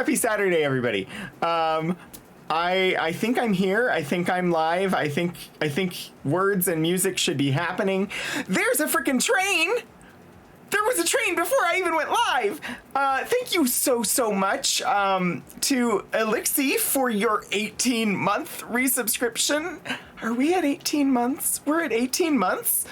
Happy Saturday, everybody. I think I'm here. I think I'm live. I think words and music should be happening. There's a freaking train. There was a train before I even went live. Thank you so much to Elixir for your 18-month resubscription. Are we at 18 months? We're at 18 months.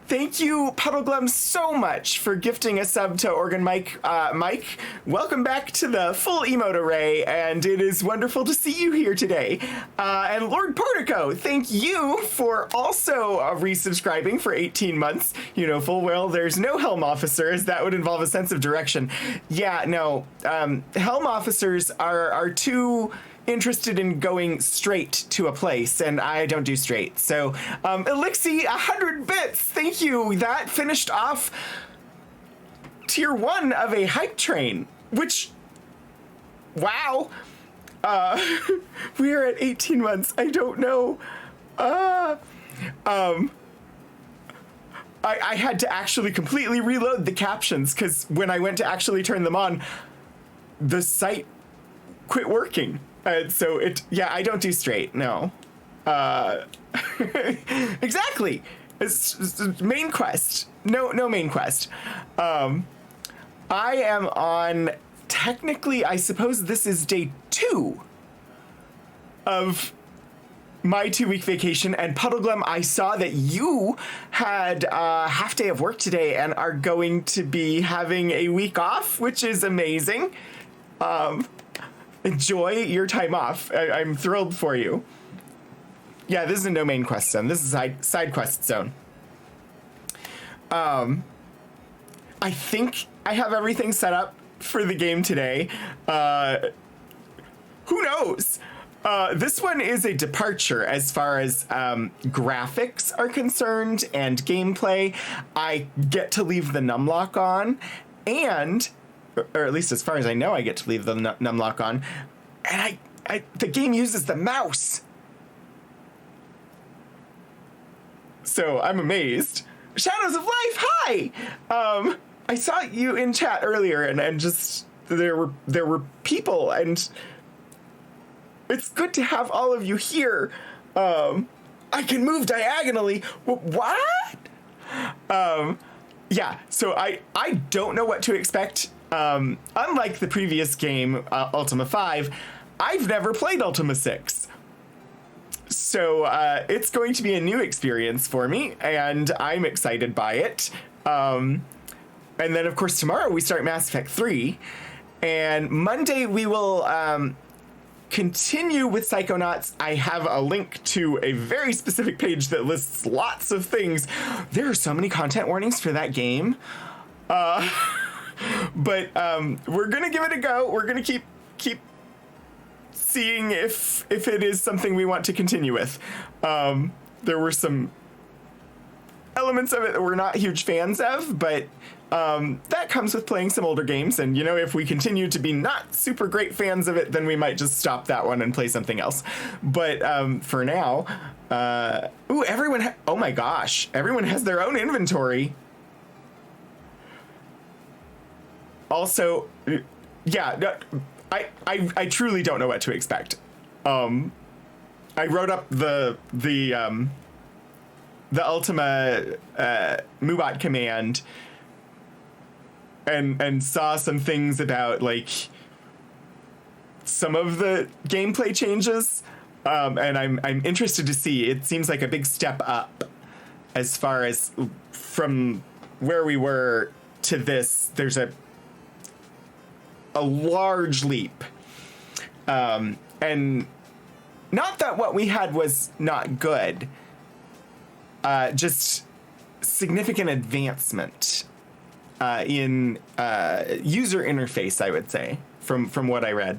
Thank you, Puddleglum, so much for gifting a sub to Organ Mike. Mike, welcome back to the full emote array, and it is wonderful to see you here today. And Lord Portico, thank you for also resubscribing for 18 months. You know full well there's no Helm officers. That would involve a sense of direction. Yeah, no, Helm officers are too interested in going straight to a place, and I don't do straight. So, Elixir, 100 bits, thank you. That finished off tier 1 of a hype train, which, wow. We are at 18 months. I don't know. I had to actually completely reload the captions because when I went to actually turn them on, the site quit working. So I don't do straight, no. Exactly. It's main quest. No main quest. I am on, technically, I suppose this is day 2 of my 2-week vacation. And Puddleglum, I saw that you had a half day of work today and are going to be having a week off, which is amazing. Enjoy your time off. I'm thrilled for you. Yeah, this is a no main quest zone. This is side quest zone. I think I have everything set up for the game today. Who knows? This one is a departure as far as graphics are concerned and gameplay. I get to leave the numlock on, and or at least as far as I know, I get to leave the numlock on, and the game uses the mouse. So I'm amazed. Shadows of Life, hi! I saw you in chat earlier, and just there were people, and it's good to have all of you here. I can move diagonally. What? Yeah. So I don't know what to expect. Unlike the previous game, Ultima 5, I've never played Ultima 6. So it's going to be a new experience for me, and I'm excited by it. And then, of course, tomorrow we start Mass Effect 3. And Monday we will continue with Psychonauts. I have a link to a very specific page that lists lots of things. There are so many content warnings for that game. But we're gonna give it a go. We're gonna keep seeing if it is something we want to continue with. There were some elements of it that we're not huge fans of, but that comes with playing some older games. And if we continue to be not super great fans of it, then we might just stop that one and play something else. But for now, everyone! Oh my gosh, everyone has their own inventory. Also, yeah, I truly don't know what to expect. I wrote up the Ultima Mubot command and saw some things about like some of the gameplay changes, and I'm interested to see. It seems like a big step up as far as from where we were to this. There's a large leap, and not that what we had was not good, just significant advancement in user interface, I would say, from what I read.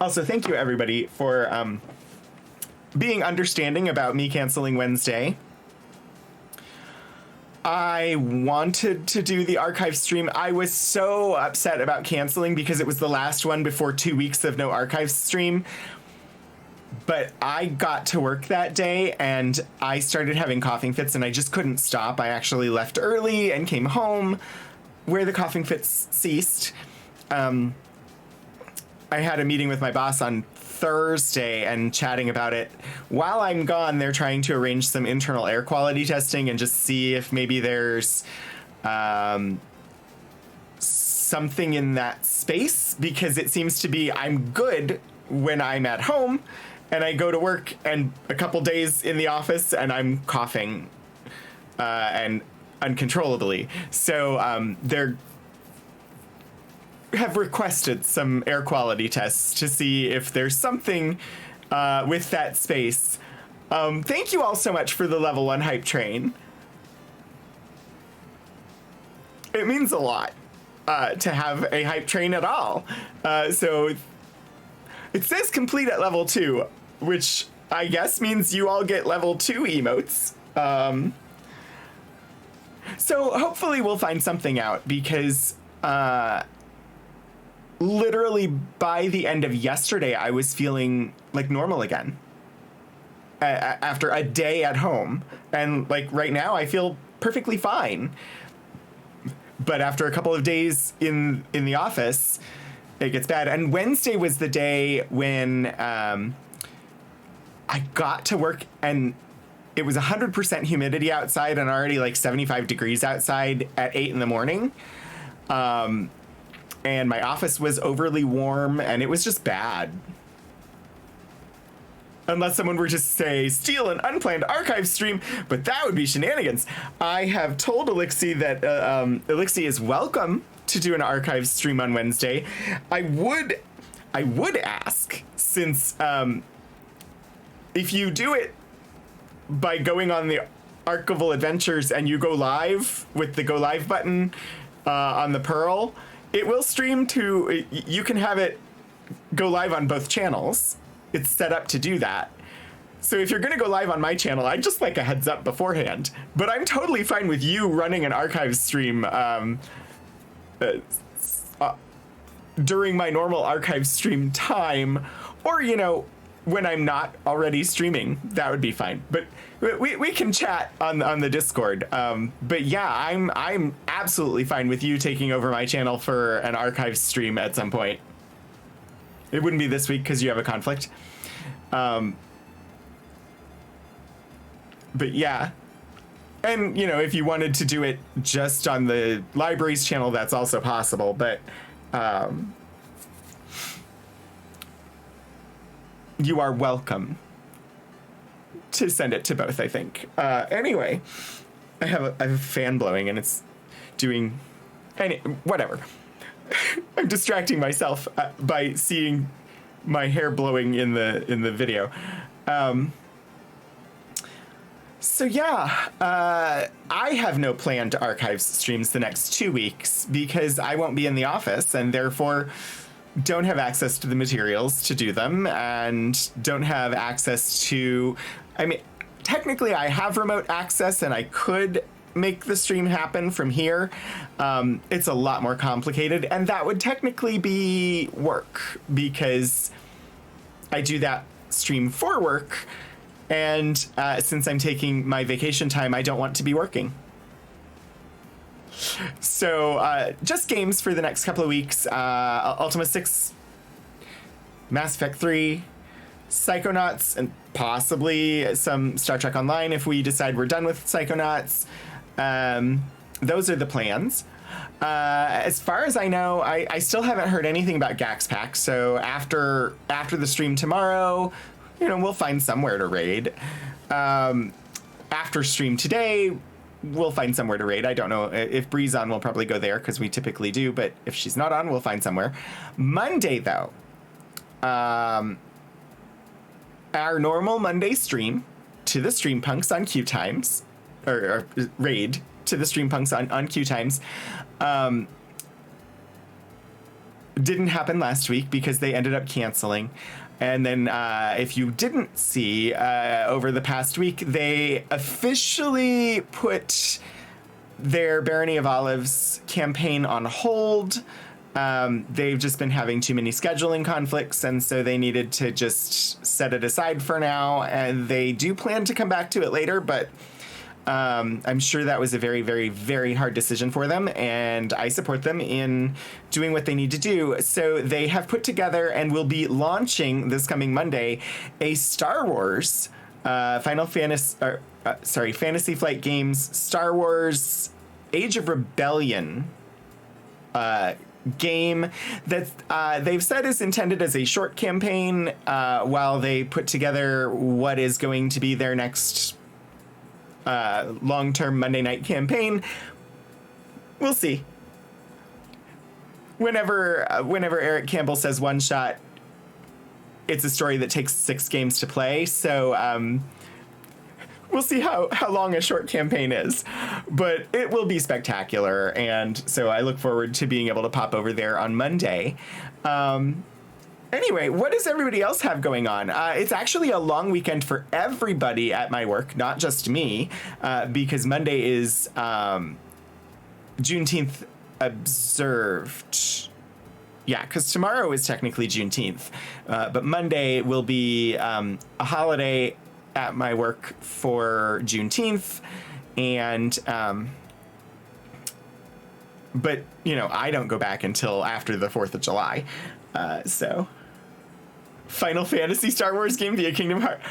Also, thank you everybody for being understanding about me canceling Wednesday. I wanted to do the archive stream. I was so upset about canceling because it was the last one before 2 weeks of no archive stream. But I got to work that day and I started having coughing fits and I just couldn't stop. I actually left early and came home where the coughing fits ceased. I had a meeting with my boss on Thursday and chatting about it. While I'm gone, they're trying to arrange some internal air quality testing and just see if maybe there's something in that space, because it seems to be I'm good when I'm at home and I go to work and a couple days in the office and I'm coughing and uncontrollably. So they're have requested some air quality tests to see if there's something with that space. Thank you all so much for the level 1 hype train. It means a lot to have a hype train at all. So it says complete at level 2, which I guess means you all get level 2 emotes. So hopefully we'll find something out, because literally by the end of yesterday, I was feeling like normal again after a day at home. And like right now, I feel perfectly fine. But after a couple of days in the office, it gets bad. And Wednesday was the day when I got to work and it was 100% humidity outside and already like 75 degrees outside at 8 in the morning. And my office was overly warm, and it was just bad. Unless someone were to say, steal an unplanned archive stream, but that would be shenanigans. I have told Elixir that Elixir is welcome to do an archive stream on Wednesday. I would ask, since if you do it by going on the Archival Adventures and you go live with the go live button on the Pearl, it will stream to, you can have it go live on both channels. It's set up to do that. So if you're going to go live on my channel, I'd just like a heads up beforehand. But I'm totally fine with you running an archive stream during my normal archive stream time, or, you know, when I'm not already streaming. That would be fine. But we can chat on the Discord. But yeah, I'm absolutely fine with you taking over my channel for an archive stream at some point. It wouldn't be this week because you have a conflict. But yeah. And, you know, if you wanted to do it just on the library's channel, that's also possible. But you are welcome to send it to both, I think. Anyway, I have a fan blowing and it's doing whatever. I'm distracting myself by seeing my hair blowing in the video. So yeah, I have no plan to archive streams the next 2 weeks because I won't be in the office and therefore don't have access to the materials to do them and don't have access to, I mean, technically I have remote access and I could make the stream happen from here. It's a lot more complicated and that would technically be work because I do that stream for work. And since I'm taking my vacation time, I don't want to be working. So just games for the next couple of weeks. Ultima 6, Mass Effect 3, Psychonauts, and possibly some Star Trek Online if we decide we're done with Psychonauts. Those are the plans. As far as I know, I still haven't heard anything about Gax Pack. So after the stream tomorrow, you know, we'll find somewhere to raid. After stream today, we'll find somewhere to raid. I don't know if Bree's on, we'll probably go there because we typically do. But if she's not on, we'll find somewhere. Monday, though, our normal Monday stream to the Stream Punks on Q Times, or raid to the Stream Punks on Q Times, didn't happen last week because they ended up canceling. And then if you didn't see, over the past week, they officially put their Barony of Olives campaign on hold. They've just been having too many scheduling conflicts, and so they needed to just set it aside for now. And they do plan to come back to it later, but I'm sure that was a very, very, very hard decision for them, and I support them in doing what they need to do. So they have put together and will be launching this coming Monday a Star Wars Fantasy Flight Games Star Wars Age of Rebellion game that they've said is intended as a short campaign while they put together what is going to be their next long-term Monday night campaign. We'll see. Whenever Eric Campbell says one shot, it's a story that takes 6 games to play. So we'll see how long a short campaign is, but it will be spectacular. And so I look forward to being able to pop over there on Monday. Anyway, what does everybody else have going on? It's actually a long weekend for everybody at my work, not just me, because Monday is Juneteenth observed. Yeah, because tomorrow is technically Juneteenth, but Monday will be a holiday at my work for Juneteenth, and but you know, I don't go back until after the 4th of July, so. Final Fantasy Star Wars game via Kingdom Hearts?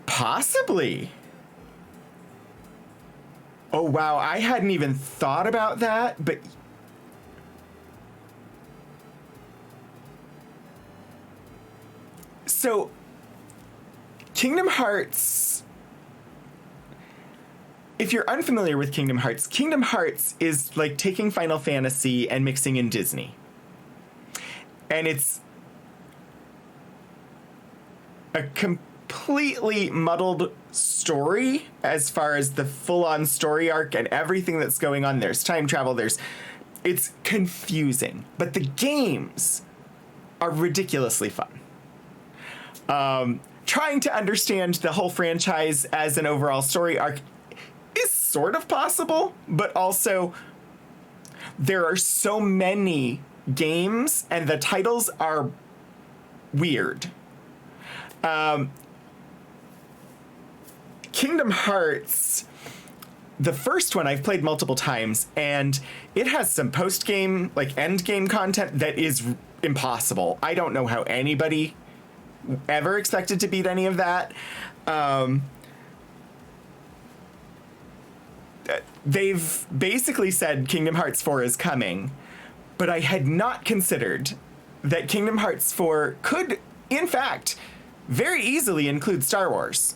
Possibly. Oh, wow. I hadn't even thought about that, but... So, Kingdom Hearts... If you're unfamiliar with Kingdom Hearts is like taking Final Fantasy and mixing in Disney. And it's a completely muddled story as far as the full-on story arc and everything that's going on. There's time travel, it's confusing, but the games are ridiculously fun. Trying to understand the whole franchise as an overall story arc is sort of possible, but also there are so many games and the titles are weird. Kingdom Hearts, the first one I've played multiple times, and it has some post-game, like end-game content that is impossible. I don't know how anybody ever expected to beat any of that. They've basically said Kingdom Hearts 4 is coming, but I had not considered that Kingdom Hearts 4 could, in fact, very easily include Star Wars.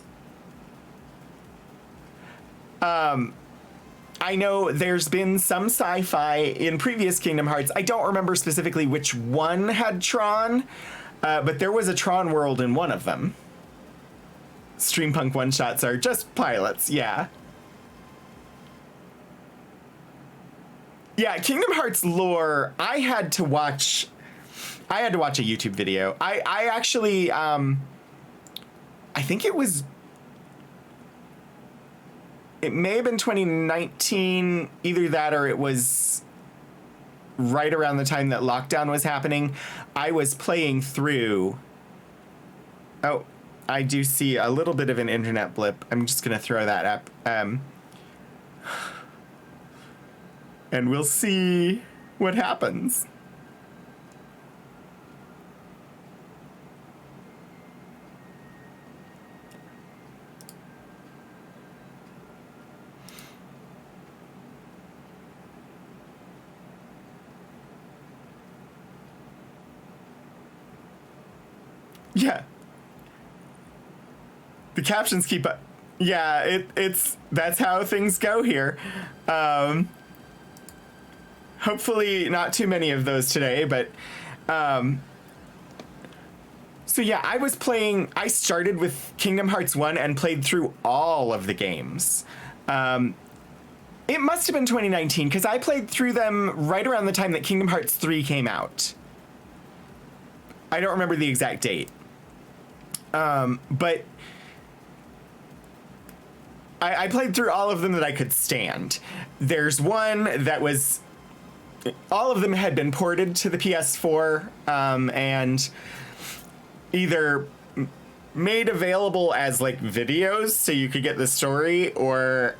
I know there's been some sci-fi in previous Kingdom Hearts. I don't remember specifically which one had Tron, but there was a Tron world in one of them. Streampunk one-shots are just pilots, yeah. Yeah, Kingdom Hearts lore, I had to watch a YouTube video. I actually, I think it may have been 2019, either that or it was right around the time that lockdown was happening. I was playing through. Oh, I do see a little bit of an internet blip. I'm just going to throw that up. And we'll see what happens. Yeah. The captions keep up. Yeah, that's how things go here. Hopefully not too many of those today, but so yeah, I started with Kingdom Hearts 1 and played through all of the games. It must have been 2019 because I played through them right around the time that Kingdom Hearts 3 came out. I don't remember the exact date. But I played through all of them that I could stand. There's one that was... All of them had been ported to the PS4, and either made available as like videos so you could get the story, or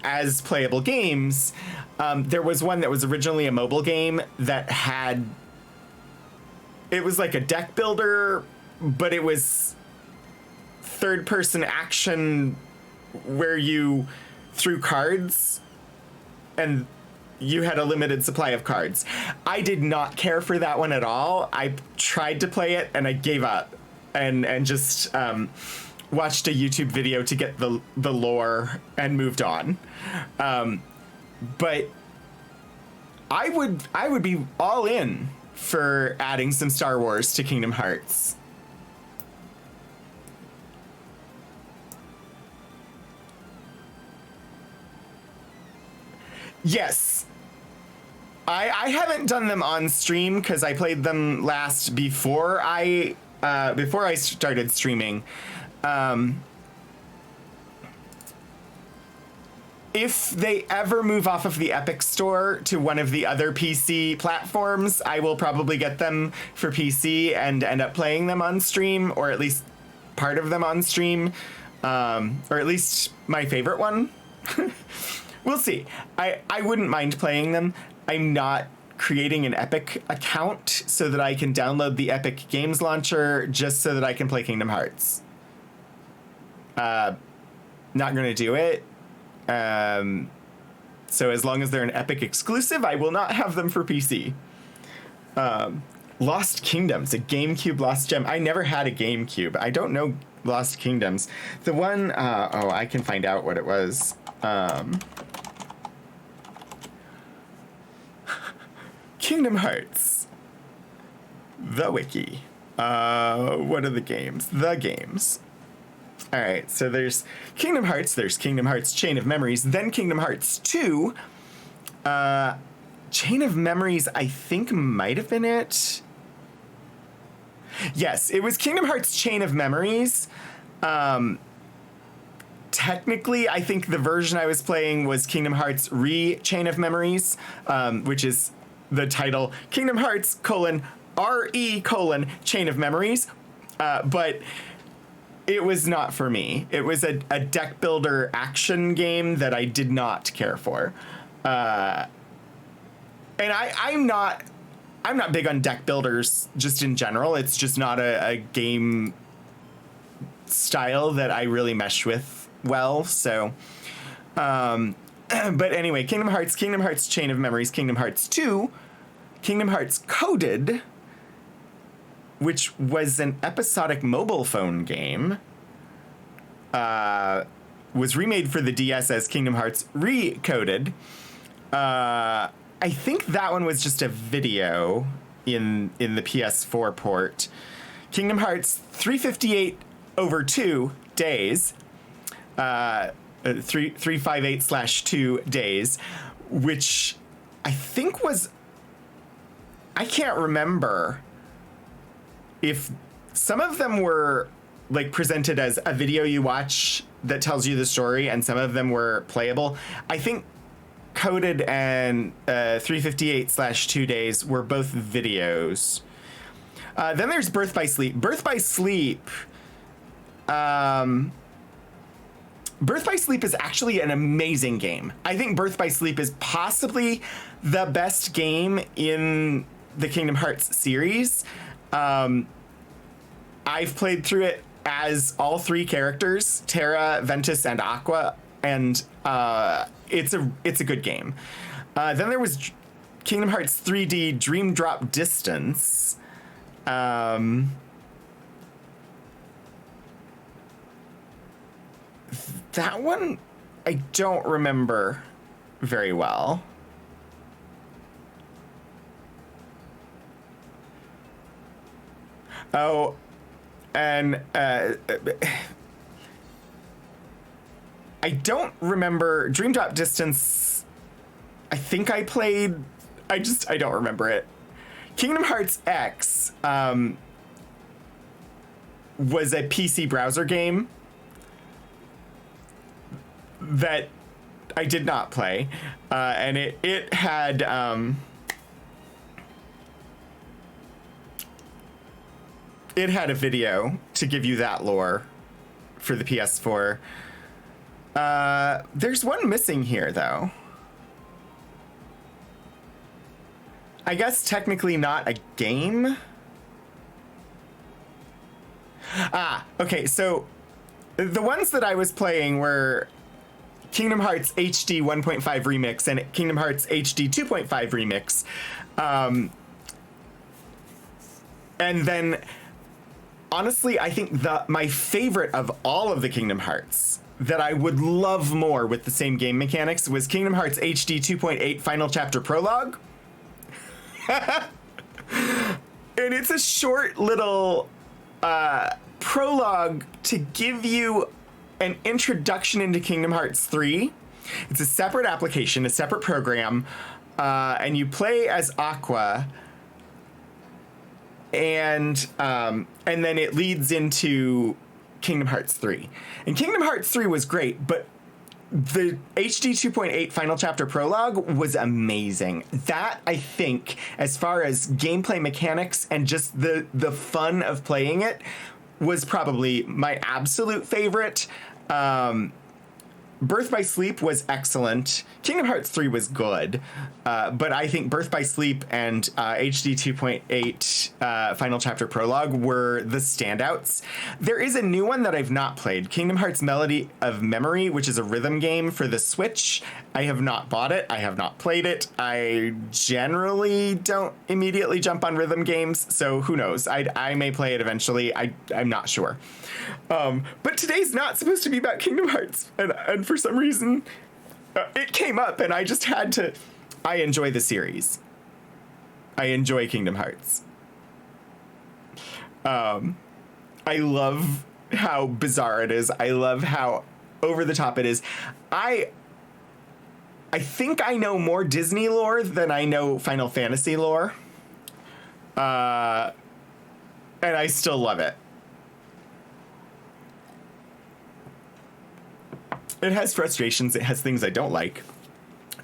as playable games. There was one that was originally a mobile game that had, it was like a deck builder, but it was third person action where you threw cards and you had a limited supply of cards. I did not care for that one at all. I tried to play it and I gave up and just watched a YouTube video to get the lore and moved on. But I would be all in for adding some Star Wars to Kingdom Hearts. Yes. I haven't done them on stream because I played them last before I started streaming. If they ever move off of the Epic Store to one of the other PC platforms, I will probably get them for PC and end up playing them on stream, or at least part of them on stream, or at least my favorite one. We'll see. I wouldn't mind playing them. I'm not creating an Epic account so that I can download the Epic Games Launcher just so that I can play Kingdom Hearts. Not gonna do it. So as long as they're an Epic exclusive, I will not have them for PC. Lost Kingdoms, a GameCube Lost Gem. I never had a GameCube. I don't know Lost Kingdoms. The one, I can find out what it was. Kingdom Hearts. The wiki. What are the games? The games. All right, so there's Kingdom Hearts, there's Kingdom Hearts Chain of Memories, then Kingdom Hearts 2. Chain of Memories, I think, might have been it. Yes, it was Kingdom Hearts Chain of Memories. Technically, I think the version I was playing was Kingdom Hearts Chain of Memories, which is the title, Kingdom Hearts, RE, Chain of Memories. But it was not for me. It was a deck builder action game that I did not care for. And I'm not big on deck builders just in general. It's just not a game style that I really mesh with well. So, but anyway, Kingdom Hearts Chain of Memories, Kingdom Hearts 2, Kingdom Hearts Coded, which was an episodic mobile phone game, was remade for the DS as Kingdom Hearts Recoded. I think that one was just a video in the PS4 port. Kingdom Hearts 358 over 2 days, 358/2 days, which I think was, I can't remember if some of them were like presented as a video you watch that tells you the story, and some of them were playable. I think Coded and 358/2 days were both videos. Then there's Birth by Sleep. Birth by Sleep is actually an amazing game. I think Birth by Sleep is possibly the best game in the Kingdom Hearts series. I've played through it as all three characters, Terra, Ventus, and Aqua, and it's a good game. Then there was Kingdom Hearts 3D Dream Drop Distance. That one I don't remember very well. Oh, and I don't remember Dream Drop Distance. I think I played. I don't remember it. Kingdom Hearts X was a PC browser game that I did not play, and it had it had a video to give you that lore for the PS4. There's one missing here, though. I guess technically not a game. Okay, so the ones that I was playing were Kingdom Hearts HD 1.5 Remix and Kingdom Hearts HD 2.5 Remix. And then, honestly, I think my favorite of all of the Kingdom Hearts that I would love more with the same game mechanics was Kingdom Hearts HD 2.8 Final Chapter Prologue. And it's a short little prologue to give you an introduction into Kingdom Hearts 3. It's a separate application, a separate program, and you play as Aqua, and then it leads into Kingdom Hearts 3. And Kingdom Hearts 3 was great, but the HD 2.8 Final Chapter Prologue was amazing. That, I think, as far as gameplay mechanics and just the fun of playing it, was probably my absolute favorite. Birth by Sleep was excellent. Kingdom Hearts 3 was good, but I think Birth by Sleep and HD 2.8 Final Chapter Prologue were the standouts. There is a new one that I've not played, Kingdom Hearts Melody of Memory, which is a rhythm game for the Switch. I have not bought it. I have not played it. I generally don't immediately jump on rhythm games, so who knows? I may play it eventually. I'm not sure. But today's not supposed to be about Kingdom Hearts, and for some reason, it came up, and I just had to. I enjoy the series. I enjoy Kingdom Hearts. I love how bizarre it is. I love how over the top it is. I think I know more Disney lore than I know Final Fantasy lore. And I still love it. It has frustrations, it has things I don't like,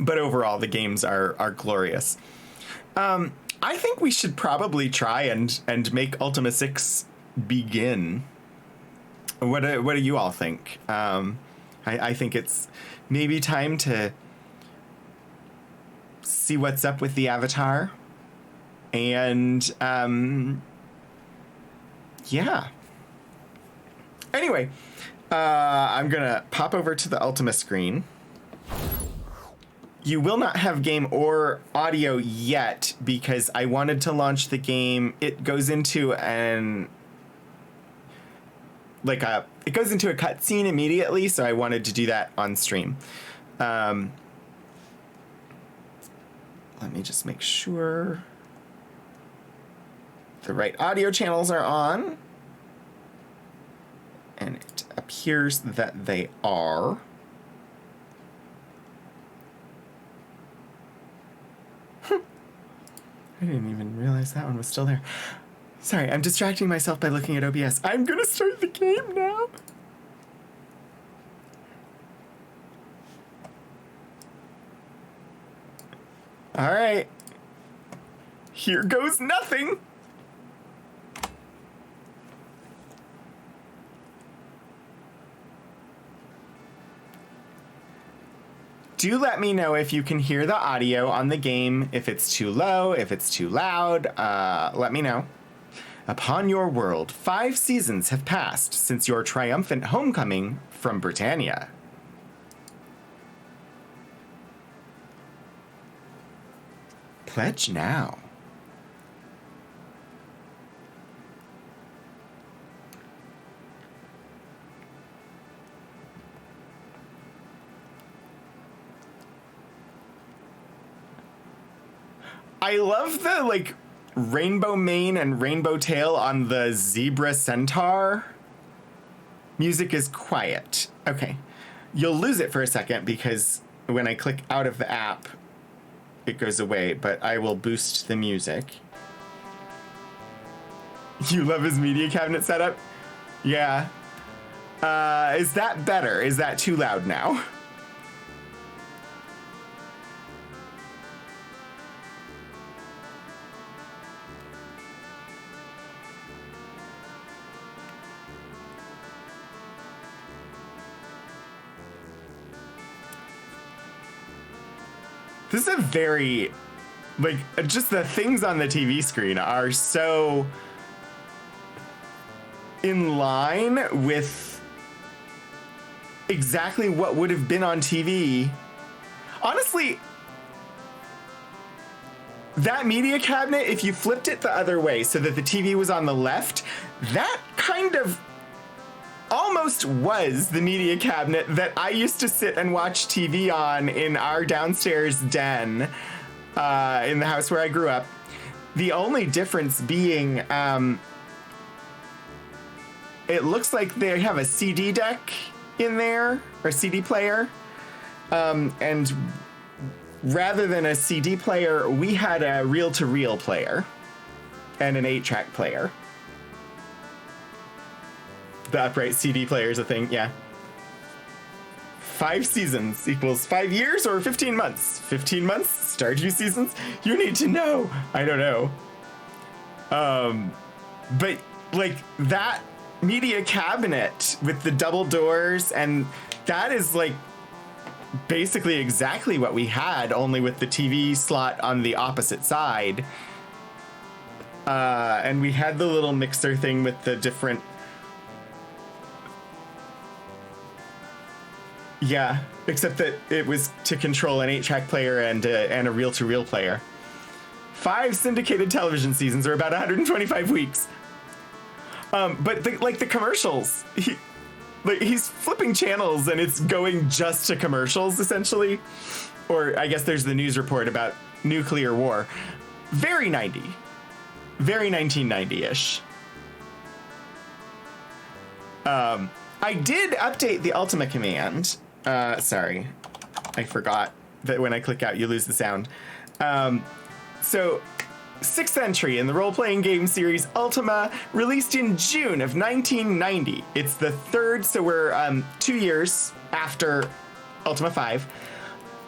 but overall the games are glorious. I think we should probably try and make Ultima 6 begin. What do you all think? I think it's maybe time to see what's up with the Avatar. And yeah. Anyway, I'm gonna pop over to the Ultima screen. You will not have game or audio yet because I wanted to launch the game. It goes into it goes into a cutscene immediately, so I wanted to do that on stream. Let me just make sure the right audio channels are on. And it appears that they are. I didn't even realize that one was still there. Sorry, I'm distracting myself by looking at OBS. I'm gonna start the game now. All right. Here goes nothing. Do let me know if you can hear the audio on the game, if it's too low, if it's too loud. Let me know. Upon your world, 5 seasons have passed since your triumphant homecoming from Britannia. Pledge now. I love the, rainbow mane and rainbow tail on the zebra centaur. Music is quiet. Okay. You'll lose it for a second because when I click out of the app, it goes away, but I will boost the music. You love his media cabinet setup? Yeah. Is that better? Is that too loud now? This is a very, like, just the things on the TV screen are so in line with exactly what would have been on TV. Honestly, that media cabinet, if you flipped it the other way so that the TV was on the left, that kind of almost was the media cabinet that I used to sit and watch TV on in our downstairs den in the house where I grew up. The only difference being it looks like they have a CD deck in there, or CD player. And rather than a CD player, we had a reel-to-reel player and an 8-track player. The upright CD player is a thing, yeah. 5 seasons equals 5 years or 15 months? 15 months? Stardew seasons? You need to know. I don't know. But like that media cabinet with the double doors, and that is like basically exactly what we had, only with the TV slot on the opposite side. And we had the little mixer thing with the different... Yeah, except that it was to control an 8-track player and a reel-to-reel player. 5 syndicated television seasons are about 125 weeks. But the commercials, he's flipping channels and it's going just to commercials, essentially. Or I guess there's the news report about nuclear war. Very 90. Very 1990-ish. I did update the Ultima command. Sorry, I forgot that when I click out, you lose the sound. So, 6th entry in the role-playing game series Ultima, released in June of 1990. It's the third, so we're 2 years after Ultima 5.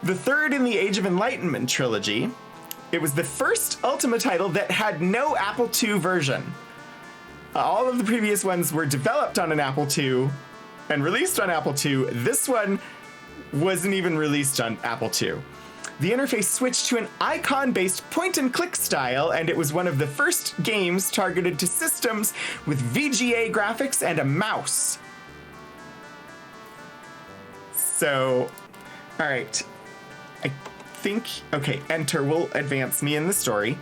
The third in the Age of Enlightenment trilogy. It was the first Ultima title that had no Apple II version. All of the previous ones were developed on an Apple II and released on Apple II. This one wasn't even released on Apple II. The interface switched to an icon-based point-and-click style, and it was one of the first games targeted to systems with VGA graphics and a mouse. So, all right. I think, okay, enter will advance me in the story.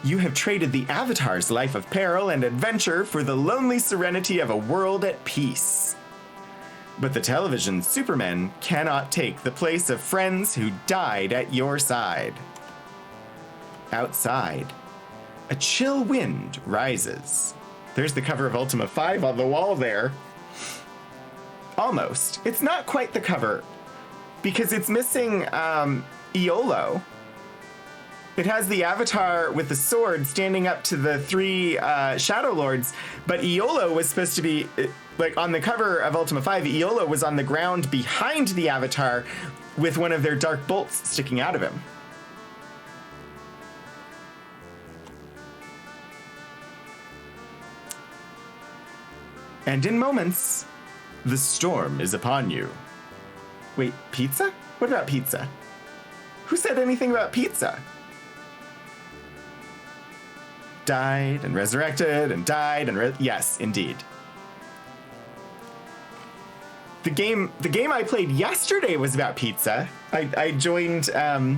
You have traded the Avatar's life of peril and adventure for the lonely serenity of a world at peace. But the television supermen cannot take the place of friends who died at your side. Outside, a chill wind rises. There's the cover of Ultima 5 on the wall there. Almost. It's not quite the cover, because it's missing Iolo. It has the Avatar with the sword standing up to the 3 Shadow Lords, but Iolo was supposed to be... Like, on the cover of Ultima 5, Iolo was on the ground behind the Avatar with one of their dark bolts sticking out of him. And in moments, the storm is upon you. Wait, pizza? What about pizza? Who said anything about pizza? Died and resurrected and died and yes, indeed. The game I played yesterday was about pizza. I joined. I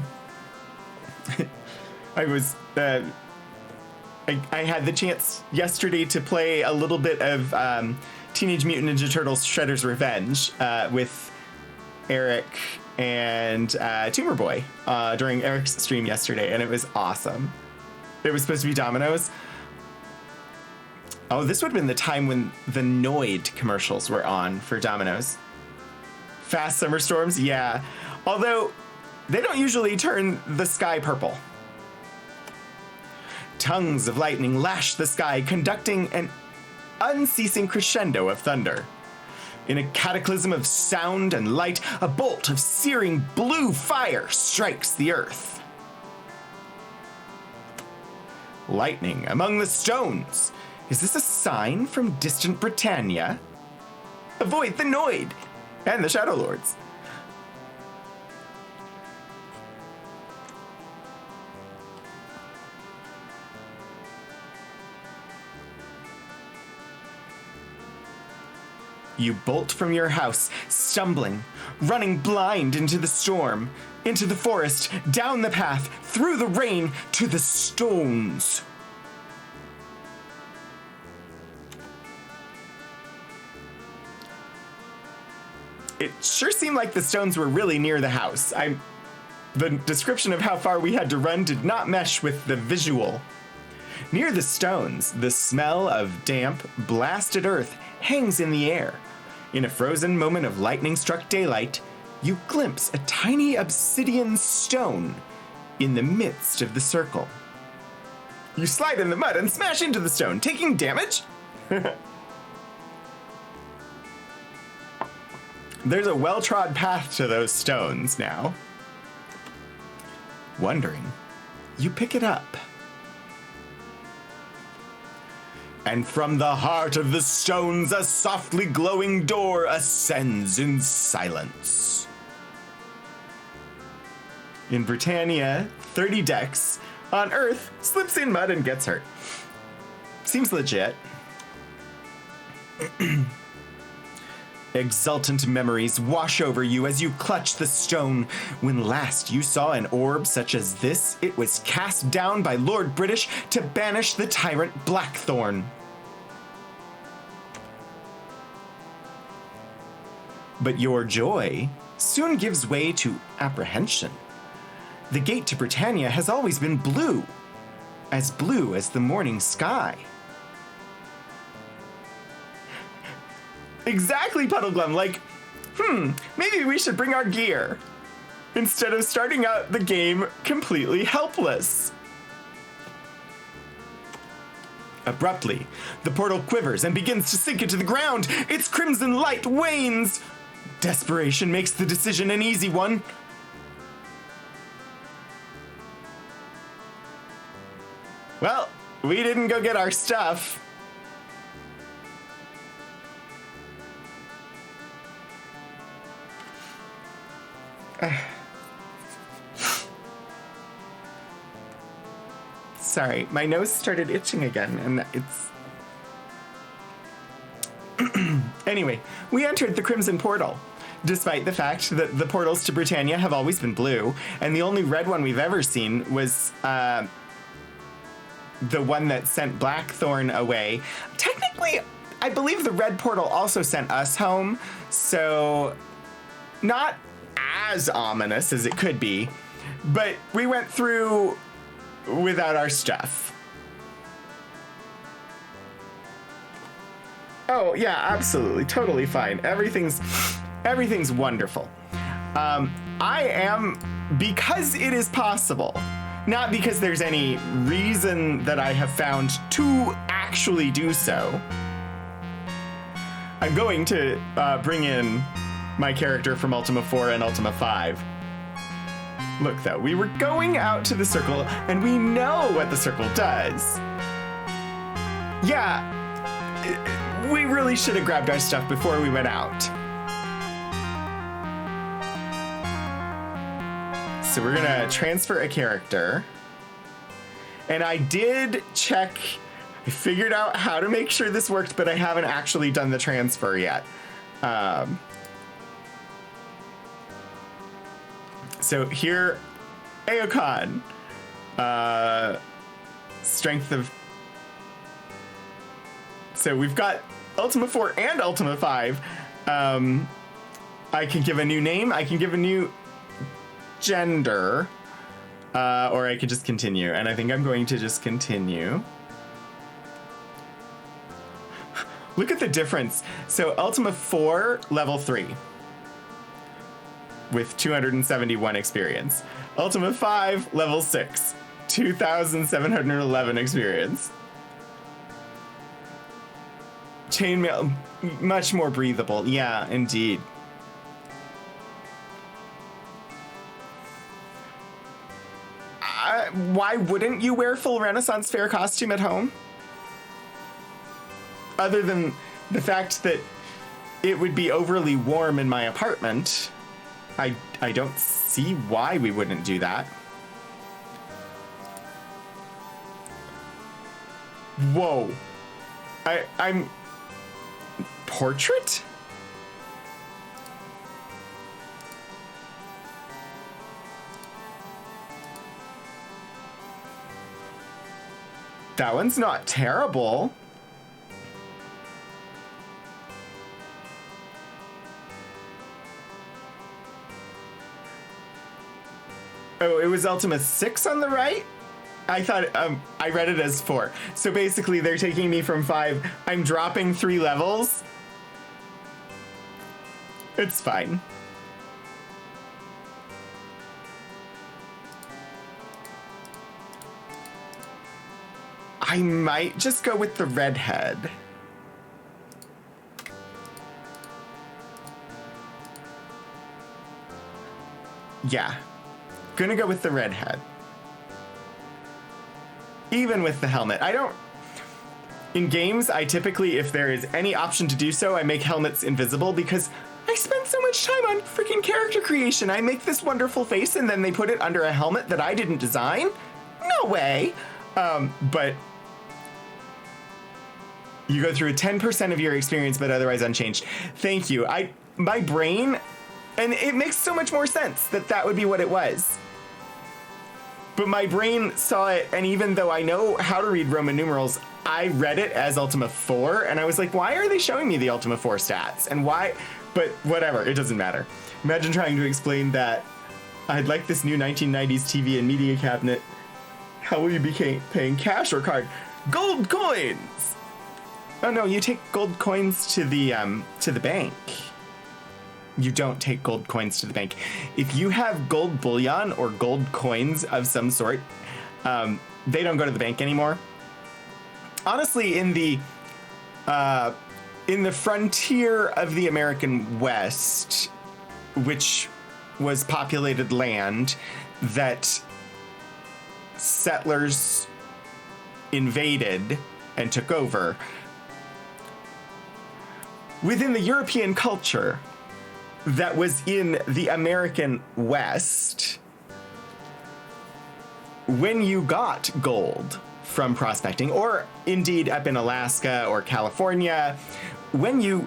had the chance yesterday to play a little bit of Teenage Mutant Ninja Turtles: Shredder's Revenge with Eric and Tumor Boy during Eric's stream yesterday, and it was awesome. It was supposed to be Domino's. Oh, this would have been the time when the Noid commercials were on for Domino's. Fast summer storms, yeah. Although, they don't usually turn the sky purple. Tongues of lightning lash the sky, conducting an unceasing crescendo of thunder. In a cataclysm of sound and light, a bolt of searing blue fire strikes the earth. Lightning among the stones. Is this a sign from distant Britannia? Avoid the Noid and the Shadow Lords. You bolt from your house, stumbling, running blind into the storm, into the forest, down the path, through the rain, to the stones. It sure seemed like the stones were really near the house. The description of how far we had to run did not mesh with the visual. Near the stones, the smell of damp, blasted earth hangs in the air. In a frozen moment of lightning-struck daylight, you glimpse a tiny obsidian stone in the midst of the circle. You slide in the mud and smash into the stone, taking damage? There's a well-trod path to those stones now. Wondering, you pick it up. And from the heart of the stones, a softly glowing door ascends in silence. In Britannia, 30 Dex. On Earth, slips in mud and gets hurt. Seems legit. Exultant memories wash over you as you clutch the stone. When last you saw an orb such as this, it was cast down by Lord British to banish the tyrant Blackthorn. But your joy soon gives way to apprehension. The gate to Britannia has always been blue as the morning sky. Exactly, Puddleglum. Like, maybe we should bring our gear instead of starting out the game completely helpless. Abruptly, the portal quivers and begins to sink into the ground. Its crimson light wanes. Desperation makes the decision an easy one. Well, we didn't go get our stuff. Sorry, my nose started itching again, and it's... Anyway, we entered the Crimson Portal, despite the fact that the portals to Britannia have always been blue, and the only red one we've ever seen was, the one that sent Blackthorn away. Technically, I believe the red portal also sent us home, so not as ominous as it could be, but we went through without our stuff. Oh yeah, absolutely, totally fine. Everything's wonderful. I am, because it is possible, not because there's any reason that I have found to actually do so, I'm going to bring in my character from Ultima 4 and Ultima 5. Look, though, we were going out to the circle, and we know what the circle does. Yeah, we really should have grabbed our stuff before we went out. So we're gonna transfer a character. And I did check, I figured out how to make sure this worked, but I haven't actually done the transfer yet. So here, Aokon, strength of... So we've got Ultima 4 and Ultima 5. I can give a new name, I can give a new gender, or I could just continue. And I think I'm going to just continue. Look at the difference. So Ultima 4, level 3. With 271 experience. Ultima 5, level 6. 2,711 experience. Chainmail, much more breathable. Yeah, indeed. Why wouldn't you wear full Renaissance Fair costume at home? Other than the fact that it would be overly warm in my apartment, I don't see why we wouldn't do that. Whoa. I'm... Portrait? That one's not terrible. Oh, it was Ultima 6 on the right? I thought, I read it as 4. So basically they're taking me from 5. I'm dropping 3 levels. It's fine. I might just go with the redhead. Yeah. Gonna go with the redhead. Even with the helmet. I don't... In games, I typically, if there is any option to do so, I make helmets invisible because I spend so much time on freaking character creation. I make this wonderful face and then they put it under a helmet that I didn't design? No way. But you go through a 10% of your experience, but otherwise unchanged. Thank you. My brain, and it makes so much more sense that that would be what it was. But my brain saw it, and even though I know how to read Roman numerals, I read it as Ultima 4, and I was like, why are they showing me the Ultima 4 stats? And why? But whatever, it doesn't matter. Imagine trying to explain that I'd like this new 1990s TV and media cabinet. How will you be paying cash or card? Gold coins! Oh no, you take gold coins to the bank. You don't take gold coins to the bank. If you have gold bullion or gold coins of some sort, they don't go to the bank anymore. Honestly, in the frontier of the American West, which was populated land that settlers invaded and took over, within the European culture that was in the American West, when you got gold from prospecting, or indeed up in Alaska or California, when you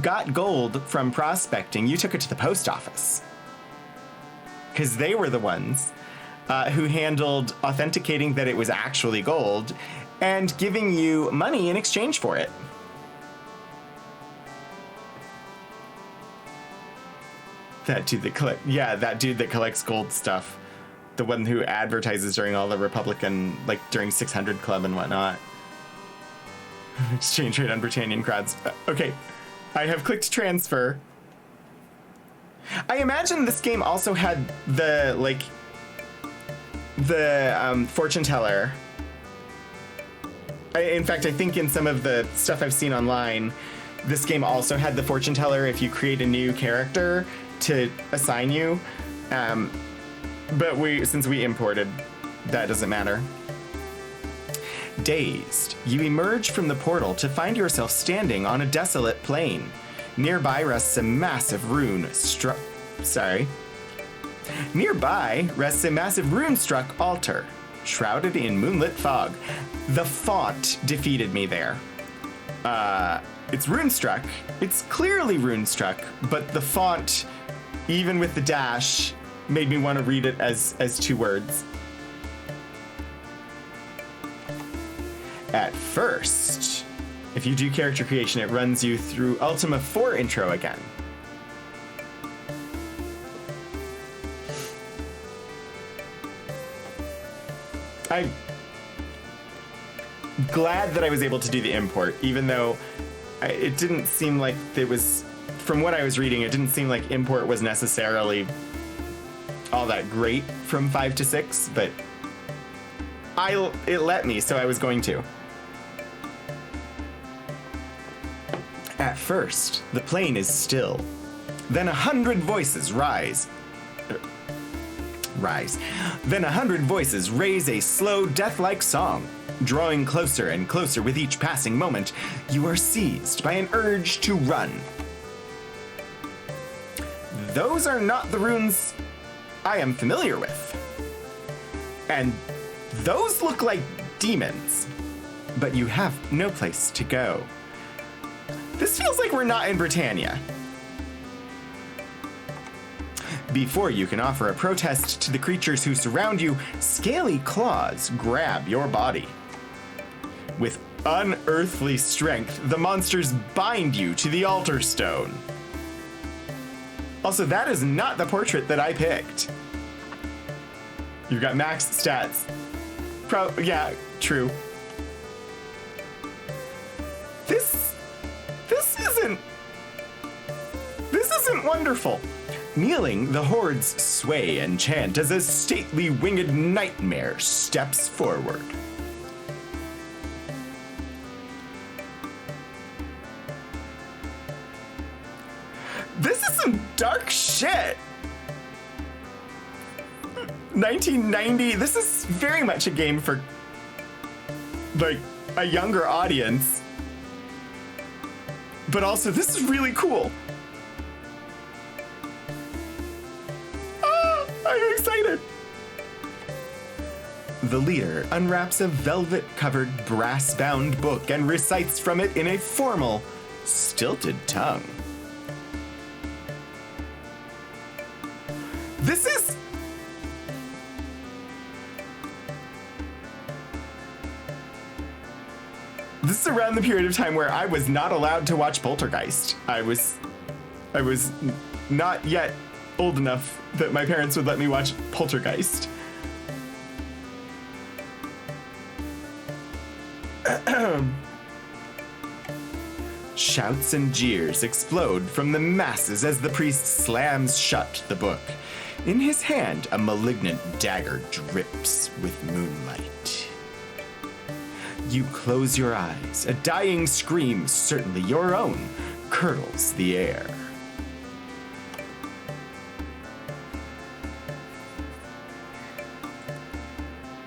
got gold from prospecting, you took it to the post office. Because they were the ones who handled authenticating that it was actually gold and giving you money in exchange for it. That dude that collects gold stuff. The one who advertises during all the Republican, like during 600 Club and whatnot. Exchange rate on Britannian crowds. Okay, I have clicked transfer. I imagine this game also had the fortune teller. In fact, I think in some of the stuff I've seen online, this game also had the fortune teller if you create a new character to assign you. But since we imported, that doesn't matter. Dazed, you emerge from the portal to find yourself standing on a desolate plain. Nearby rests a massive rune-struck altar, shrouded in moonlit fog. The font defeated me there. It's rune-struck. It's clearly rune-struck, but the font, even with the dash, made me want to read it as 2 words. At first, if you do character creation, it runs you through Ultima 4 intro again. I'm glad that I was able to do the import, even though it didn't seem like it was, from what I was reading, it didn't seem like import was necessarily all that great from 5 to 6, but it let me, so I was going to. At first, the plain is still. Then 100 voices rise. Then 100 voices raise a slow, death-like song. Drawing closer and closer with each passing moment, you are seized by an urge to run. Those are not the runes I am familiar with. And those look like demons, but you have no place to go. This feels like we're not in Britannia. Before you can offer a protest to the creatures who surround you, scaly claws grab your body. With unearthly strength, the monsters bind you to the altar stone. Also, that is not the portrait that I picked. You've got max stats. Yeah, true. This isn't wonderful. Kneeling, the hordes sway and chant as a stately winged nightmare steps forward. This is some dark shit. 1990, this is very much a game for, like, a younger audience. But also, this is really cool. I'm excited. The leader unwraps a velvet-covered, brass-bound book and recites from it in a formal, stilted tongue. This is around the period of time where I was not allowed to watch Poltergeist. I was not yet old enough that my parents would let me watch Poltergeist. Shouts and jeers explode from the masses as the priest slams shut the book. In his hand, a malignant dagger drips with moonlight. You close your eyes. A dying scream, certainly your own, curdles the air.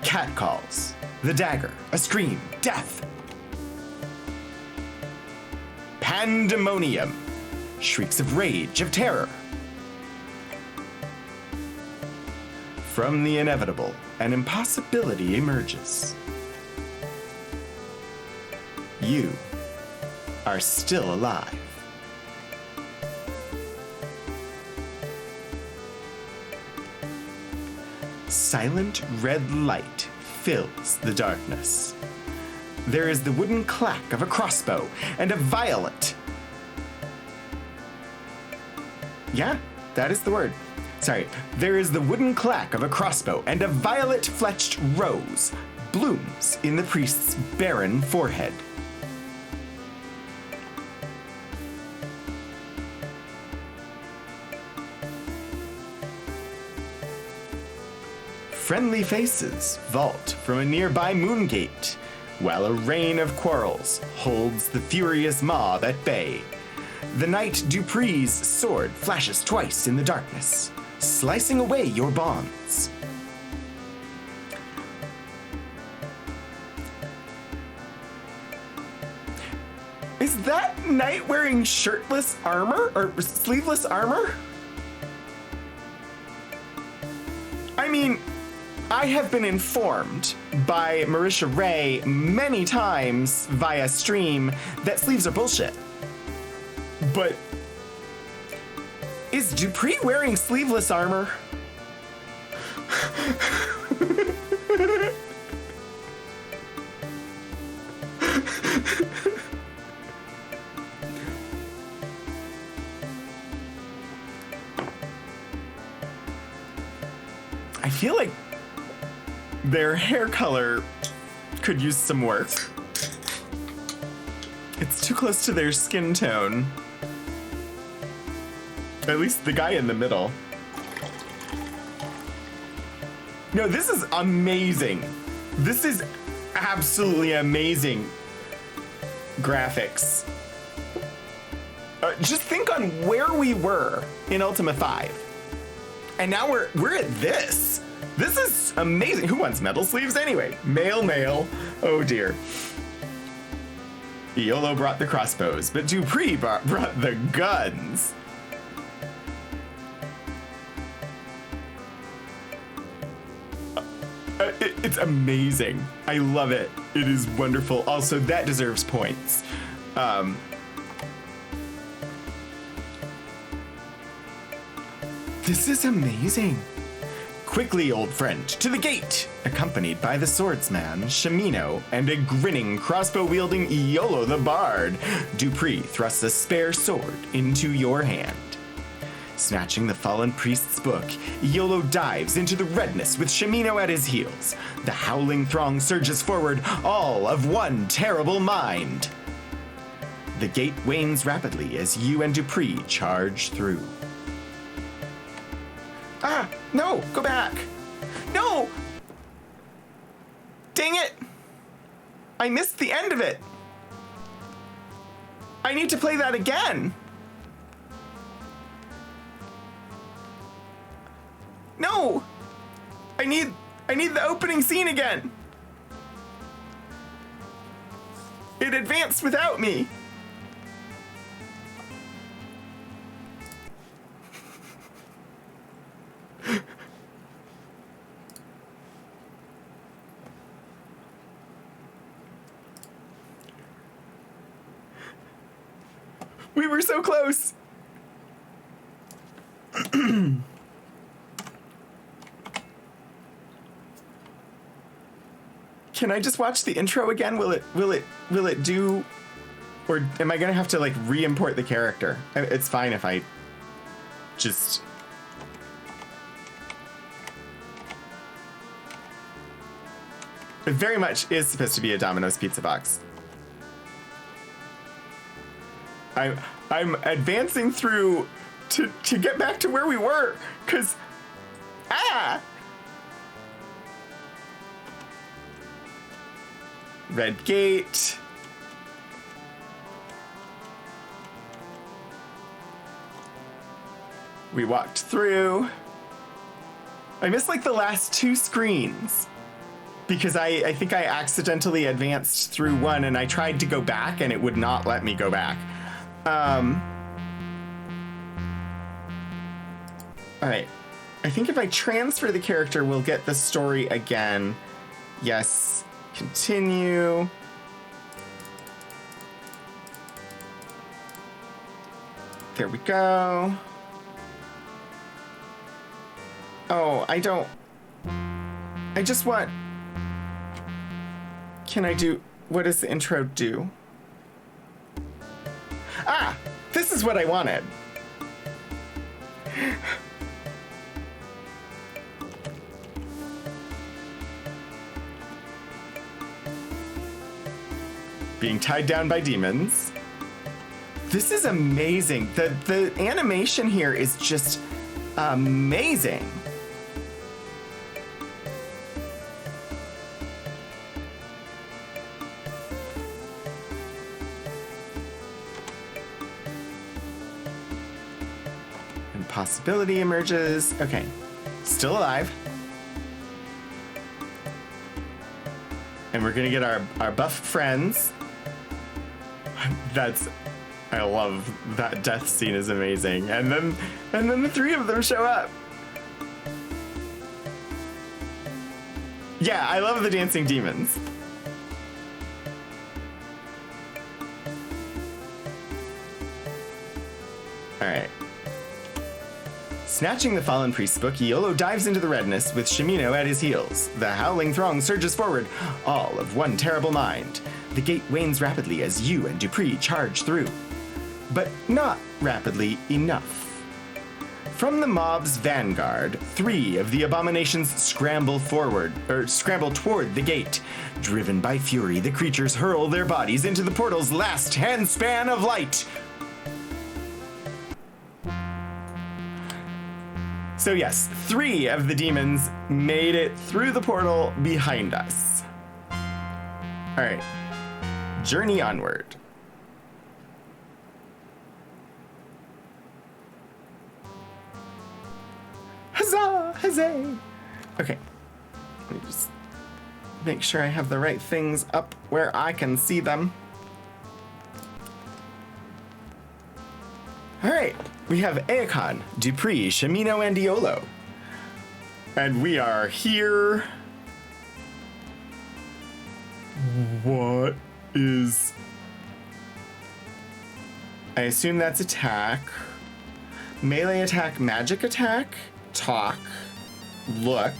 Catcalls. The dagger. A scream. Death. Pandemonium. Shrieks of rage, of terror. From the inevitable, an impossibility emerges. You are still alive. Silent red light fills the darkness. There is the wooden clack of a crossbow and a violet. Yeah, that is the word. Sorry. There is the wooden clack of a crossbow and a violet-fletched rose blooms in the priest's barren forehead. Friendly faces vault from a nearby moon gate, while a rain of quarrels holds the furious mob at bay. The knight Dupree's sword flashes twice in the darkness, slicing away your bonds. Is that knight wearing shirtless armor or sleeveless armor? I mean, I have been informed by Marisha Ray many times via stream that sleeves are bullshit. But is Dupree wearing sleeveless armor? I feel like their hair color could use some work. It's too close to their skin tone. At least the guy in the middle. No, this is amazing. This is absolutely amazing graphics. Just think on where we were in Ultima 5. And now we're at this. This is amazing. Who wants metal sleeves anyway? Male. Oh dear. Iolo brought the crossbows, but Dupree brought the guns. It's amazing. I love it. It is wonderful. Also, that deserves points. This is amazing. quickly, old friend, to the gate! Accompanied by the swordsman, Shamino, and a grinning, crossbow-wielding Iolo the Bard, Dupree thrusts a spare sword into your hand. Snatching the fallen priest's book, Iolo dives into the redness with Shamino at his heels. The howling throng surges forward, all of one terrible mind. The gate wanes rapidly as you and Dupree charge through. Ah, no, go back. No! Dang it! I missed the end of it. I need to play that again. No! I need the opening scene again. It advanced without me. We were so close. Can I just watch the intro again? Will it do, or am I gonna have to like re-import the character? It's fine if I just. It very much is supposed to be a Domino's pizza box. I'm advancing through to get back to where we were, cause Red gate. We walked through. I missed like the last two screens because I think I accidentally advanced through one and I tried to go back and it would not let me go back. All right. I think if I transfer the character, we'll get the story again. Yes. Continue. There we go. Oh, I just want... Can I do... What does the intro do? Ah! This is what I wanted. Being tied down by demons. This is amazing. The animation here is just amazing. And possibility emerges. Okay, still alive. And we're gonna get our buff friends. I love that death scene is amazing. And then the three of them show up. Yeah, I love the dancing demons. All right. Snatching the fallen priest's book, Iolo dives into the redness with Shamino at his heels. The howling throng surges forward, all of one terrible mind. The gate wanes rapidly as you and Dupree charge through. But not rapidly enough. From the mob's vanguard, three of the abominations scramble toward the gate. Driven by fury, the creatures hurl their bodies into the portal's last handspan of light. So yes, three of the demons made it through the portal behind us. All right, journey onward. Huzzah! Huzzah! Okay, let me just make sure I have the right things up where I can see them. All right, we have Aegon, Dupree, Shamino, and Iolo. And we are here. What is... I assume that's attack. Melee attack, magic attack, talk. look.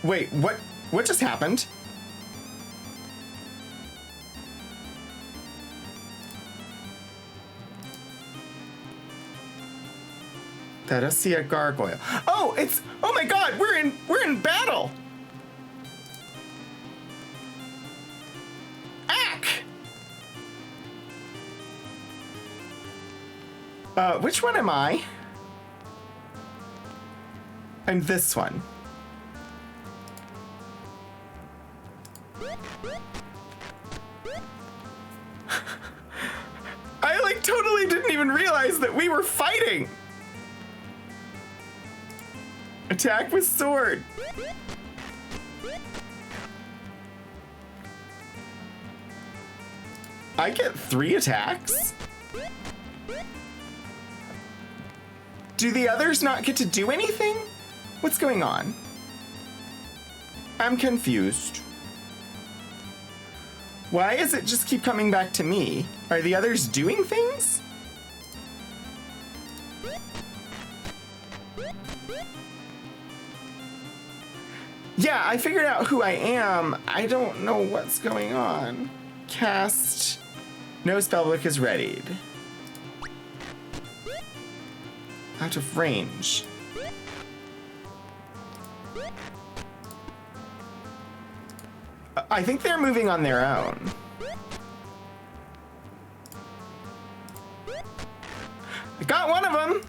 Wait, what just happened? Let us see a gargoyle. Oh, oh my god, we're in battle. Ack! Which one am I? I'm this one. I like totally didn't even realize that we were fighting. Attack with sword. I get 3 attacks? Do the others not get to do anything? What's going on? I'm confused. Why does it just keep coming back to me? Are the others doing things? Yeah, I figured out who I am. I don't know what's going on. Cast. No spellbook is readied. Out of range. I think they're moving on their own. I got one of them.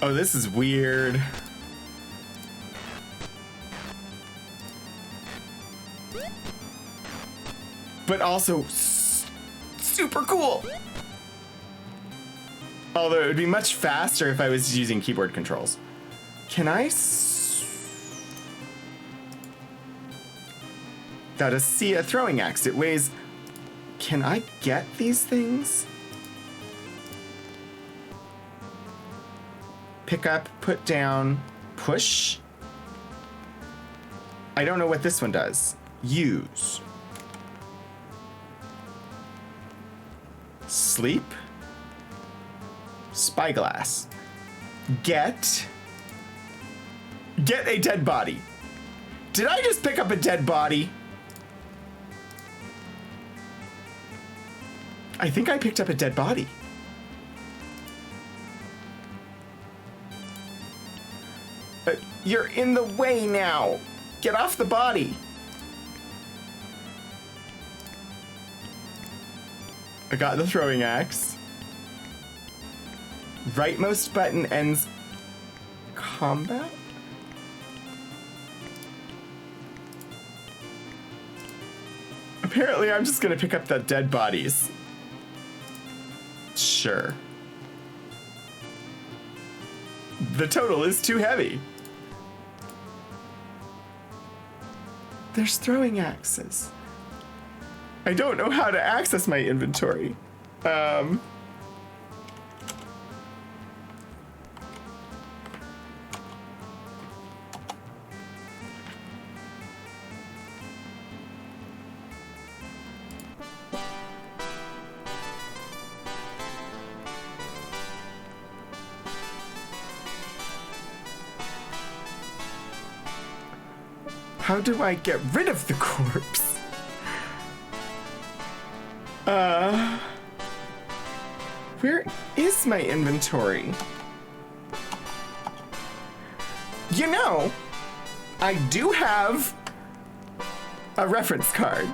Oh, this is weird. But also super cool. Although it would be much faster if I was using keyboard controls. Can I gotta see a throwing axe. It weighs. Can I get these things? Pick up, put down, push. I don't know what this one does. Use. Sleep. Spyglass. Get a dead body. Did I just pick up a dead body? I think I picked up a dead body. You're in the way now. Get off the body. I got the throwing axe. Rightmost button ends combat? Apparently I'm just gonna pick up the dead bodies. Sure. The total is too heavy. There's throwing axes. I don't know how to access my inventory. How do I get rid of the corpse? Where is my inventory? You know, I do have a reference card.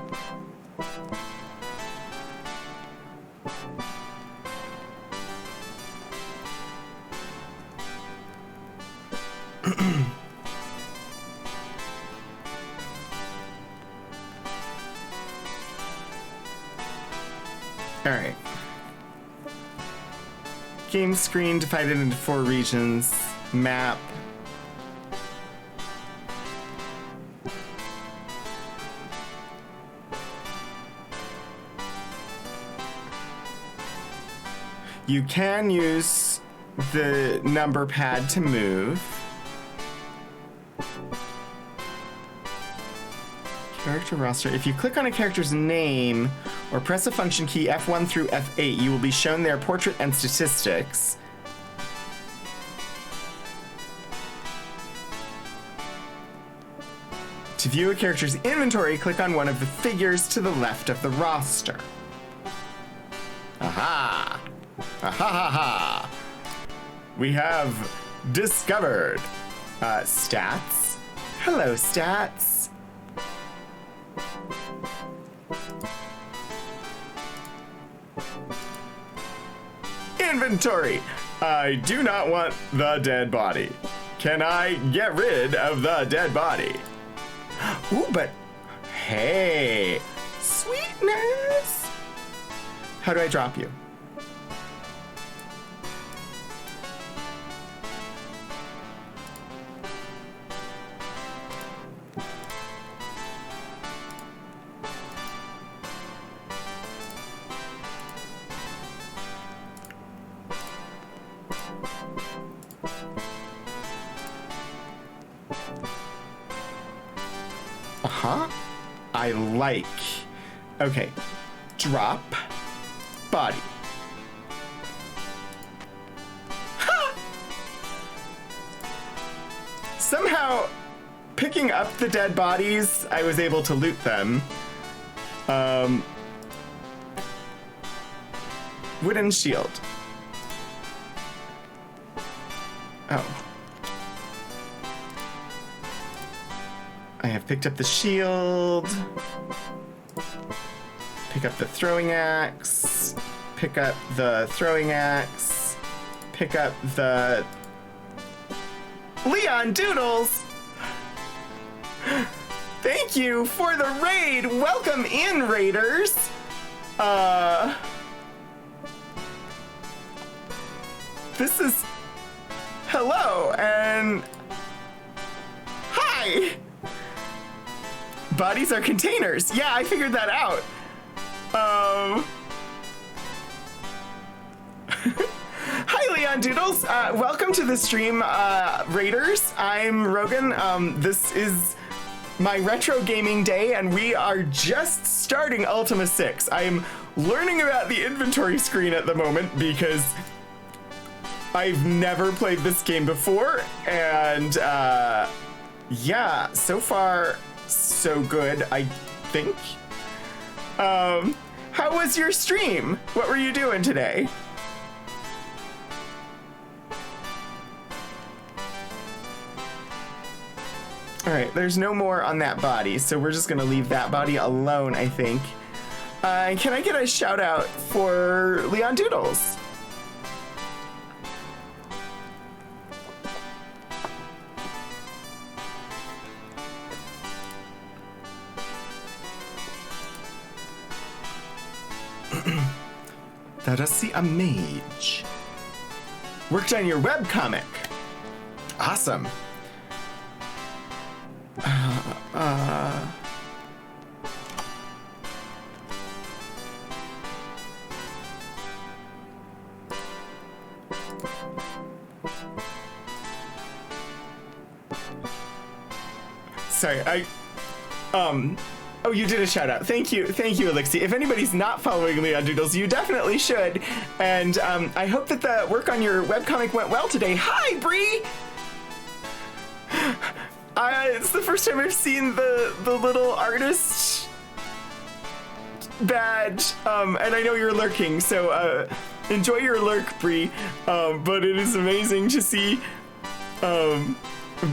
All right. Game screen divided into 4 regions. Map. You can use the number pad to move. Character roster. If you click on a character's name or press a function key F1 through F8, you will be shown their portrait and statistics. To view a character's inventory, click on one of the figures to the left of the roster. Aha! Aha ha ha! We have discovered stats. Hello, stats. Inventory. I do not want the dead body. Can I get rid of the dead body? Ooh, but hey, sweetness. How do I drop you? Uh-huh. I like. Okay. Drop. Body. Ha! Somehow, picking up the dead bodies, I was able to loot them. Wooden shield. Oh. I have picked up the shield. Pick up the throwing axe. Pick up the throwing axe. Pick up the Leon Doodles. Thank you for the raid. Welcome in, raiders. This is hello and hi. Bodies are containers. Yeah, I figured that out. Hi, Leon Doodles. Welcome to the stream, Raiders. I'm Rogan. This is my retro gaming day, and we are just starting Ultima 6. I'm learning about the inventory screen at the moment because I've never played this game before, and yeah, so far so good, I think. How was your stream? What were you doing today? All right, there's no more on that body, so we're just gonna leave that body alone, I think. Can I get a shout out for Leon Doodles? Let us see a mage. Worked on your webcomic. Awesome. Sorry, oh, you did a shout out. Thank you, Elixir. If anybody's not following Leon Doodles, you definitely should. And I hope that the work on your webcomic went well today. Hi, Bree! It's the first time I've seen the little artist badge, and I know you're lurking, so enjoy your lurk, Bree. But it is amazing to see.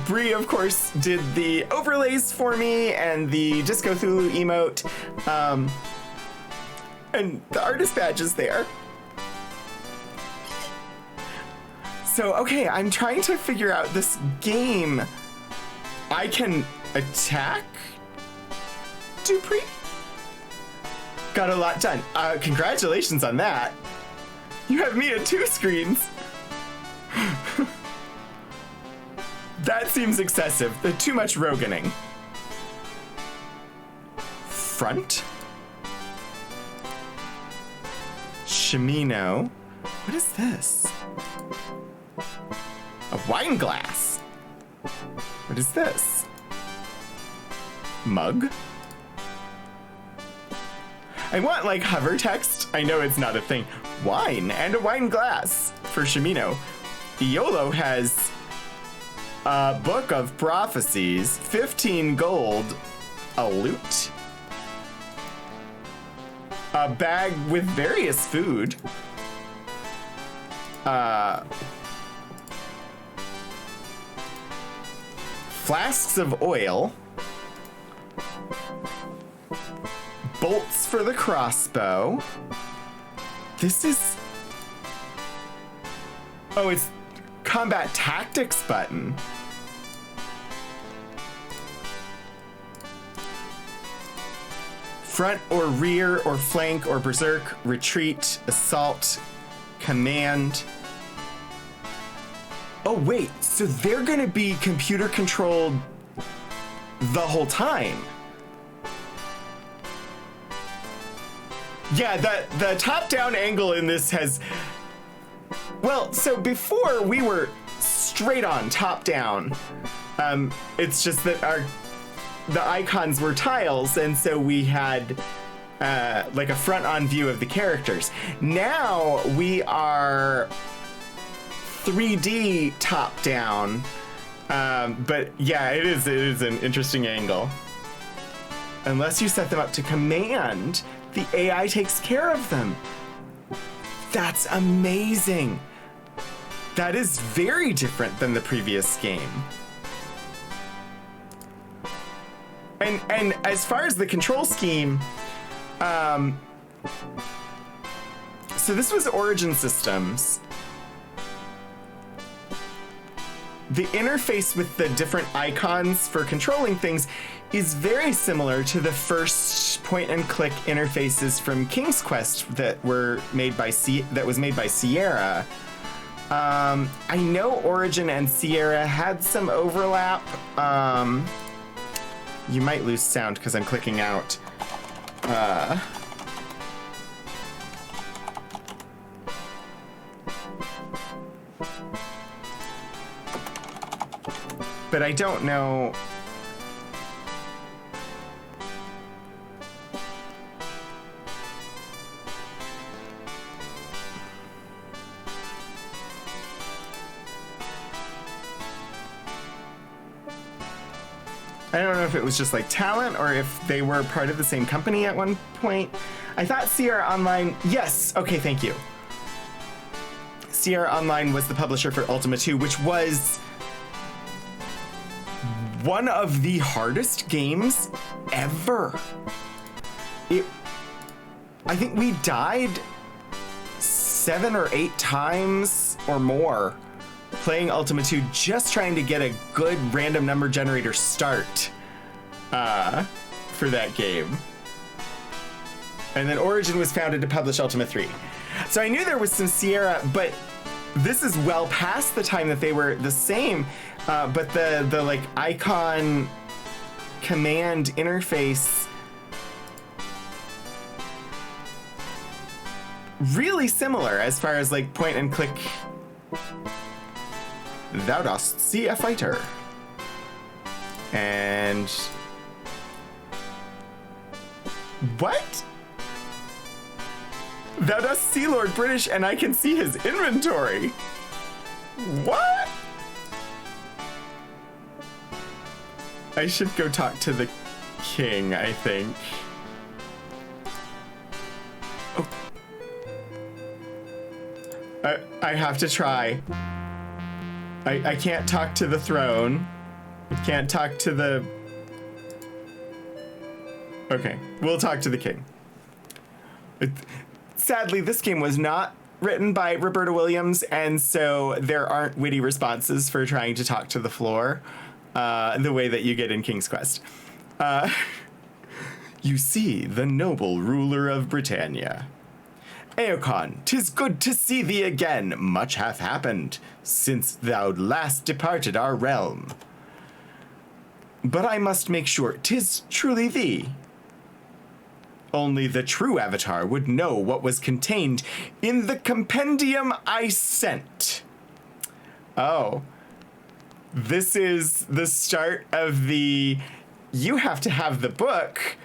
Bree, of course, did the overlays for me and the Disco Thulu emote, and the artist badge is there. So, okay, I'm trying to figure out this game. I can attack Dupree? Got a lot done. Congratulations on that. You have me at 2 screens. That seems excessive. Too much Roganing. Front. Shimino. What is this? A wine glass. What is this? Mug? I want like hover text. I know it's not a thing. Wine and a wine glass for Shimino. Iolo has a book of prophecies, 15 gold, a lute, a bag with various food, flasks of oil, bolts for the crossbow. This is... Oh, it's combat tactics button. Front or rear or flank or berserk, retreat, assault, command. Oh wait, so they're gonna be computer controlled the whole time. Yeah, the top-down angle in this has... Well, so before we were straight on top-down. It's just that the icons were tiles, and so we had like a front-on view of the characters. Now we are 3D top-down, but yeah, it is an interesting angle. Unless you set them up to command, the AI takes care of them. That's amazing. That is very different than the previous game. And as far as the control scheme, so this was Origin Systems. The interface with the different icons for controlling things is very similar to the first point-and-click interfaces from King's Quest that were made by Sierra. I know Origin and Sierra had some overlap. You might lose sound because I'm clicking out. But I don't know. I don't know if it was just like talent or if they were part of the same company at one point. I thought Sierra Online, yes, okay, thank you. Sierra Online was the publisher for Ultima 2, which was one of the hardest games ever. I think we died 7 or 8 times or more playing Ultima 2, just trying to get a good random number generator start for that game. And then Origin was founded to publish Ultima 3. So I knew there was some Sierra, but this is well past the time that they were the same. But the like icon command interface really similar as far as like point and click. Thou dost see a fighter. And what? Thou dost see Lord British and I can see his inventory. What? I should go talk to the king, I think. Oh. I have to try. I can't talk to the throne. I can't talk to the... Okay, we'll talk to the king. Sadly, this game was not written by Roberta Williams, and so there aren't witty responses for trying to talk to the floor the way that you get in King's Quest. You see, the noble ruler of Britannia. Eokon, 'tis good to see thee again. Much hath happened since thou last departed our realm. But I must make sure 'tis truly thee. Only the true avatar would know what was contained in the compendium I sent. Oh. This is the start of the you have to have the book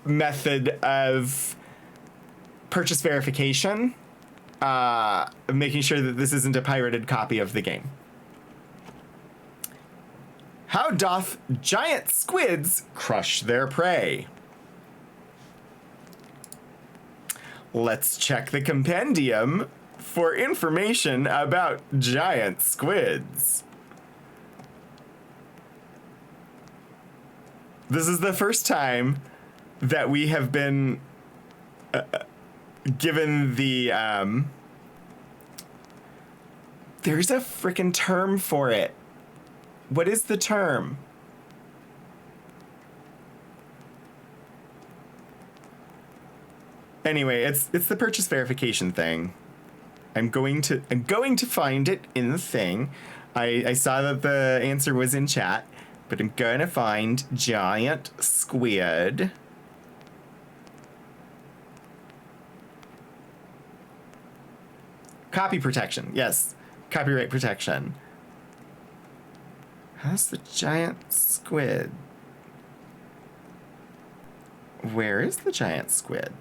method of purchase verification, making sure that this isn't a pirated copy of the game. How doth giant squids crush their prey? Let's check the compendium for information about giant squids. This is the first time that we have been given the there's a frickin' term for it. What is the term? Anyway, it's the purchase verification thing. I'm going to find it in the thing. I saw that the answer was in chat, but I'm gonna find giant squid. Copy protection, yes. Copyright protection. How's the giant squid? Where is the giant squid?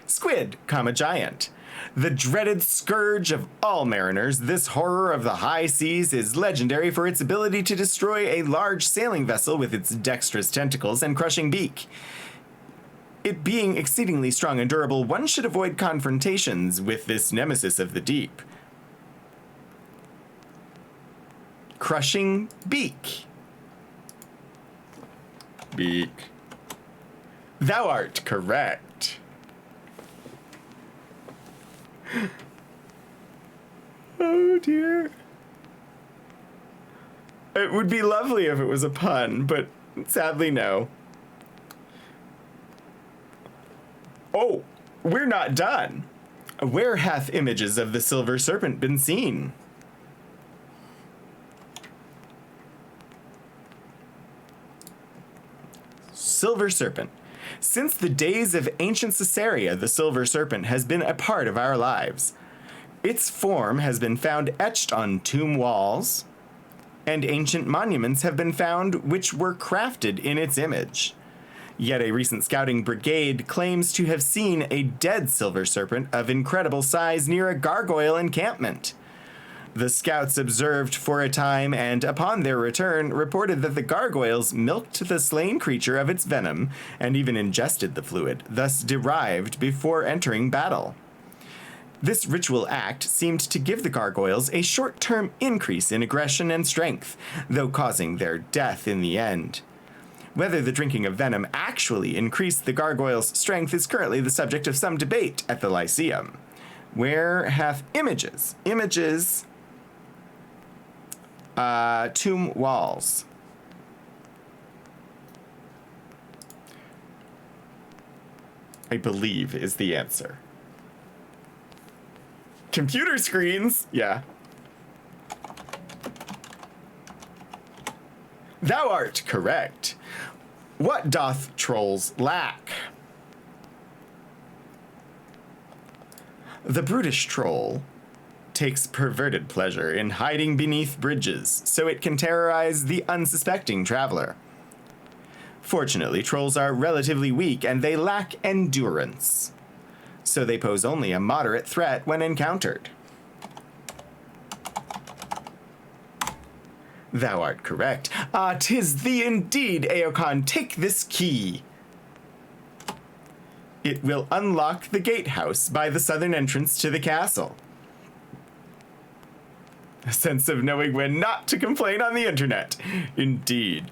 Squid, giant. The dreaded scourge of all mariners, this horror of the high seas is legendary for its ability to destroy a large sailing vessel with its dexterous tentacles and crushing beak. It being exceedingly strong and durable, one should avoid confrontations with this nemesis of the deep. Crushing beak. Beak. Thou art correct. Oh dear. It would be lovely if it was a pun, but sadly no. Oh, we're not done. Where hath images of the silver serpent been seen? Silver serpent. Since the days of ancient Caesarea, the silver serpent has been a part of our lives. Its form has been found etched on tomb walls, and ancient monuments have been found which were crafted in its image. Yet a recent scouting brigade claims to have seen a dead silver serpent of incredible size near a gargoyle encampment. The scouts observed for a time and, upon their return, reported that the gargoyles milked the slain creature of its venom and even ingested the fluid, thus derived before entering battle. This ritual act seemed to give the gargoyles a short-term increase in aggression and strength, though causing their death in the end. Whether the drinking of venom actually increased the gargoyles' strength is currently the subject of some debate at the Lyceum. Where hath images? Tomb walls. I believe is the answer. Computer screens? Yeah. Thou art correct. What doth trolls lack? The brutish troll takes perverted pleasure in hiding beneath bridges so it can terrorize the unsuspecting traveler. Fortunately, trolls are relatively weak and they lack endurance, so they pose only a moderate threat when encountered. Thou art correct. Ah, 'tis thee indeed, Aocon. Take this key. It will unlock the gatehouse by the southern entrance to the castle. A sense of knowing when not to complain on the internet. Indeed.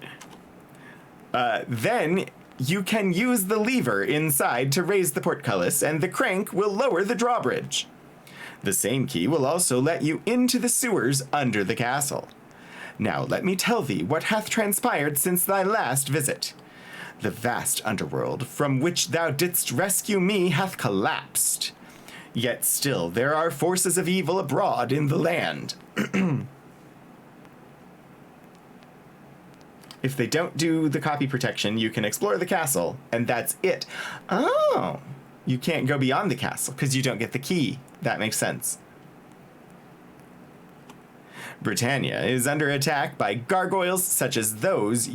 Then you can use the lever inside to raise the portcullis, and the crank will lower the drawbridge. The same key will also let you into the sewers under the castle. Now let me tell thee what hath transpired since thy last visit. The vast underworld from which thou didst rescue me hath collapsed. Yet still there are forces of evil abroad in the land. If they don't do the copy protection, you can explore the castle, and that's it. Oh, you can't go beyond the castle because you don't get the key. That makes sense. Britannia is under attack by gargoyles such as those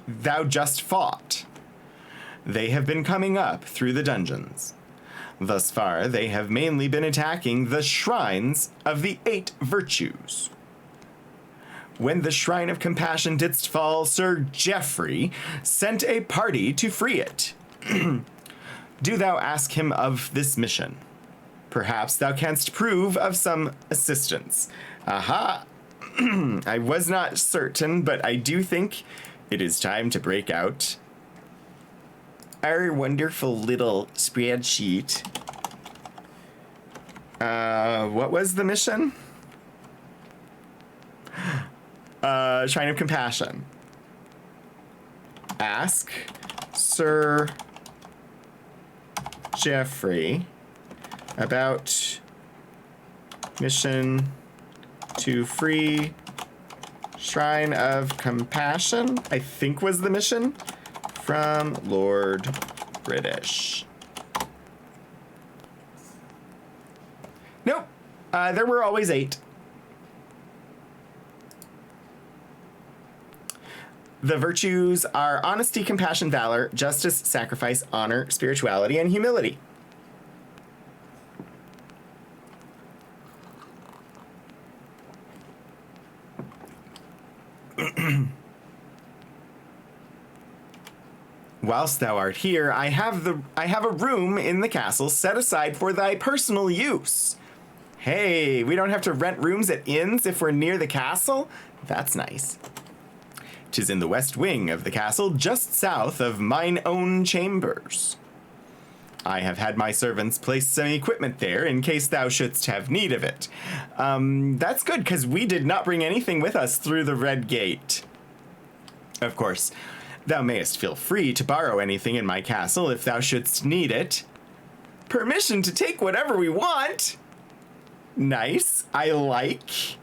thou just fought. They have been coming up through the dungeons. Thus far, they have mainly been attacking the shrines of the 8 virtues. When the Shrine of Compassion didst fall, Sir Geoffrey sent a party to free it. Do thou ask him of this mission. Perhaps thou canst prove of some assistance. Aha! I was not certain, but I do think it is time to break out our wonderful little spreadsheet. What was the mission? Shrine of Compassion. Ask Sir Geoffrey about mission to free Shrine of Compassion, I think was the mission, from Lord British. Nope. There were always 8. The virtues are honesty, compassion, valor, justice, sacrifice, honor, spirituality, and humility. Whilst thou art here, I have a room in the castle set aside for thy personal use. Hey, we don't have to rent rooms at inns if we're near the castle? That's nice. 'Tis in the west wing of the castle, just south of mine own chambers. I have had my servants place some equipment there in case thou shouldst have need of it. That's good, because we did not bring anything with us through the Red Gate. Of course, thou mayest feel free to borrow anything in my castle if thou shouldst need it. Permission to take whatever we want. Nice. I like.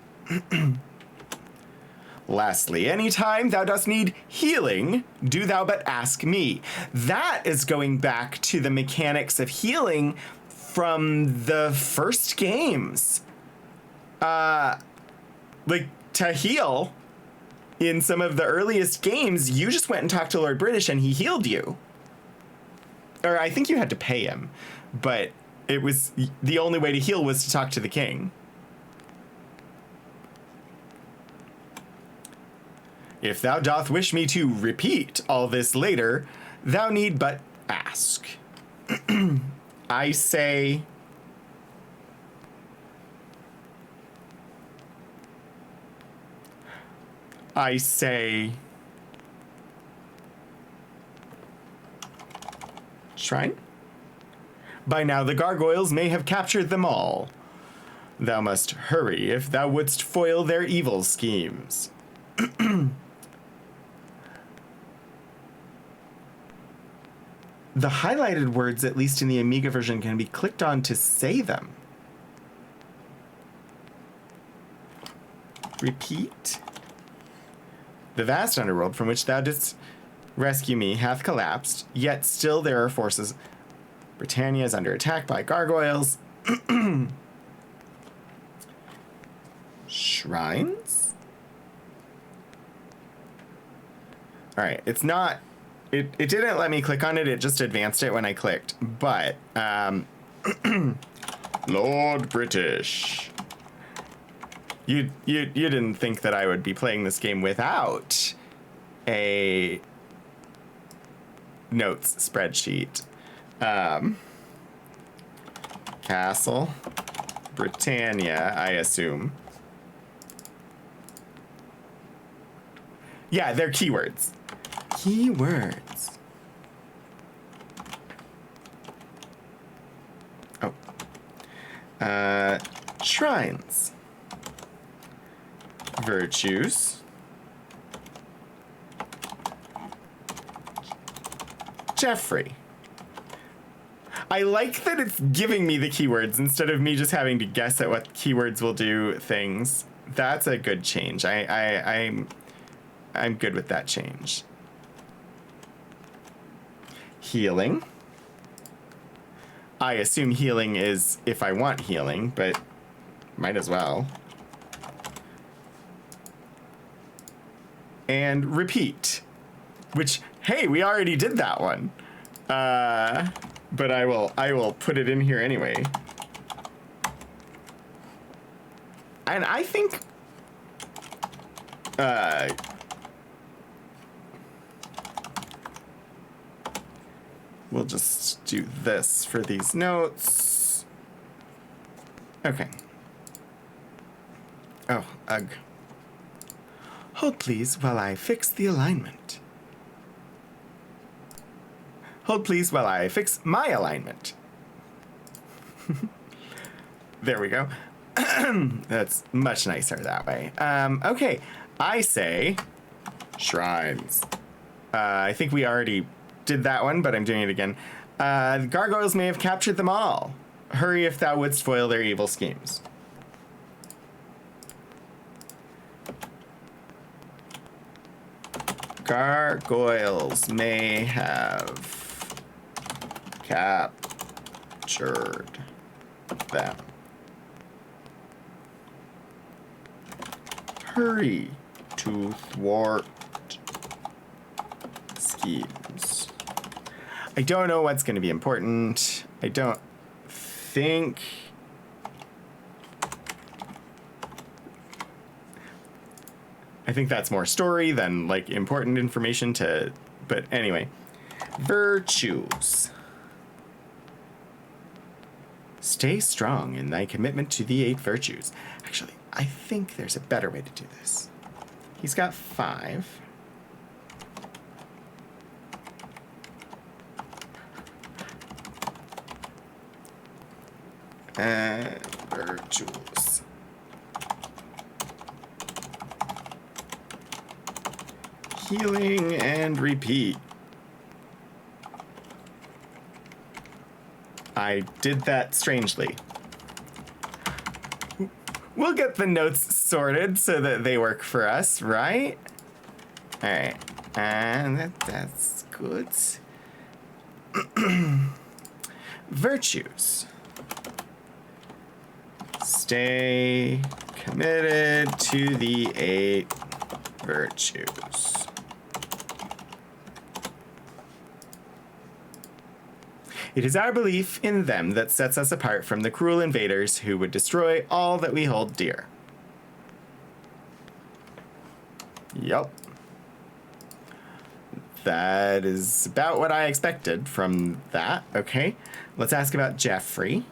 Lastly, anytime thou dost need healing, do thou but ask me. That is going back to the mechanics of healing from the first games. Like, to heal, in some of the earliest games, you just went and talked to Lord British and he healed you. Or I think you had to pay him, but it was the only way to heal was to talk to the king. If thou doth wish me to repeat all this later, thou need but ask. I say... Shrine? By now the gargoyles may have captured them all. Thou must hurry if thou wouldst foil their evil schemes. The highlighted words, at least in the Amiga version, can be clicked on to say them. Repeat. The vast underworld from which thou didst rescue me hath collapsed, yet still there are forces. Britannia is under attack by gargoyles. Shrines? Alright, it's not... It didn't let me click on it, it just advanced it when I clicked. But, Lord British. You didn't think that I would be playing this game without a notes spreadsheet. Castle, Britannia, I assume. Yeah, they're keywords. Keywords. Oh. Shrines. Virtues. Geoffrey. I like that it's giving me the keywords instead of me just having to guess at what keywords will do things. That's a good change. I I'm good with that change. Healing. I assume healing is if I want healing, but might as well. And repeat, which, hey, we already did that one. But I will put it in here anyway. And I think we'll just do this for these notes. Okay. Oh, ugh. Hold please while I fix the alignment. Hold please while I fix my alignment. There we go. That's much nicer that way. Okay, I say shrines. I think we already did that one, but I'm doing it again. The gargoyles may have captured them all. Hurry if thou wouldst foil their evil schemes. Gargoyles may have captured them. Hurry to thwart schemes. I don't know what's going to be important. I don't think... I think that's more story than, like, important information to... But anyway. Virtues. Stay strong in thy commitment to the 8 virtues. Actually, I think there's a better way to do this. He's got 5. Virtues. Healing and repeat. I did that strangely. We'll get the notes sorted so that they work for us, right? All right, and that's good. Virtues. Stay committed to the 8 virtues. It is our belief in them that sets us apart from the cruel invaders who would destroy all that we hold dear. Yup. That is about what I expected from that. Okay, let's ask about Joffrey.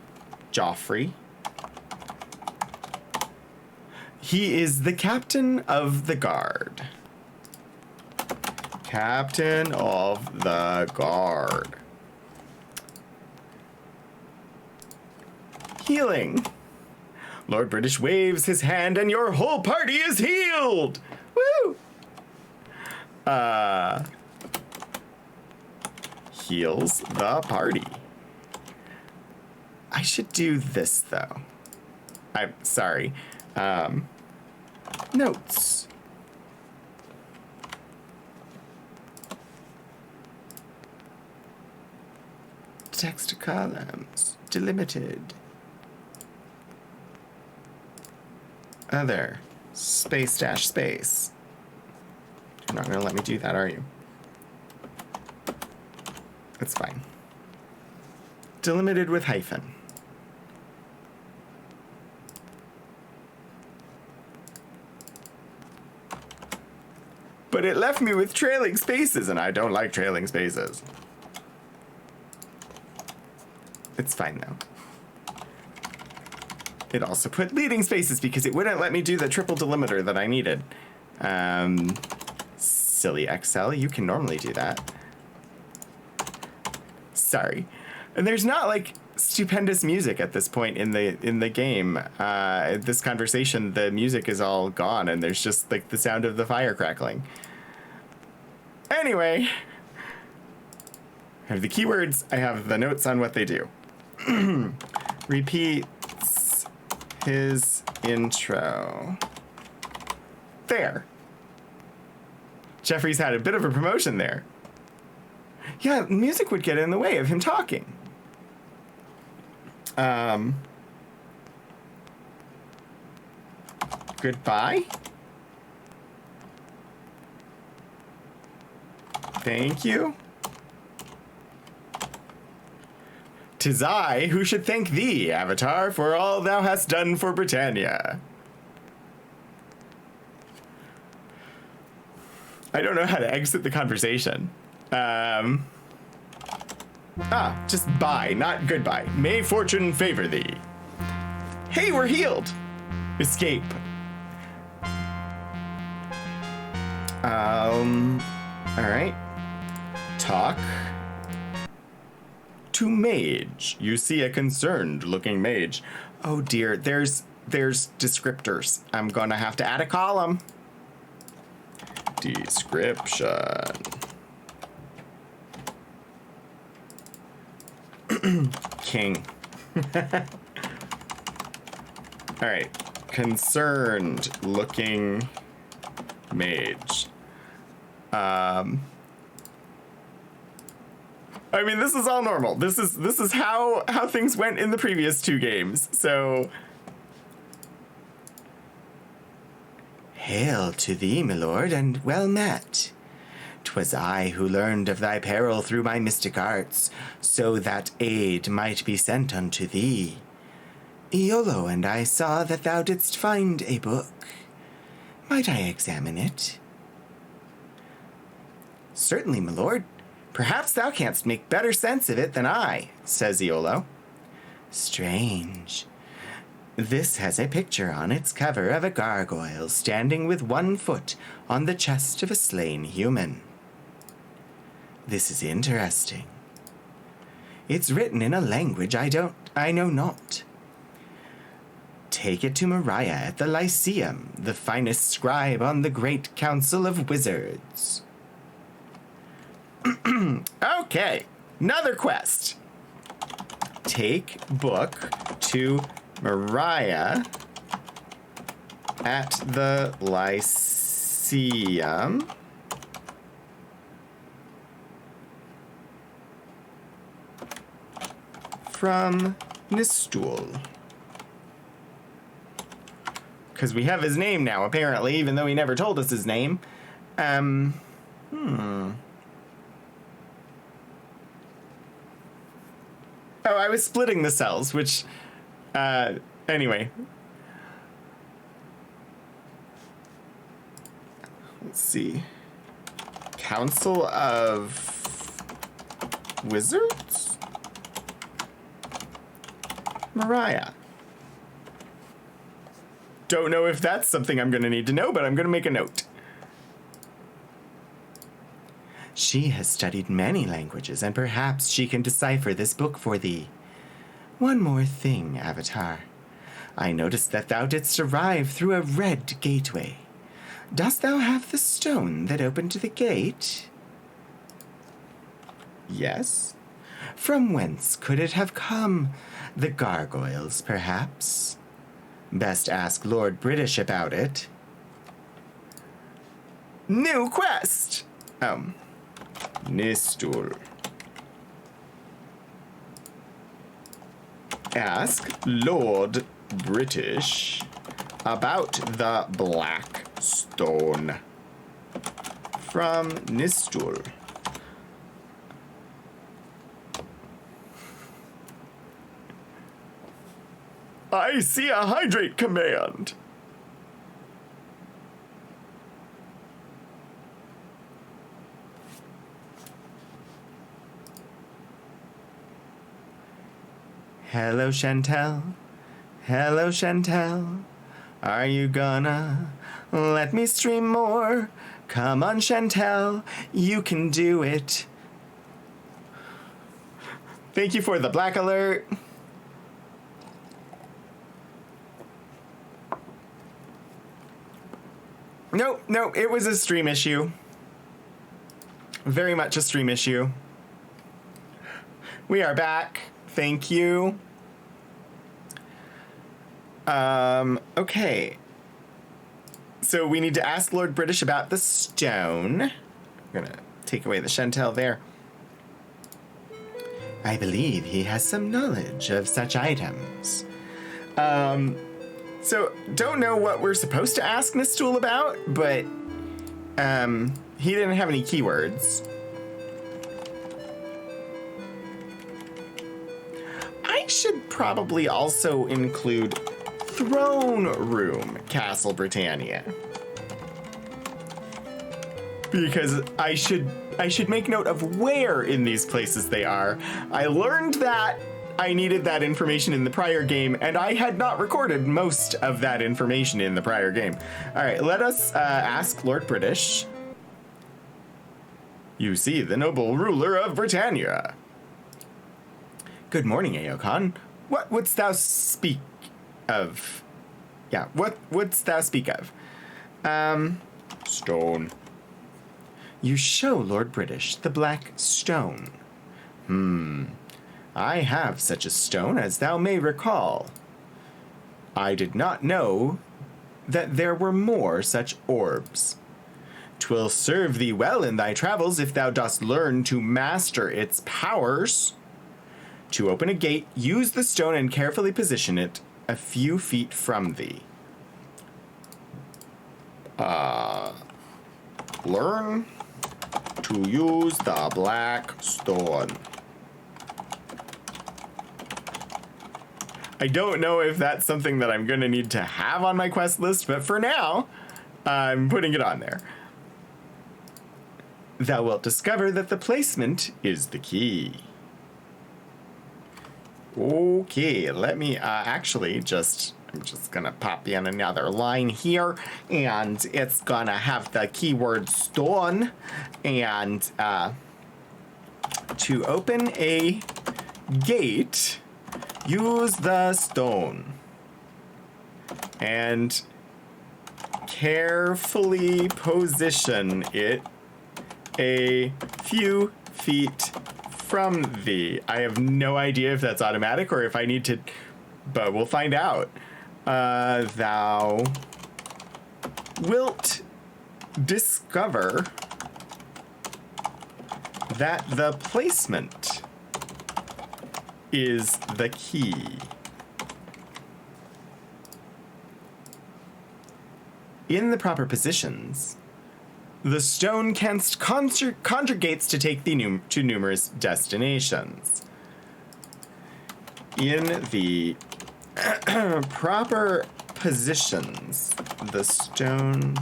He is the captain of the guard. Captain of the guard. Healing. Lord British waves his hand and your whole party is healed. Woo! Heals the party. I should do this though. I'm sorry. Notes. Text columns. Delimited. Other. Space dash space. You're not going to let me do that, are you? It's fine. Delimited with hyphen. But it left me with trailing spaces, and I don't like trailing spaces. It's fine, though. It also put leading spaces because it wouldn't let me do the triple delimiter that I needed. Silly Excel, you can normally do that. Sorry. And there's not, like, stupendous music at this point in the game. This conversation, the music is all gone, and there's just, like, the sound of the fire crackling. Anyway, I have the keywords. I have the notes on what they do. Repeats his intro. There. Jeffrey's had a bit of a promotion there. Yeah, music would get in the way of him talking. Goodbye. Thank you. 'Tis I who should thank thee, Avatar, for all thou hast done for Britannia. I don't know how to exit the conversation. Just bye, not goodbye. May fortune favor thee. Hey, we're healed. Escape. Alright. Talk to mage. You see a concerned looking mage. Oh dear, there's descriptors. I'm gonna have to add a column. Description. King. Alright. Concerned looking mage. I mean, this is all normal. This is how things went in the previous 2 games. So, hail to thee, my lord, and well met. 'Twas I who learned of thy peril through my mystic arts, so that aid might be sent unto thee. Iolo and I saw that thou didst find a book. Might I examine it? Certainly, my lord. Perhaps thou canst make better sense of it than I, says Iolo. Strange. This has a picture on its cover of a gargoyle standing with 1 foot on the chest of a slain human. This is interesting. It's written in a language I know not. Take it to Mariah at the Lyceum, the finest scribe on the great council of wizards. Okay, another quest. Take book to Mariah at the Lyceum. From Nistul. Because we have his name now, apparently, even though he never told us his name. Oh, I was splitting the cells, which, anyway. Let's see. Council of Wizards? Mariah. Don't know if that's something I'm going to need to know, but I'm going to make a note. She has studied many languages, and perhaps she can decipher this book for thee. One more thing, Avatar. I noticed that thou didst arrive through a red gateway. Dost thou have the stone that opened the gate? Yes. From whence could it have come? The gargoyles, perhaps? Best ask Lord British about it. New quest! Nistul. Ask Lord British about the Black Stone. From Nistul. I see a hydrate command. Hello, Chantel. Hello, Chantel. Are you gonna let me stream more? Come on, Chantel. You can do it. Thank you for the black alert. Nope, it was a stream issue. Very much a stream issue. We are back. Thank you. Okay. So we need to ask Lord British about the stone. I'm gonna take away the Chantel there. I believe he has some knowledge of such items. So don't know what we're supposed to ask Nistool about, but he didn't have any keywords. I should probably also include Throne Room, Castle Britannia. Because I should make note of where in these places they are. I learned that I needed that information in the prior game, and I had not recorded most of that information in the prior game. All right, let us ask Lord British. You see the noble ruler of Britannia. Good morning, Aokon. What wouldst thou speak of? Yeah, what wouldst thou speak of? Stone. You show Lord British the black stone. I have such a stone, as thou may recall. I did not know that there were more such orbs. 'Twill serve thee well in thy travels if thou dost learn to master its powers. To open a gate, use the stone and carefully position it a few feet from thee. Learn to use the black stone. I don't know if that's something that I'm going to need to have on my quest list, but for now, I'm putting it on there. Thou wilt discover that the placement is the key. Okay, let me I'm just gonna pop in another line here, and it's gonna have the keyword stone, and to open a gate, use the stone and carefully position it a few feet from thee. I have no idea if that's automatic or if I need to, but we'll find out. Thou wilt discover that the placement is the key. In the proper positions, the stone canst conjure gates to take thee to numerous destinations. In the proper positions, the stone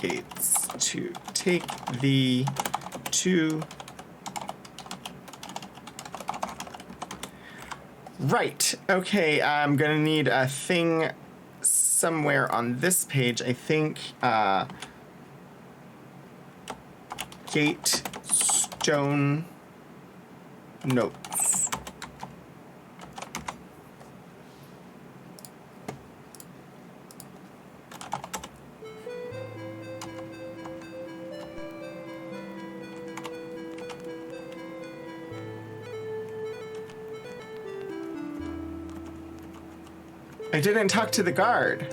gates to take thee to... Right, okay, I'm gonna need a thing somewhere on this page, I think, gate stone notes. I didn't talk to the guard.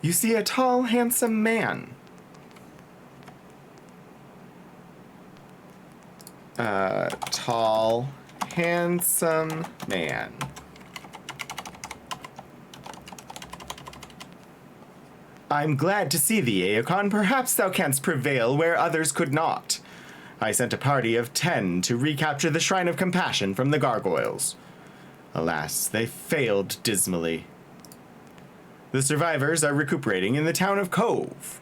You see a tall, handsome man. Tall, handsome man. I'm glad to see thee, Aokon. Perhaps thou canst prevail where others could not. I sent a party of 10 to recapture the Shrine of Compassion from the gargoyles. Alas, they failed dismally. The survivors are recuperating in the town of Cove.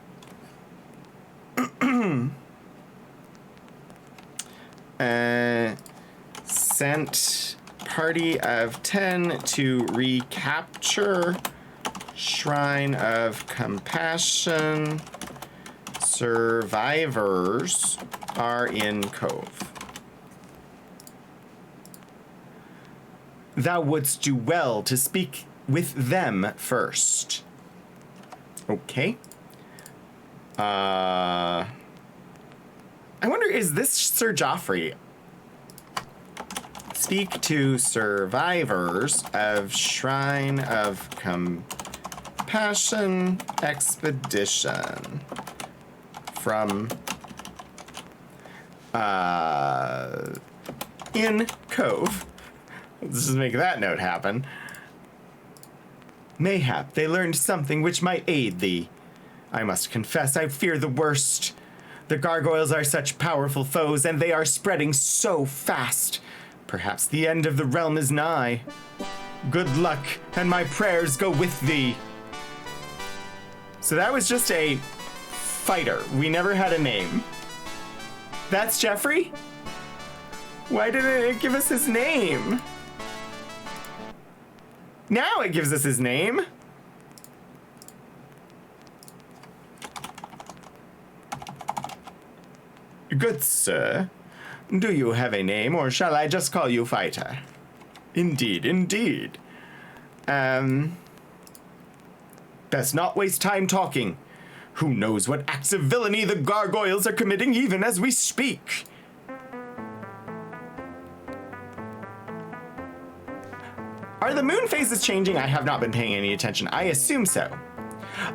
Sent party of 10 to recapture Shrine of Compassion. Survivors are in Cove. Thou wouldst do well to speak with them first. Okay. I wonder, is this Sir Joffrey Speak to survivors of Shrine of Compassion Expedition from in Cove. Let's just make that note happen. Mayhap they learned something which might aid thee. I must confess, I fear the worst. The gargoyles are such powerful foes, and they are spreading so fast. Perhaps the end of the realm is nigh. Good luck, and my prayers go with thee. So that was just a fighter. We never had a name. That's Jeffrey? Why didn't it give us his name? Now it gives us his name. Good sir, do you have a name, or shall I just call you Fighter? Indeed, indeed. Best not waste time talking. Who knows what acts of villainy the gargoyles are committing even as we speak? Are the moon phases changing? I have not been paying any attention. I assume so.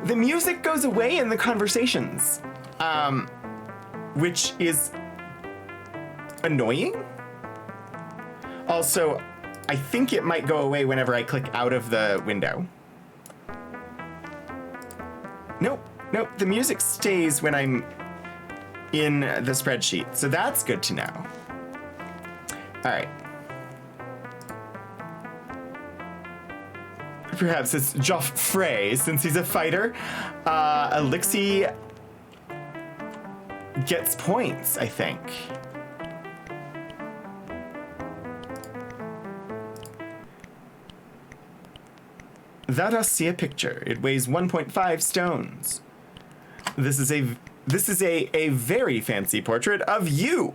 The music goes away in the conversations, which is annoying. Also, I think it might go away whenever I click out of the window. Nope, the music stays when I'm in the spreadsheet, so that's good to know. All right. Perhaps it's Joff Frey, since he's a fighter. Elixir gets points, I think. Thou dost see a picture. It weighs 1.5 stones. This is a very fancy portrait of you.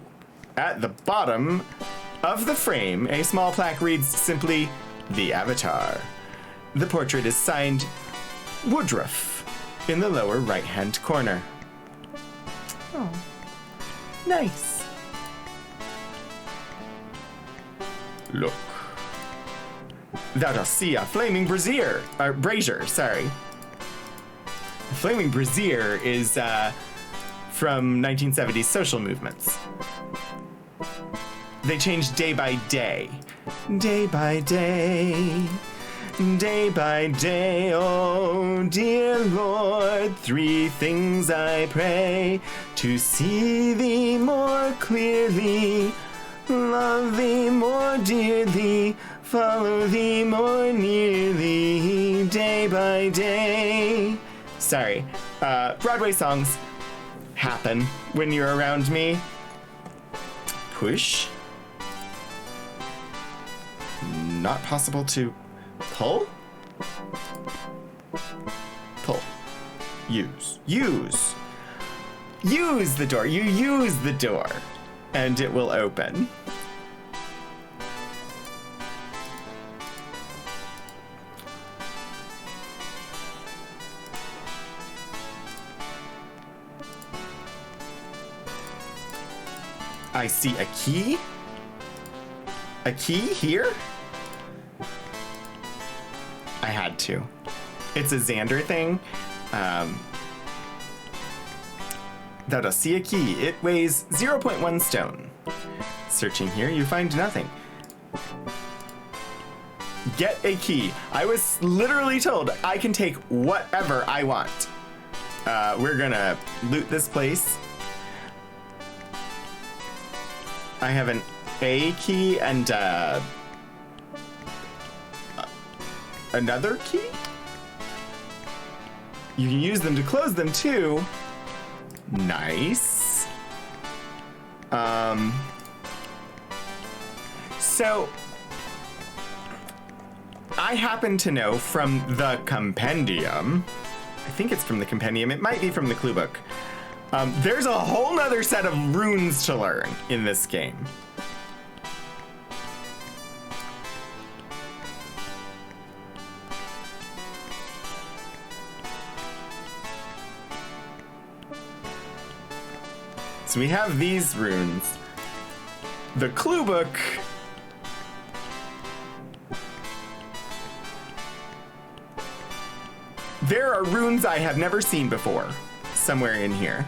At the bottom of the frame, a small plaque reads simply, "The Avatar." The portrait is signed Woodruff in the lower right-hand corner. Oh, nice. Look. Thou dost see a flaming brazier, sorry. A flaming brazier is from 1970s social movements. They changed day by day. Day by day. Day by day, oh dear Lord, 3 things I pray: to see thee more clearly, love thee more dearly, follow thee more nearly, day by day. Sorry, Broadway songs happen when you're around me. Push. Not possible to pull? Pull. Use. Use. Use the door. You use the door, and it will open. I see a key. A key here? I had to. It's a Xander thing. Thou dost see a key. It weighs 0.1 stone. Searching here, you find nothing. Get a key. I was literally told I can take whatever I want. We're gonna loot this place. I have an A key and another key? You can use them to close them too. Nice. So I happen to know from the compendium, I think it's from the compendium, it might be from the clue book, there's a whole nother set of runes to learn in this game. So we have these runes. The clue book There are runes I have never seen before. Somewhere in here.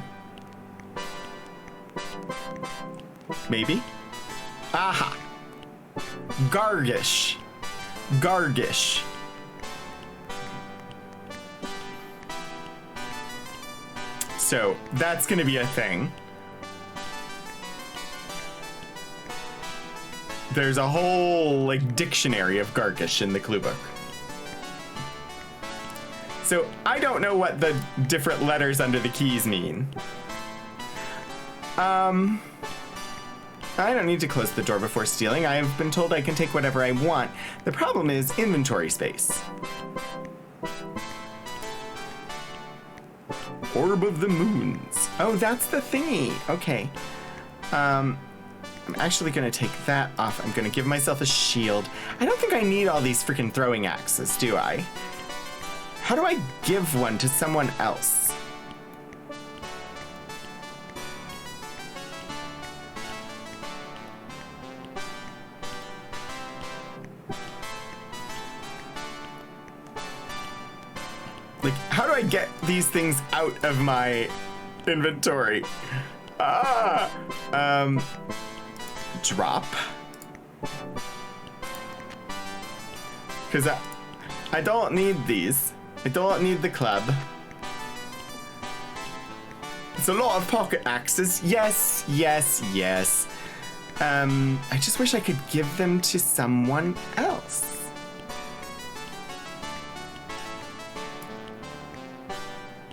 Maybe? Aha! Gargish. Gargish. So, that's gonna be a thing. There's a whole, like, dictionary of Gargish in the clue book. So, I don't know what the different letters under the keys mean. I don't need to close the door before stealing. I have been told I can take whatever I want. The problem is inventory space. Orb of the Moons. Oh, that's the thingy. Okay. I'm actually gonna take that off. I'm gonna give myself a shield. I don't think I need all these freaking throwing axes, do I? How do I give one to someone else? Like, how do I get these things out of my inventory? Drop. Because I don't need these. I don't need the club. It's a lot of pocket axes. Yes, yes, yes. I just wish I could give them to someone else.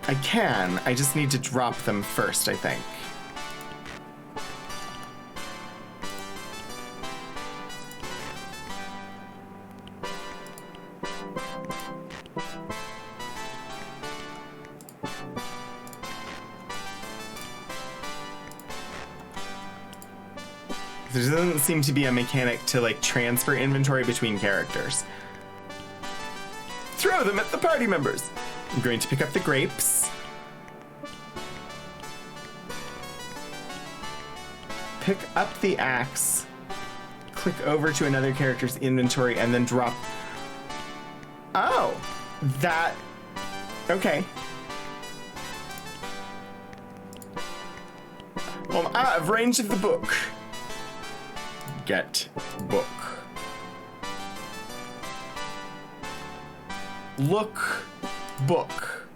I can. I just need to drop them first, I think. There doesn't seem to be a mechanic to, like, transfer inventory between characters. Throw them at the party members. I'm going to pick up the grapes. Pick up the axe. Click over to another character's inventory and then drop. Oh, that. Okay. Well, I'm out of range of the book. Get book. Look. Book.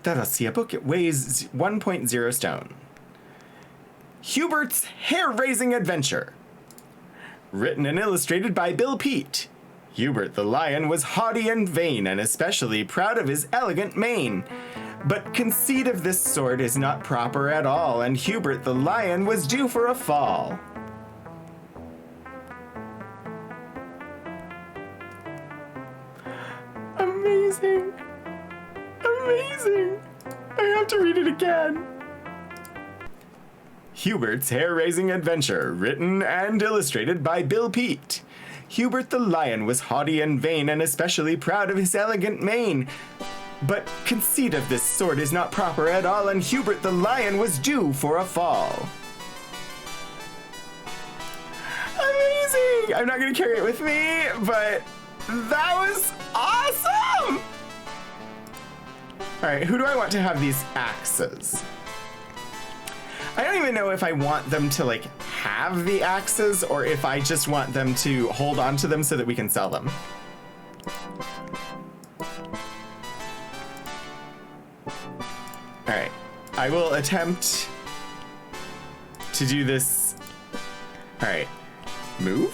That'll see a book. It weighs 1.0 stone. Hubert's Hair-Raising Adventure. Written and illustrated by Bill Peet. Hubert the lion was haughty and vain, and especially proud of his elegant mane. But conceit of this sort is not proper at all, and Hubert the lion was due for a fall. Amazing. Amazing. I have to read it again. Hubert's Hair-Raising Adventure, written and illustrated by Bill Peet. Hubert the lion was haughty and vain, and especially proud of his elegant mane. But conceit of this sort is not proper at all, and Hubert the lion was due for a fall. Amazing! I'm not gonna carry it with me, but that was awesome! All right, who do I want to have these axes? I don't even know if I want them to, like, have the axes or if I just want them to hold on to them so that we can sell them. All right, I will attempt to do this. All right, move.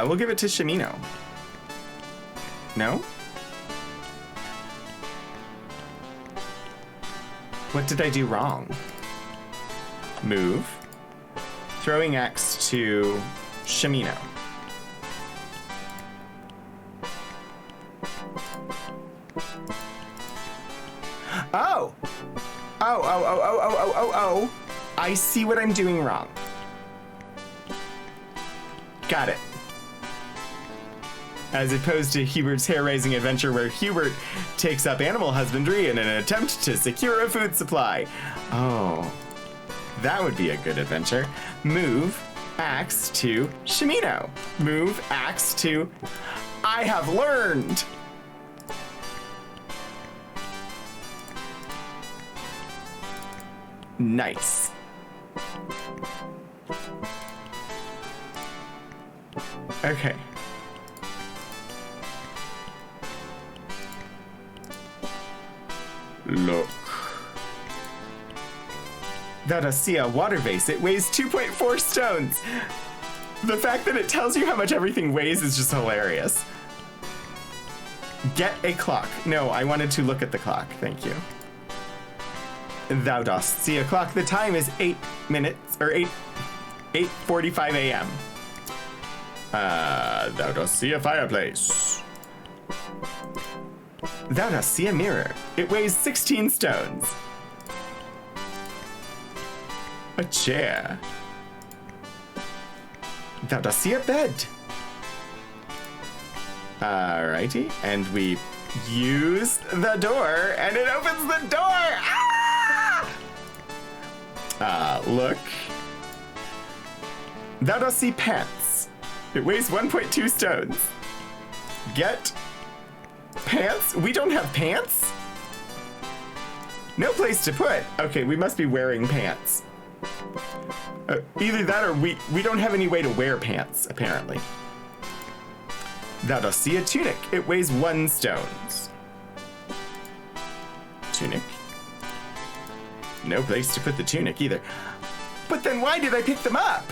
We'll give it to Shimino. No? What did I do wrong? Move. Throwing axe to Shimino. Oh! Oh. I see what I'm doing wrong. Got it. As opposed to Hubert's Hair-Raising Adventure, where Hubert takes up animal husbandry in an attempt to secure a food supply. Oh, that would be a good adventure. Move, axe to Shimino. Move axe to I have learned. Nice. Okay. Look. That I see a water vase. It weighs 2.4 stones. The fact that it tells you how much everything weighs is just hilarious. Get a clock. No, I wanted to look at the clock. Thank you. Thou dost see a clock. The time is 8 minutes, or 8:45 a.m. Thou dost see a fireplace. Thou dost see a mirror. It weighs 16 stones. A chair. Thou dost see a bed. Alrighty, and we use the door, and it opens the door! Look. Thou dost see pants. It weighs 1.2 stones. Get pants? We don't have pants? No place to put. Okay, we must be wearing pants. Either that or we don't have any way to wear pants, apparently. Thou dost see a tunic. It weighs 1 stones. Tunic. No place to put the tunic either. But then why did I pick them up?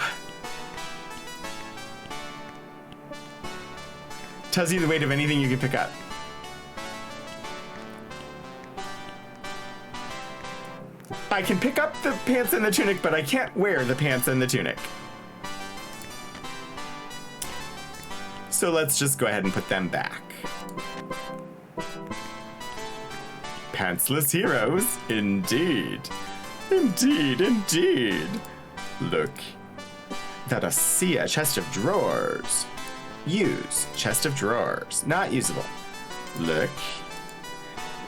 Tells you the weight of anything you can pick up. I can pick up the pants and the tunic, but I can't wear the pants and the tunic. So let's just go ahead and put them back. Pantsless heroes, indeed. Indeed, indeed. Look. Thou dost see a chest of drawers. Use chest of drawers. Not usable. Look.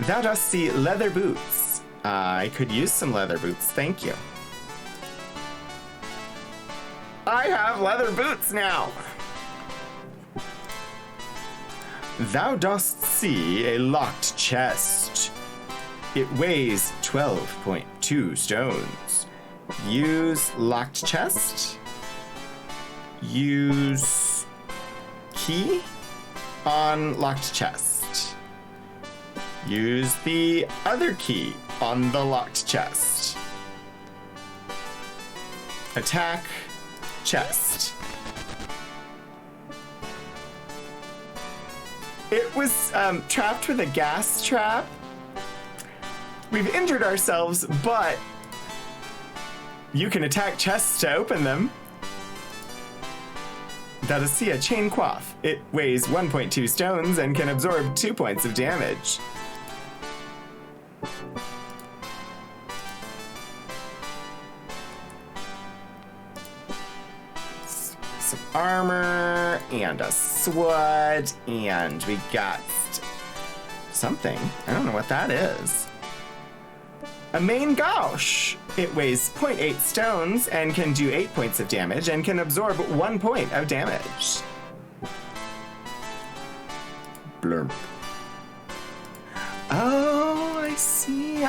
Thou dost see leather boots. I could use some leather boots, thank you. I have leather boots now. Thou dost see a locked chest. It weighs 12.2 stones. Use locked chest. Use key on locked chest. Use the other key on the locked chest. Attack chest. It was trapped with a gas trap. We've injured ourselves, but you can attack chests to open them. That is see a chain coif. It weighs 1.2 stones and can absorb 2 points of damage. Some armor and a sword, and we got something. I don't know what that is. A main gauche. It weighs 0.8 stones and can do 8 points of damage and can absorb 1 point of damage. Blurp. Oh, I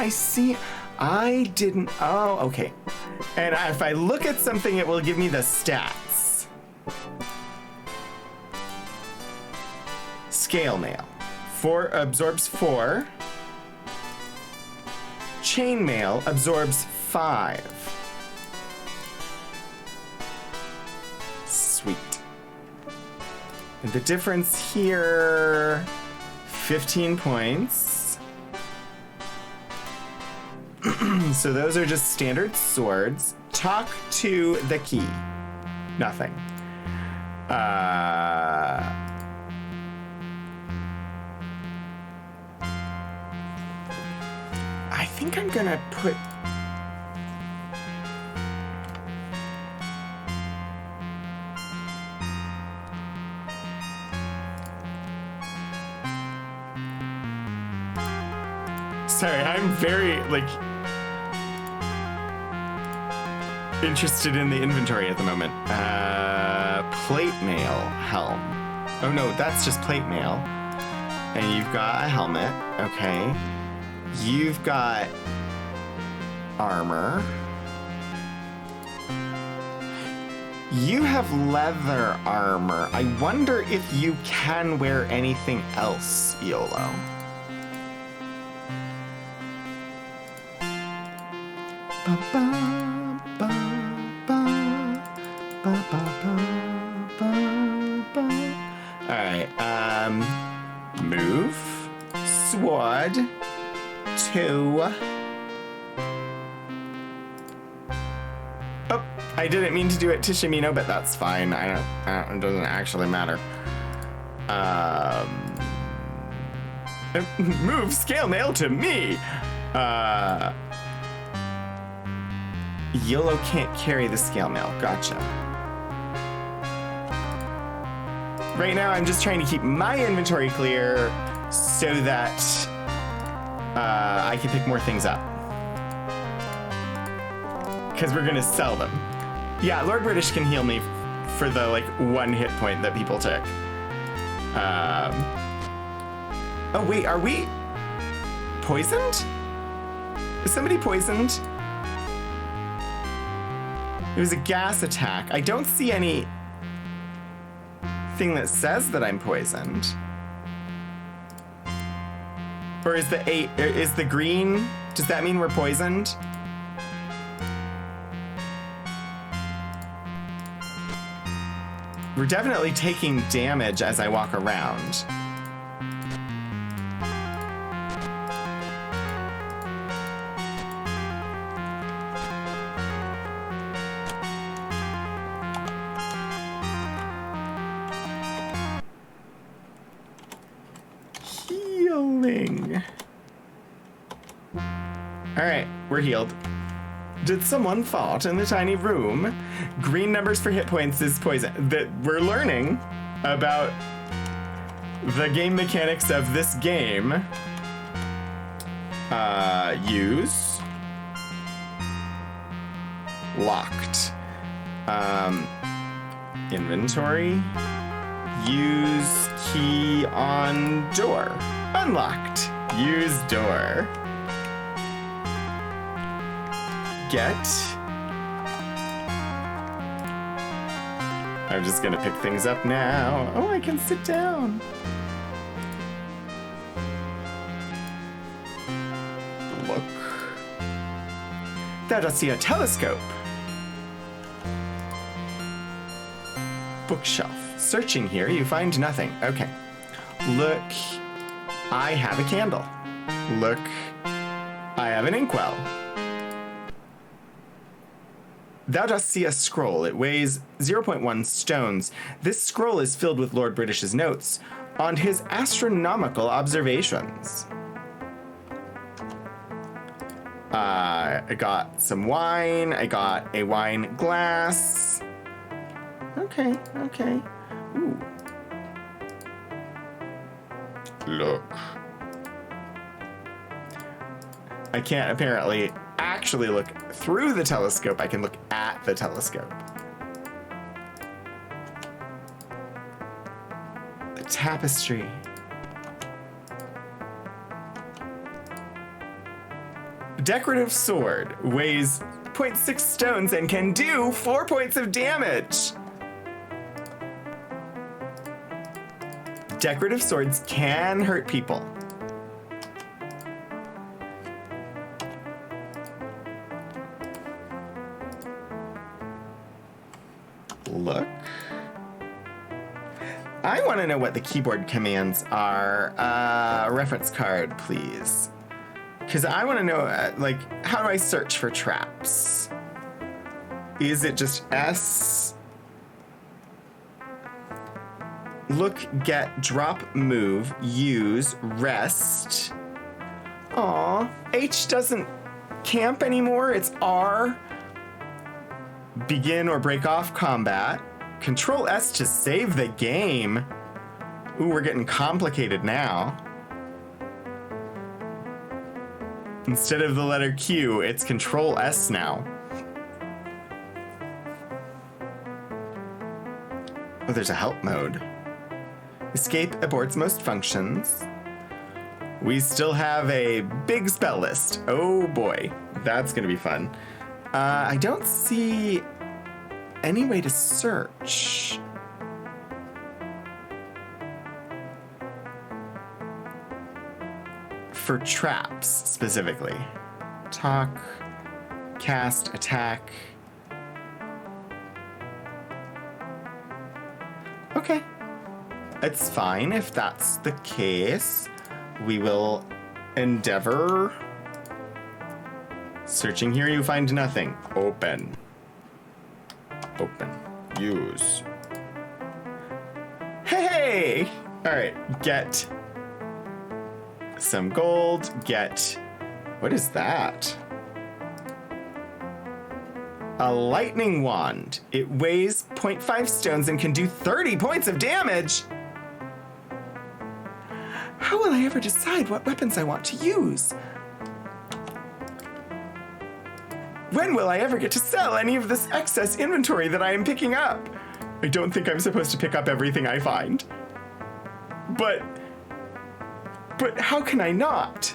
see. I didn't. Oh, okay. And if I look at something, it will give me the stats. Scale mail. 4 absorbs 4. Chainmail absorbs 5. Sweet. And the difference here, 15 points. So those are just standard swords. Talk to the key. Nothing. I think I'm gonna put... Sorry, I'm very, like... interested in the inventory at the moment. Plate mail helm. Oh no, that's just plate mail. And you've got a helmet. Okay. You've got armor. You have leather armor. I wonder if you can wear anything else, YOLO. Alright, move, sword, 2. Oh, I didn't mean to do it to Shimino, but that's fine. I don't, it doesn't actually matter. Move scale mail to me. YOLO can't carry the scale mail. Gotcha. Right now, I'm just trying to keep my inventory clear so that I can pick more things up. Because we're gonna sell them. Yeah, Lord British can heal me for the like 1 hit point that people took. Oh wait, are we poisoned? Is somebody poisoned? It was a gas attack. I don't see any thing that says that I'm poisoned. Or is the green, does that mean we're poisoned? We're definitely taking damage as I walk around. Healing. All right, we're healed. Did someone fart in the tiny room? Green numbers for hit points is poison. That we're learning about the game mechanics of this game. Use. Locked. Inventory. Use key on door. Unlocked. Use door. Get. I'm just gonna pick things up now. Oh, I can sit down. Look. Thou dost see a telescope. Bookshelf. Searching here, you find nothing. Okay. Look. I have a candle. Look. I have an inkwell. Thou dost see a scroll. It weighs 0.1 stones. This scroll is filled with Lord British's notes on his astronomical observations. I got some wine. I got a wine glass. Okay, okay. Ooh. Look. I can't apparently actually look through the telescope. I can look at the telescope. The tapestry. Decorative sword weighs 0.6 stones and can do 4 points of damage. Decorative swords can hurt people. Look. I want to know what the keyboard commands are. Reference card, please. Because I want to know, like, how do I search for traps? Is it just S? Look, get, drop, move, use, rest. Aw, H doesn't camp anymore. It's R. Begin or break off combat. Control S to save the game. Ooh, we're getting complicated now. Instead of the letter Q, it's Control S now. Oh, there's a help mode. Escape aborts most functions. We still have a big spell list. Oh boy, that's gonna be fun. I don't see any way to search. For traps, specifically. Talk, cast, attack. Okay. It's fine if that's the case. We will endeavor. Searching here, you find nothing. Open. Open. Use. Hey! Alright, get some gold. Get... What is that? A lightning wand. It weighs 0.5 stones and can do 30 points of damage. How will I ever decide what weapons I want to use? When will I ever get to sell any of this excess inventory that I am picking up? I don't think I'm supposed to pick up everything I find. But how can I not?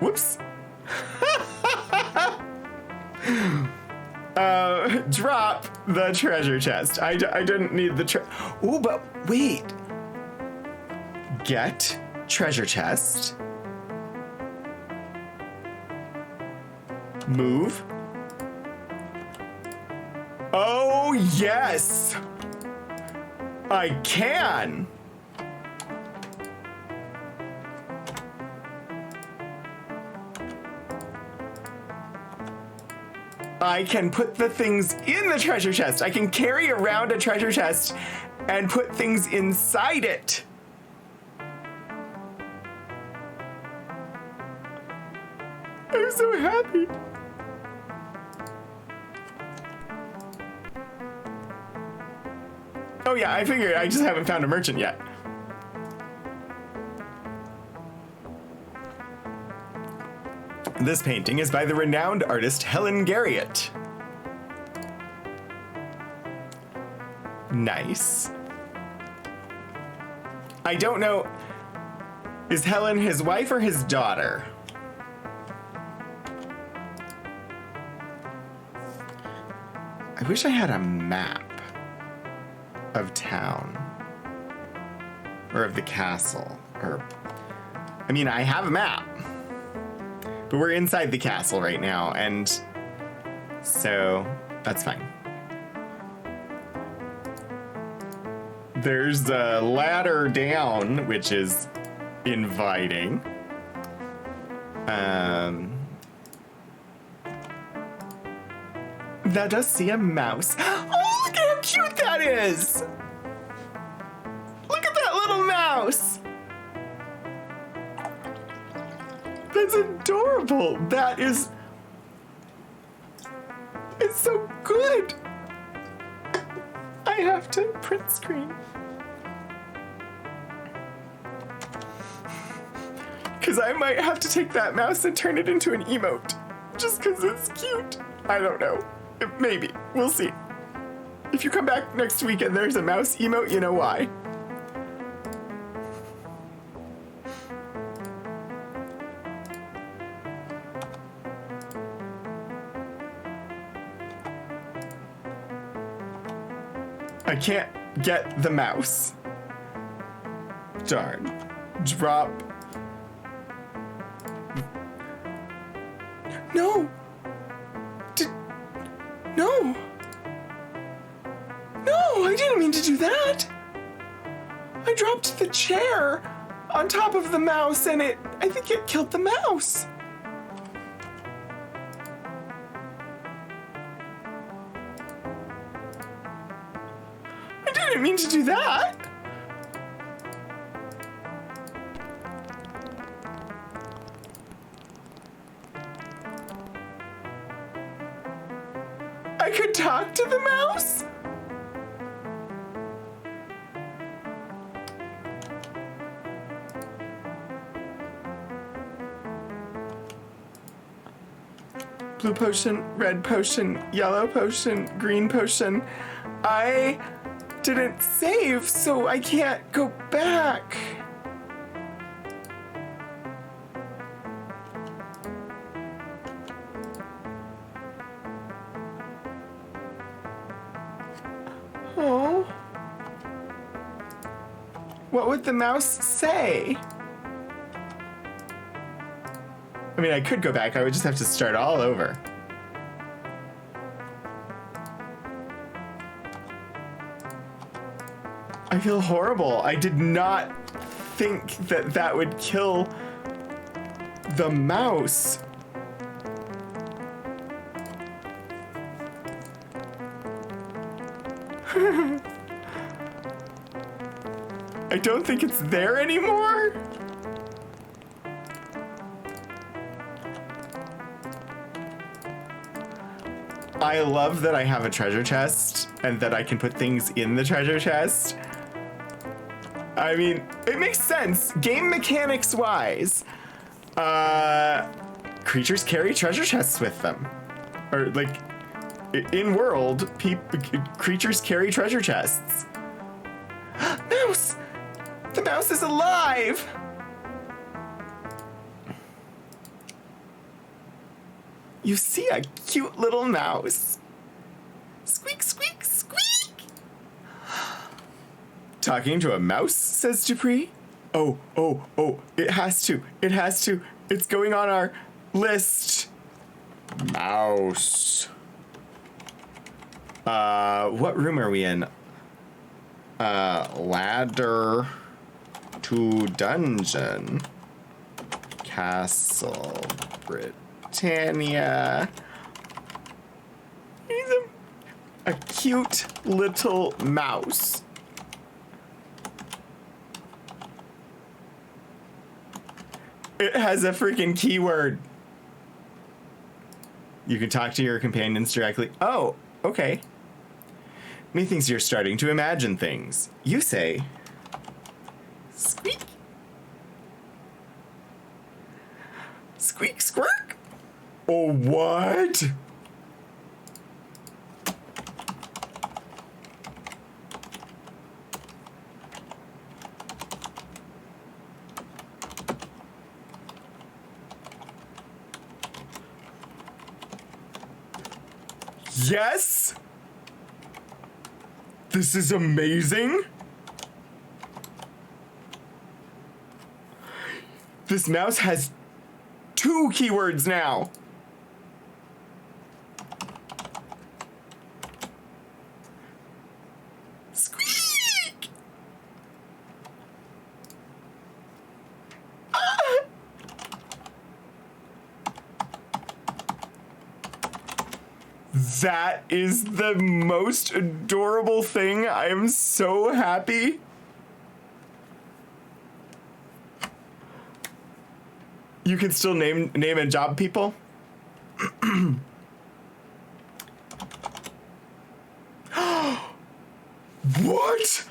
Whoops. Drop the treasure chest. I didn't need the oh, but wait. Get treasure chest. Move. Oh, yes. I can. I can put the things in the treasure chest. I can carry around a treasure chest and put things inside it. I'm so happy. Oh yeah, I figured. I just haven't found a merchant yet. This painting is by the renowned artist Helen Garriott. Nice. I don't know. Is Helen his wife or his daughter? I wish I had a map of town. Or of the castle. Or, I mean, I have a map. But we're inside the castle right now, and so that's fine. There's a ladder down, which is inviting. That does see a mouse. Oh, look at how cute that is! Look at that little mouse! That's adorable. That is... It's so good. I have to print screen. Because I might have to take that mouse and turn it into an emote. Just because it's cute. I don't know. Maybe. We'll see. If you come back next week and there's a mouse emote, you know why. I can't get the mouse. Darn. Drop. No. No. No, I didn't mean to do that. I dropped the chair on top of the mouse and I think it killed the mouse. I didn't mean to do that. I could talk to the mouse? Blue potion, red potion, yellow potion, green potion. I didn't save, so I can't go back. Oh. What would the mouse say? I mean, I could go back. I would just have to start all over. I feel horrible. I did not think that that would kill the mouse. I don't think it's there anymore. I love that I have a treasure chest and that I can put things in the treasure chest. I mean, it makes sense. Game mechanics wise, creatures carry treasure chests with them. Or like, in world, creatures carry treasure chests. Mouse! The mouse is alive! You see a cute little mouse. Squeak, squeak, squeak! Talking to a mouse, says Dupree. Oh, it has to. It's going on our list. Mouse. What room are we in? Ladder to dungeon. Castle Britannia. He's a cute little mouse. It has a freaking keyword. You can talk to your companions directly. Oh, okay. Methinks you're starting to imagine things. You say, squeak. Squeak, squirk. Oh, what? Yes! This is amazing! This mouse has 2 keywords now! Squeak! Ah! That is the most adorable thing. I am so happy. You can still name and job people. What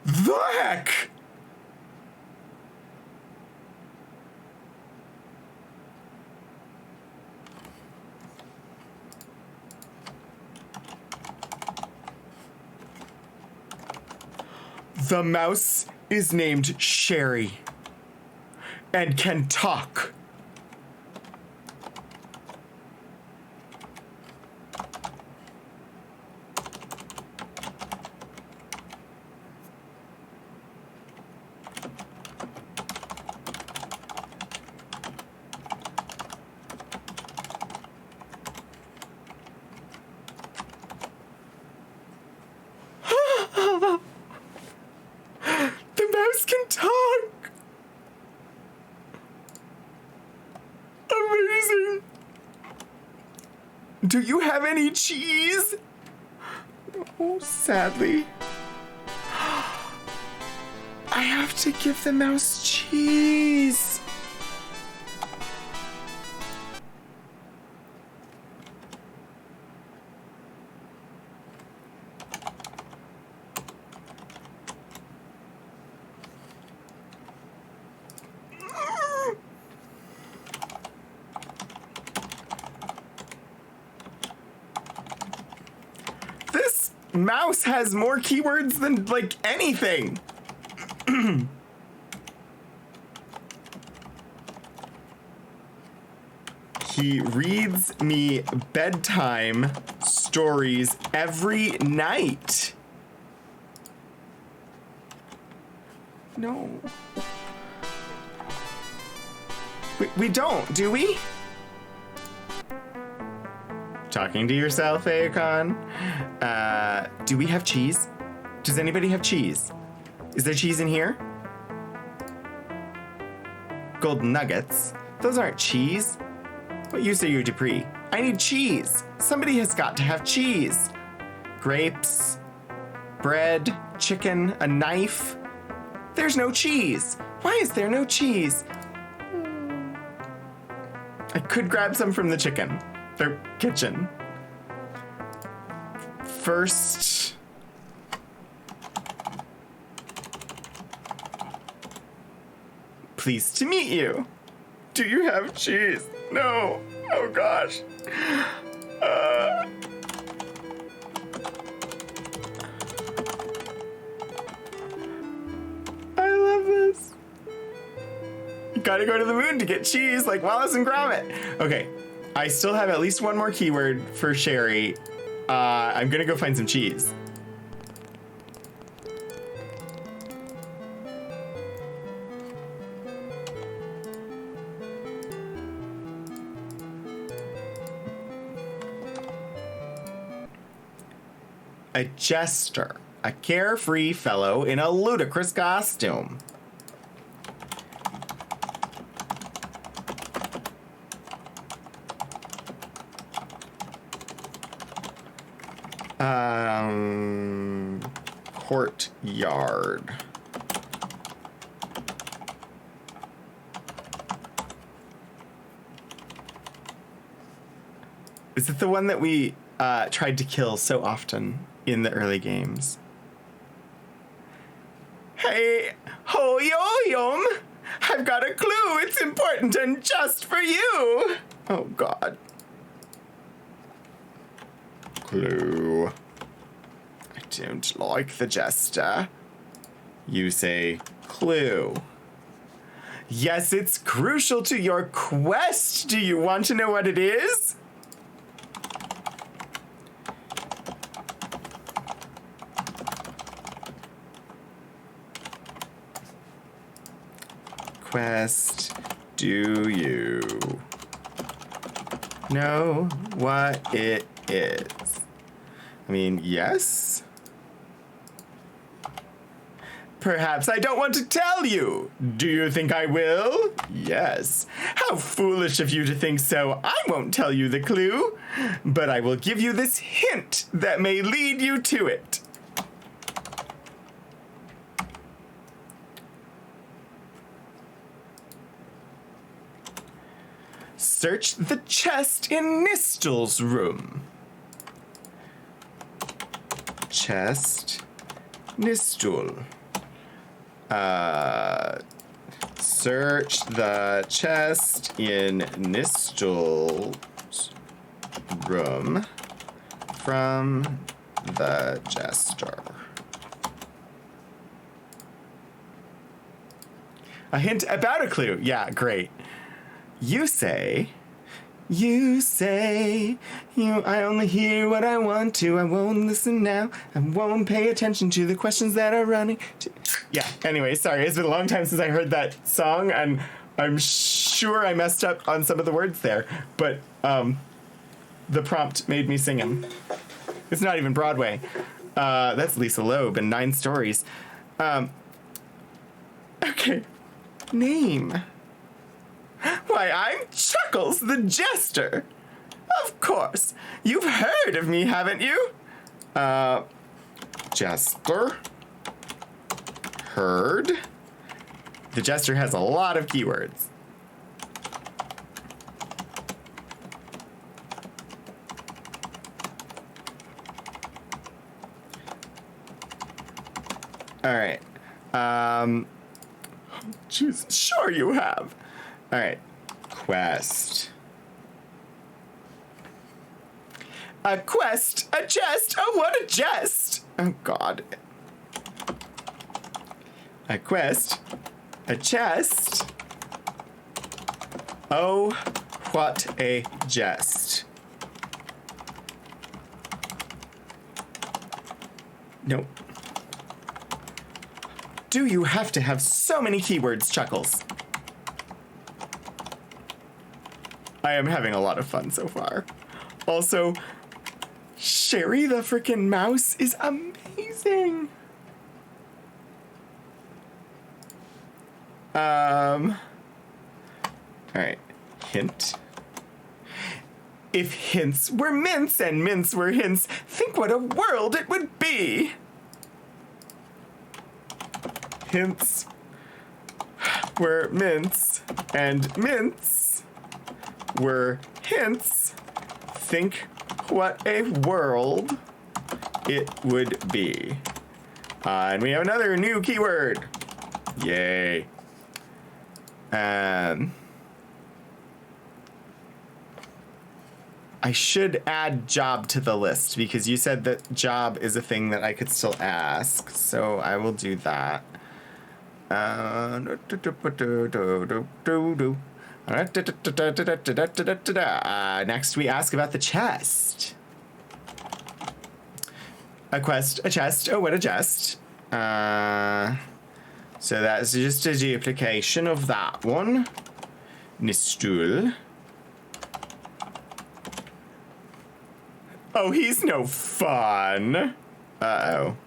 the heck? The mouse is named Sherry and can talk. The mouse can talk. Amazing. Do you have any cheese? Oh, sadly. I have to give the mouse cheese. Mouse has more keywords than, like, anything. He reads me bedtime stories every night. No. We don't, do we? Talking to yourself, Aecon. Do we have cheese? Does anybody have cheese? Is there cheese in here? Golden nuggets. Those aren't cheese. What use are you, Dupree? I need cheese. Somebody has got to have cheese. Grapes, bread, chicken, a knife. There's no cheese. Why is there no cheese? I could grab some from the kitchen. First, pleased to meet you. Do you have cheese? No. Oh gosh. I love this. You gotta go to the moon to get cheese like Wallace and Gromit. Okay, I still have at least one more keyword for Sherry. I'm gonna go find some cheese. A jester, a carefree fellow in a ludicrous costume. Courtyard. Is it the one that we tried to kill so often in the early games? Hey, ho yo yum! I've got a clue. It's important and just for you. Oh God. Clue. I don't like the jester. You say clue. Yes, it's crucial to your quest. Do you want to know what it is? Quest, do you know what it is? I mean, yes? Perhaps I don't want to tell you. Do you think I will? Yes. How foolish of you to think so. I won't tell you the clue, but I will give you this hint that may lead you to it. Search the chest in Nistel's room. Chest, Nistel. Search the chest in Nistel's room from the jester. A hint about a clue. Yeah, great. You say, I only hear what I want to. I won't listen now. I won't pay attention to the questions that are running. Yeah, anyway, sorry. It's been a long time since I heard that song, and I'm sure I messed up on some of the words there. But the prompt made me sing them. It's not even Broadway. That's Lisa Loeb and 9 Stories. Okay. Name. Why, I'm Chuckles the Jester. Of course. You've heard of me, haven't you? Jester. Heard. The Jester has a lot of keywords. All right. Jeez, sure you have. All right. Quest. A quest, a chest, oh, what a jest! Oh, God. A quest, a chest. Oh, what a jest. Nope. Do you have to have so many keywords, Chuckles? I am having a lot of fun so far. Also, Sherry the frickin' mouse is amazing. All right, hint. If hints were mints and mints were hints, think what a world it would be. Hints were mints and mints were hints. Think what a world it would be. And we have another new keyword. Yay. I should add job to the list because you said that job is a thing that I could still ask. So I will do that. Next we ask about the chest. A quest, a chest, oh what a jest. So that's just a duplication of that one. Nistul. Oh, he's no fun. Uh-oh.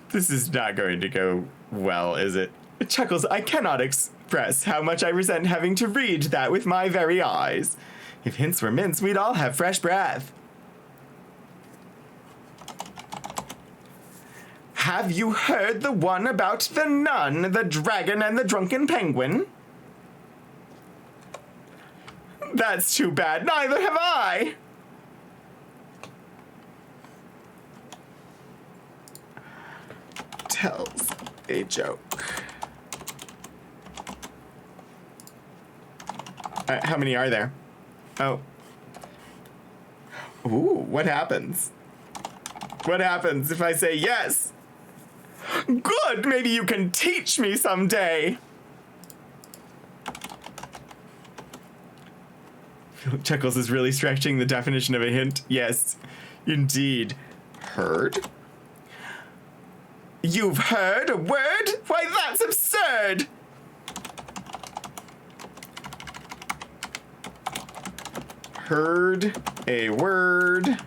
This is not going to go well, is it? Chuckles, I cannot express how much I resent having to read that with my very eyes. If hints were mints, we'd all have fresh breath. Have you heard the one about the nun, the dragon, and the drunken penguin? That's too bad. Neither have I. Tells a joke. How many are there? Oh. Ooh, what happens? What happens if I say yes? Good, maybe you can teach me someday. Chuckles is really stretching the definition of a hint. Yes, indeed. Heard? You've heard a word? Why, that's absurd! Heard a word?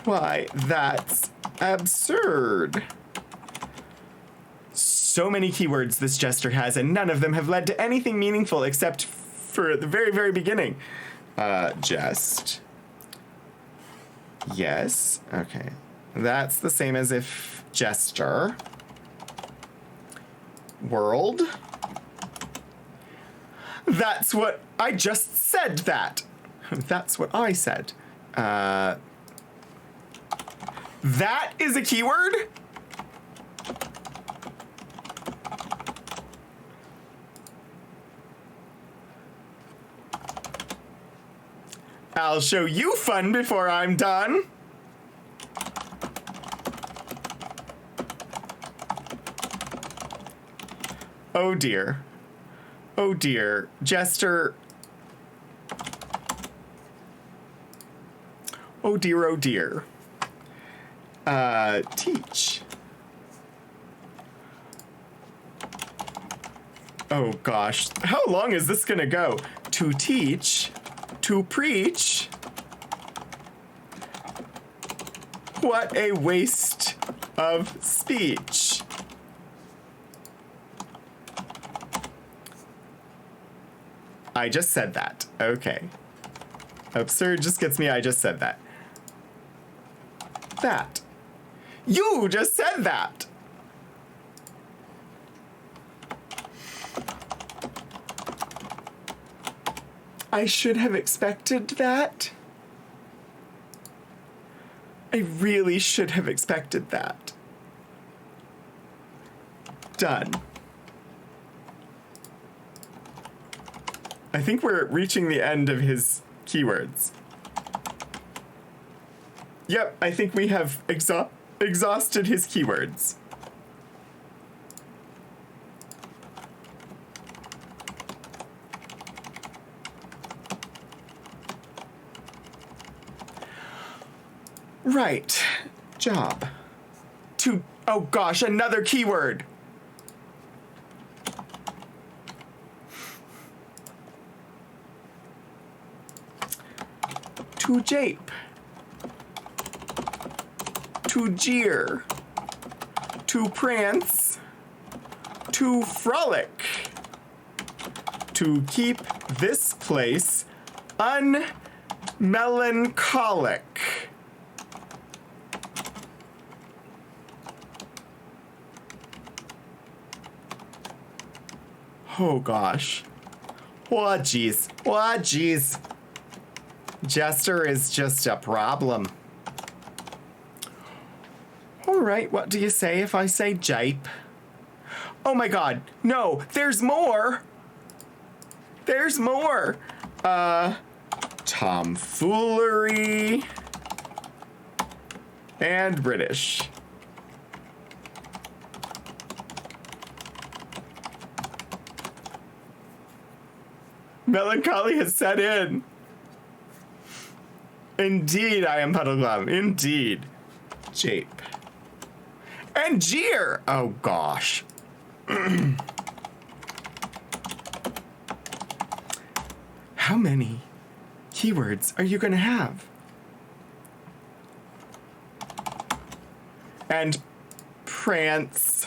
Why, that's absurd. So many keywords this jester has, and none of them have led to anything meaningful except for the very, very beginning. Jest. Yes. Okay. That's the same as if jester. World. That's what I just said that. That's what I said. That is a keyword? I'll show you fun before I'm done. Oh dear. Oh dear. Jester. Oh dear, oh dear. Teach. Oh gosh. How long is this gonna go? To teach. To preach. What a waste of speech. I just said that. Okay. Absurd just gets me, I just said that. That. You just said that. I should have expected that. I really should have expected that. Done. I think we're reaching the end of his keywords. Yep, I think we have exhausted his keywords. Right. Job. Oh gosh, another keyword. To jape. To jeer. To prance. To frolic. To keep this place unmelancholic. Oh gosh. What jeez. What jeez. Jester is just a problem. All right, what do you say if I say jape? Oh my god, no, there's more. There's more. Tomfoolery and British. Melancholy has set in. Indeed, I am Puddleglum. Indeed. Jape. And jeer! Oh, gosh. How many keywords are you going to have? And prance.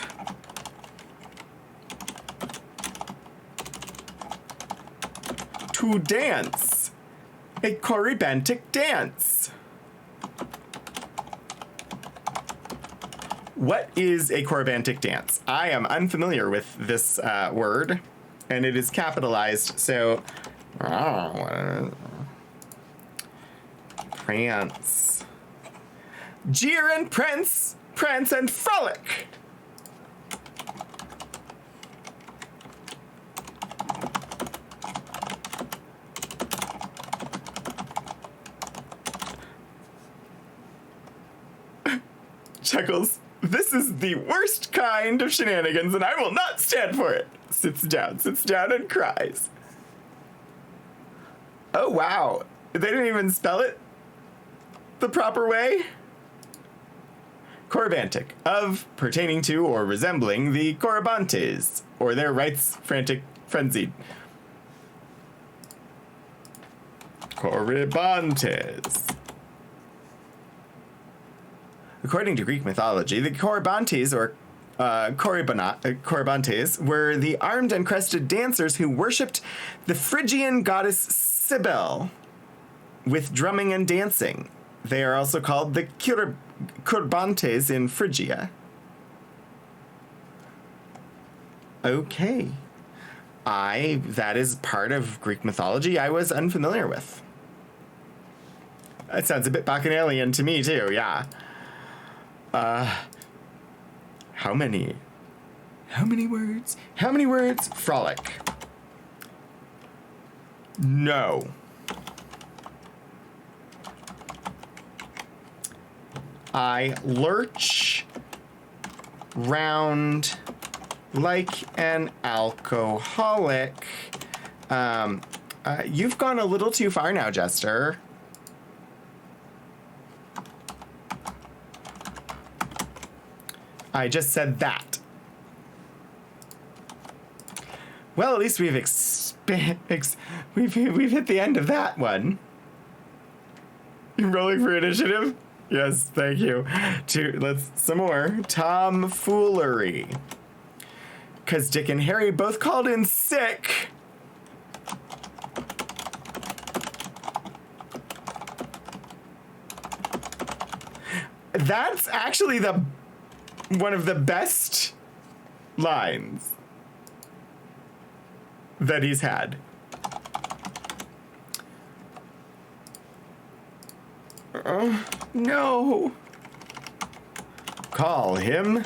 To dance. A corybantic dance. What is a corybantic dance? I am unfamiliar with this word, and it is capitalized, so... Prance. Jeer and prance and frolic. Chuckles. This is the worst kind of shenanigans, and I will not stand for it. Sits down and cries. Oh, wow. They didn't even spell it the proper way? Corybantic, of, pertaining to, or resembling the Corybantes, or their rites frantic, frenzied. Corybantes. According to Greek mythology, the Corybantes, or Corybantes, were the armed and crested dancers who worshipped the Phrygian goddess Cybele with drumming and dancing. They are also called the Corybantes in Phrygia. Okay. That is part of Greek mythology I was unfamiliar with. That sounds a bit bacchanalian to me, too, yeah. How many words? How many words? Frolic. No. I lurch round like an alcoholic. You've gone a little too far now, Jester. I just said that. Well, at least we've we've hit the end of that one. Rolling for initiative? Yes, thank you. Let's some more. Tomfoolery. 'Cause Dick and Harry both called in sick. That's actually one of the best lines that he's had. No. Call him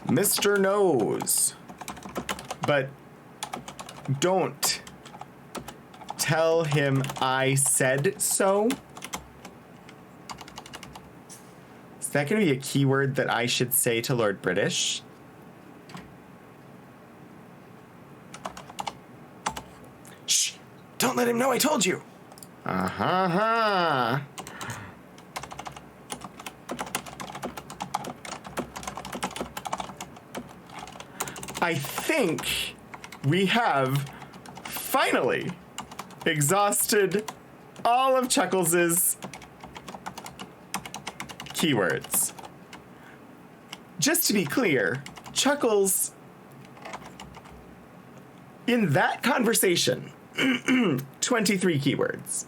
Mr. Nose. But don't tell him I said so. Is that going to be a keyword that I should say to Lord British? Shh! Don't let him know I told you! Uh-huh. I think we have finally exhausted all of Chuckles' keywords. Just to be clear, Chuckles, in that conversation, 23 keywords.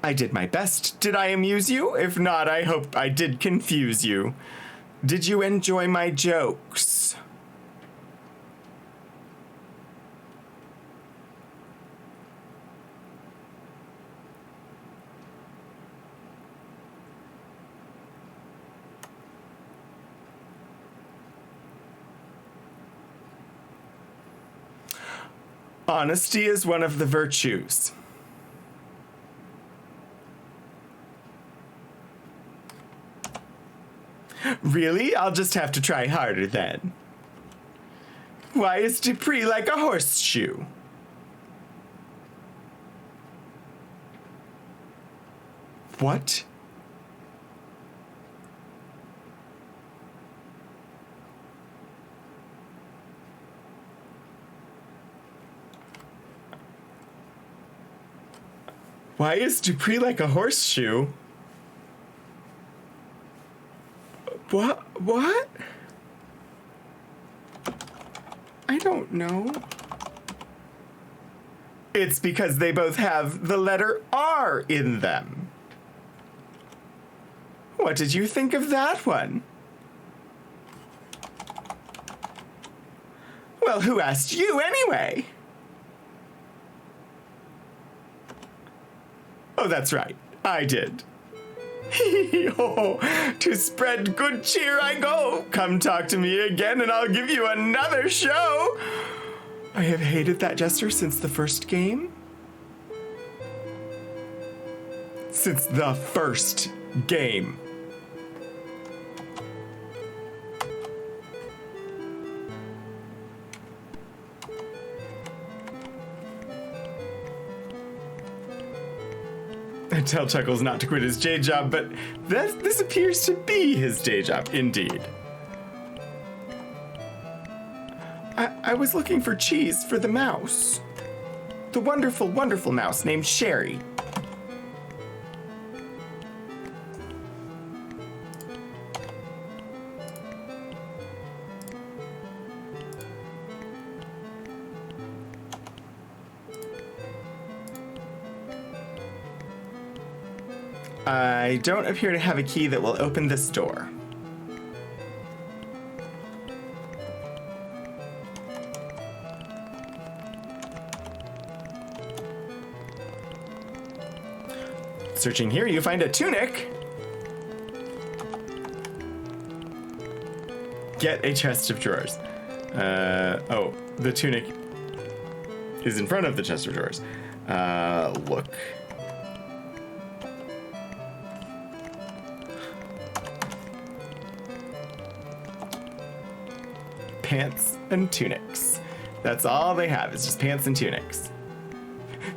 I did my best. Did I amuse you? If not, I hope I did confuse you. Did you enjoy my jokes? Honesty is one of the virtues. Really? I'll just have to try harder then. Why is Dupree like a horseshoe? What? Why is Dupree like a horseshoe? What? I don't know. It's because they both have the letter R in them. What did you think of that one? Well, who asked you anyway? Oh, that's right. I did. Oh, to spread good cheer I go. Come talk to me again and I'll give you another show. I have hated that jester since the first game. Since the first game. I tell Chuckles not to quit his day job, but this appears to be his day job, indeed. I was looking for cheese for the mouse. The wonderful, wonderful mouse named Sherry. I don't appear to have a key that will open this door. Searching here, you find a tunic. Get a chest of drawers. Oh, the tunic is in front of the chest of drawers. Look. Pants and tunics. That's all they have, is just pants and tunics.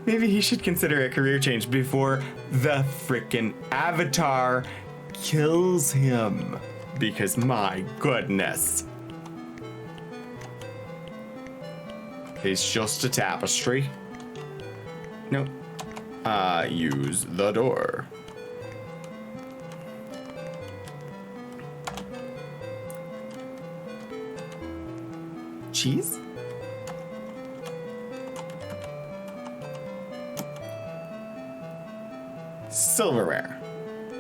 Maybe he should consider a career change before the frickin' Avatar kills him. Because my goodness. It's just a tapestry. Nope. Use the door. Cheese? Silverware.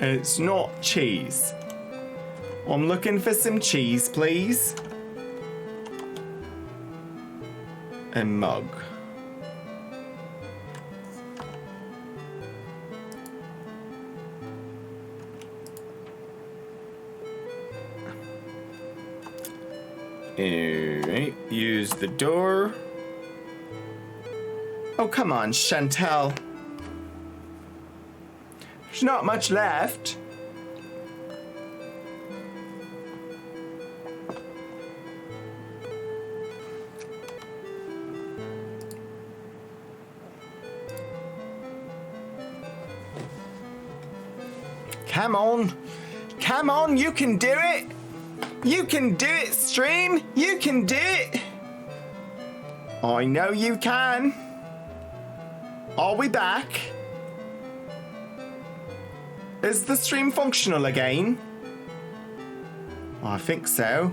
And it's not cheese. I'm looking for some cheese, please. A mug. Alright, use the door. Oh, come on, Chantel. There's not much left. Come on. Come on, you can do it. You can do it, stream. You can do it. I know you can. Are we back? Is the stream functional again? I think so.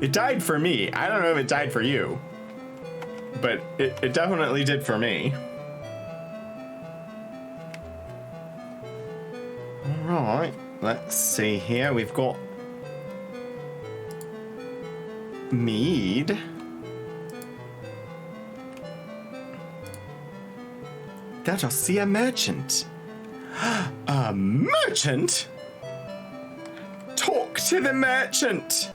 It died for me. I don't know if it died for you, but it definitely did for me. Alright, let's see here. We've got mead. Let us see a merchant. A merchant? Talk to the merchant.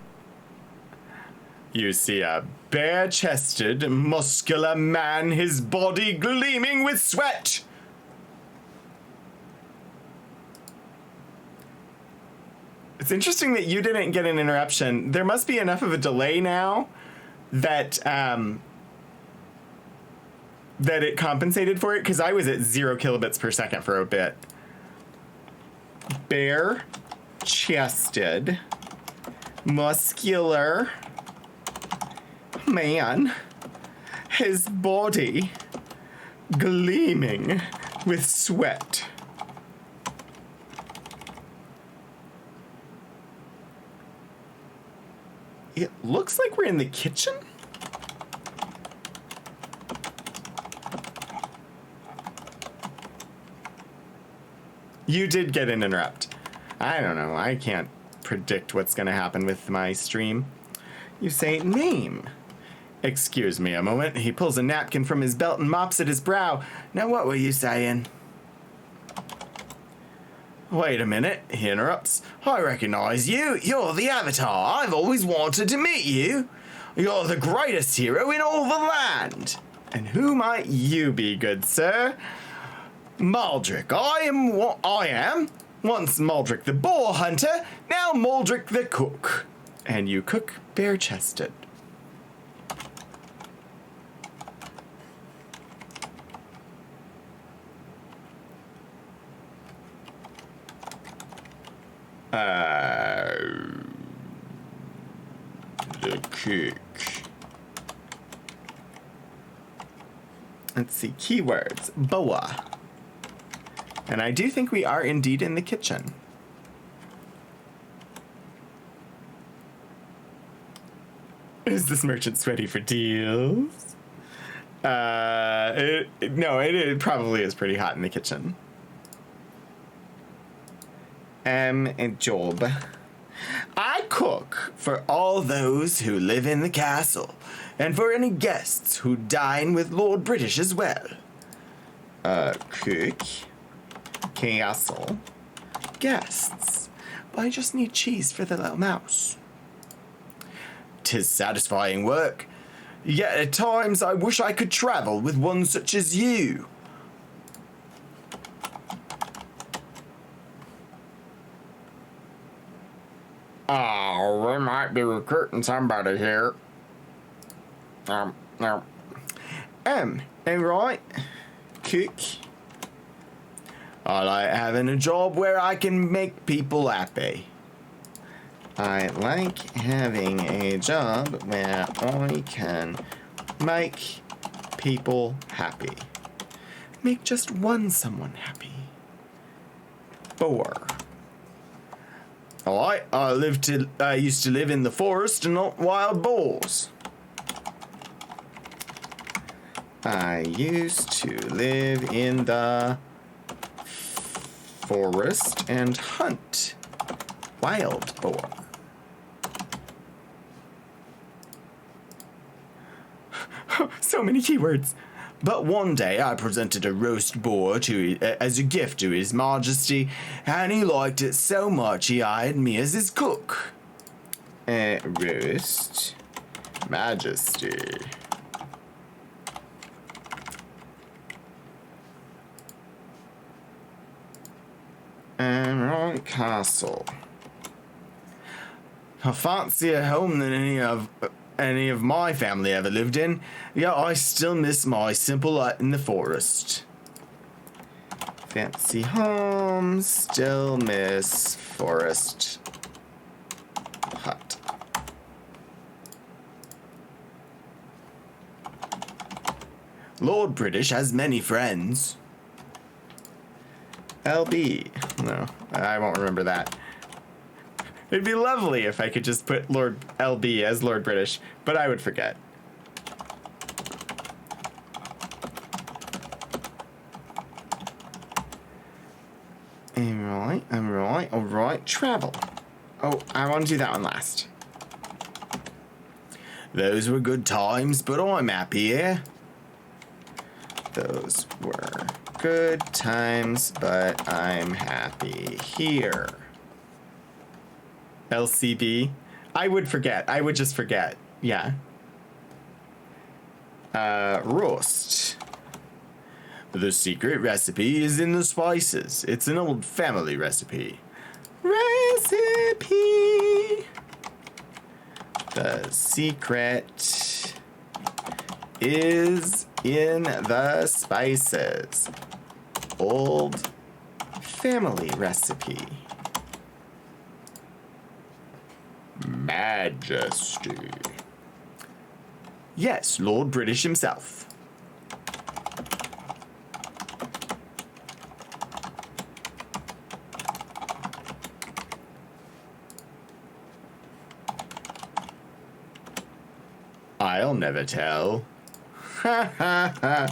You see a bare-chested, muscular man, his body gleaming with sweat. It's interesting that you didn't get an interruption. There must be enough of a delay now that that it compensated for it, because I was at 0 kilobits per second for a bit. Bare-chested, muscular man, his body gleaming with sweat. It looks like we're in the kitchen. You did get an interrupt. I don't know. I can't predict what's going to happen with my stream. You say name. Excuse me a moment. He pulls a napkin from his belt and mops at his brow. Now what were you saying? Wait a minute, he interrupts. I recognize you. You're the Avatar. I've always wanted to meet you. You're the greatest hero in all the land. And who might you be, good sir? Maldrick. I am. Once Maldrick the boar hunter, now Maldrick the cook. And you cook bare-chested. The cook. Let's see, keywords. Boa. And I do think we are indeed in the kitchen. Is this merchant ready for deals? No, it probably is pretty hot in the kitchen. A job. I cook for all those who live in the castle, and for any guests who dine with Lord British as well. Cook. Castle. Guests. But I just need cheese for the little mouse. 'Tis satisfying work, yet at times I wish I could travel with one such as you. Oh, we might be recruiting somebody here. No. Right? Cook. I like having a job where I can make people happy. I like having a job where I can make people happy. Make just one someone happy. 4. I used to live in the forest and not wild boars. I used to live in the forest and hunt wild boar. So many keywords. But one day I presented a roast boar as a gift to His Majesty, and he liked it so much he hired me as his cook. Roast Majesty. Emerald Castle. A fancier home than any of my family ever lived in, yet I still miss my simple hut in the forest. Fancy home, still miss forest hut. Lord British has many friends. LB. No, I won't remember that. It'd be lovely if I could just put Lord LB as Lord British, but I would forget. Alright, travel. Oh, I want to do that one last. Those were good times, but I'm happy here. Those were good times, but I'm happy here. LCB. I would forget. I would just forget. Yeah. Roast. The secret recipe is in the spices. It's an old family recipe. The secret is in the spices. Old family recipe. Majesty. Yes, Lord British himself. I'll never tell. Ha ha ha.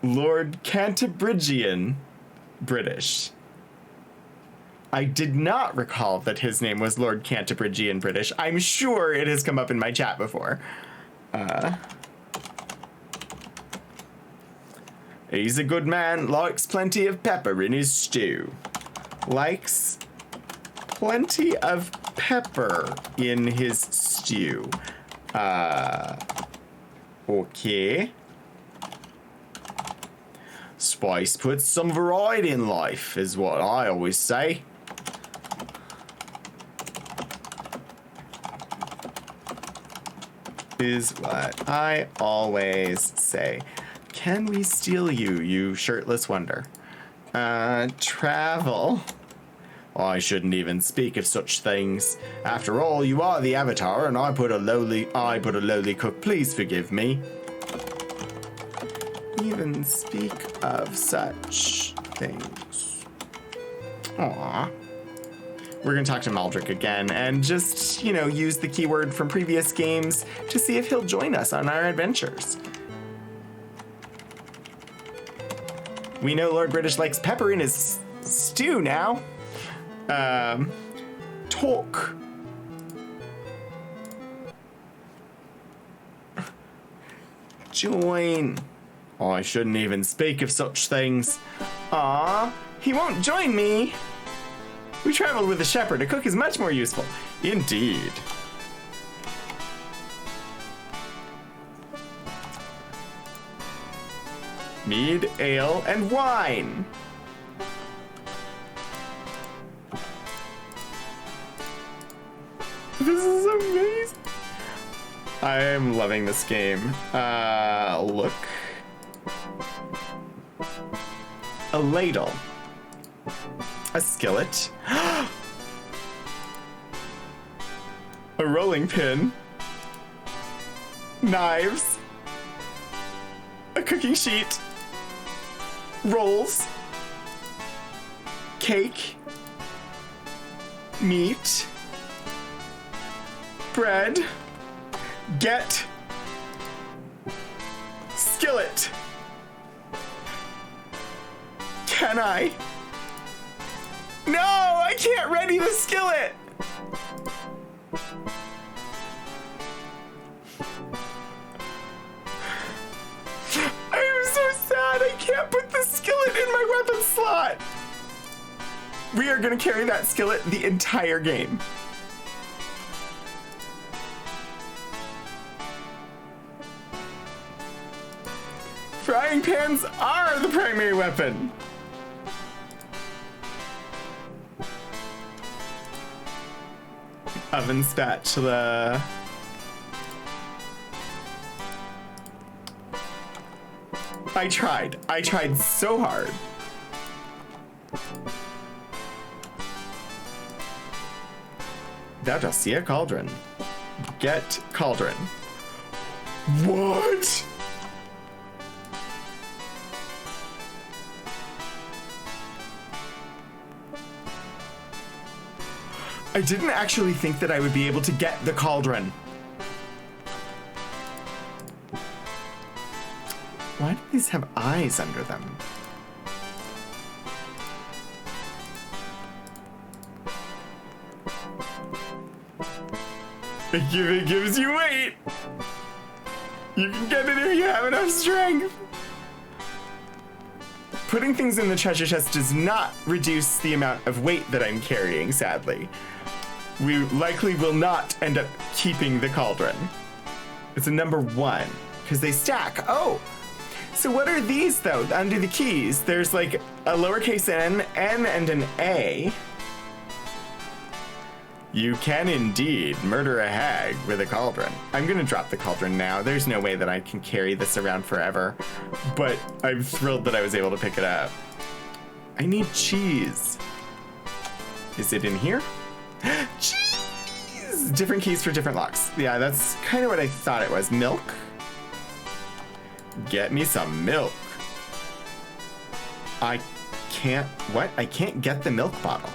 Lord Cantabrigian British. I did not recall that his name was Lord Cantabrigian British. I'm sure it has come up in my chat before. He's a good man, likes plenty of pepper in his stew. Likes plenty of pepper in his stew. Okay. Spice puts some variety in life, is what I always say. Is what I always say. Can we steal you, you shirtless wonder? Travel. Oh, I shouldn't even speak of such things. After all, you are the Avatar, and I put a lowly cook. Please forgive me. Even speak of such things. Aww. We're gonna talk to Maldrick again and just, use the keyword from previous games to see if he'll join us on our adventures. We know Lord British likes pepper in his stew now. Talk. Join. Oh, I shouldn't even speak of such things. Ah, he won't join me. We traveled with a shepherd. A cook is much more useful. Indeed. Mead, ale, and wine. This is amazing. I am loving this game. Look. A ladle. A skillet. A rolling pin. Knives. A cooking sheet. Rolls. Cake. Meat. Bread. Get. Skillet. Can I? No, I can't ready the skillet. can't put the skillet in my weapon slot. We are gonna carry that skillet the entire game. Frying pans are the primary weapon. Oven spatula. I tried so hard. Thou dost see a cauldron. Get cauldron. What? I didn't actually think that I would be able to get the cauldron. Why do these have eyes under them? It gives you weight. You can get it if you have enough strength. Putting things in the treasure chest does not reduce the amount of weight that I'm carrying, sadly. We likely will not end up keeping the cauldron. It's a number 1, because they stack. Oh, so what are these though, under the keys? There's like a lowercase n, and an A. You can indeed murder a hag with a cauldron. I'm gonna drop the cauldron now. There's no way that I can carry this around forever, but I'm thrilled that I was able to pick it up. I need cheese. Is it in here? Cheese! Different keys for different locks. Yeah, that's kind of what I thought it was. Milk? Get me some milk. I can't, what? I can't get the milk bottle.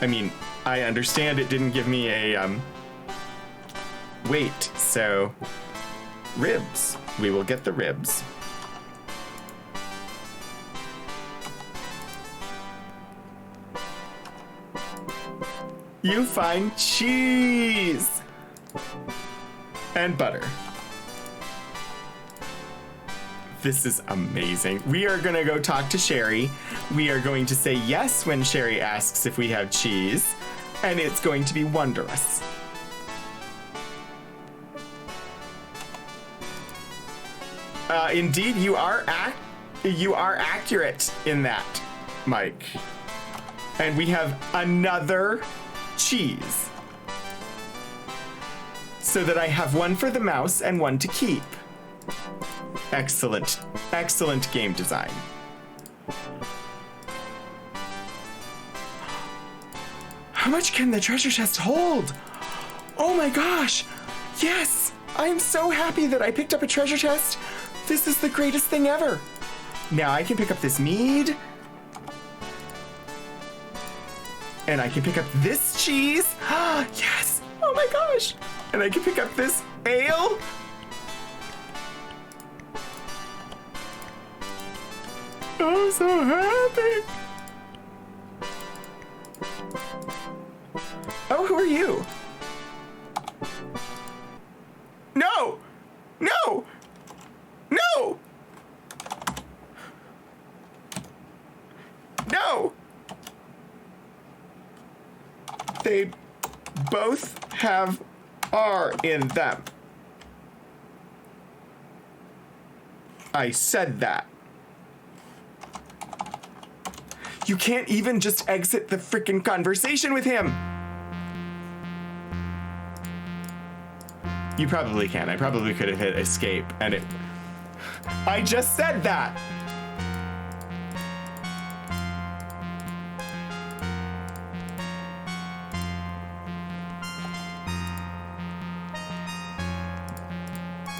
I mean, I understand it didn't give me a, weight, so ribs. We will get the ribs. You find cheese and butter. This is amazing. We are gonna go talk to Sherry. We are going to say yes when Sherry asks if we have cheese, and it's going to be wondrous. Indeed, you are accurate in that, Mike. And we have another cheese. So that I have one for the mouse and one to keep. Excellent, excellent game design. How much can the treasure chest hold? Oh my gosh, yes! I'm so happy that I picked up a treasure chest. This is the greatest thing ever. Now I can pick up this mead. And I can pick up this cheese. Yes! Oh my gosh! And I can pick up this ale. I'm so happy. Oh, who are you? No! No! No! No! They both have R in them. I said that. You can't even just exit the freaking conversation with him. You probably can. I probably could have hit escape and it... I just said that.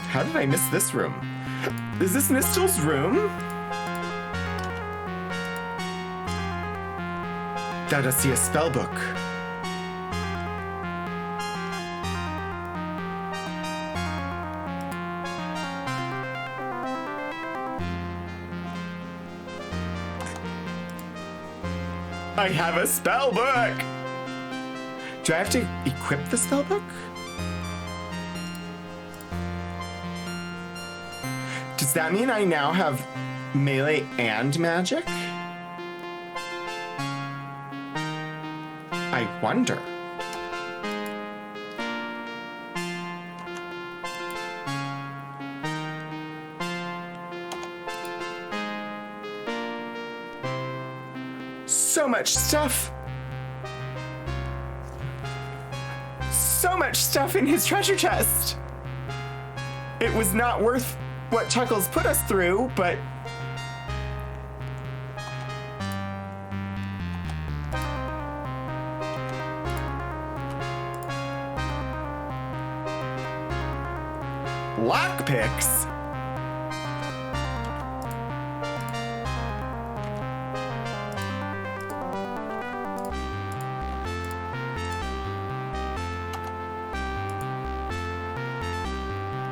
How did I miss this room? Is this Nistel's room? Thou dost see a spell book. I have a spell book. Do I have to equip the spell book? Does Does that mean I now have melee and magic? I wonder. So much stuff. So much stuff in his treasure chest. It was not worth what Chuckles put us through, but lockpicks?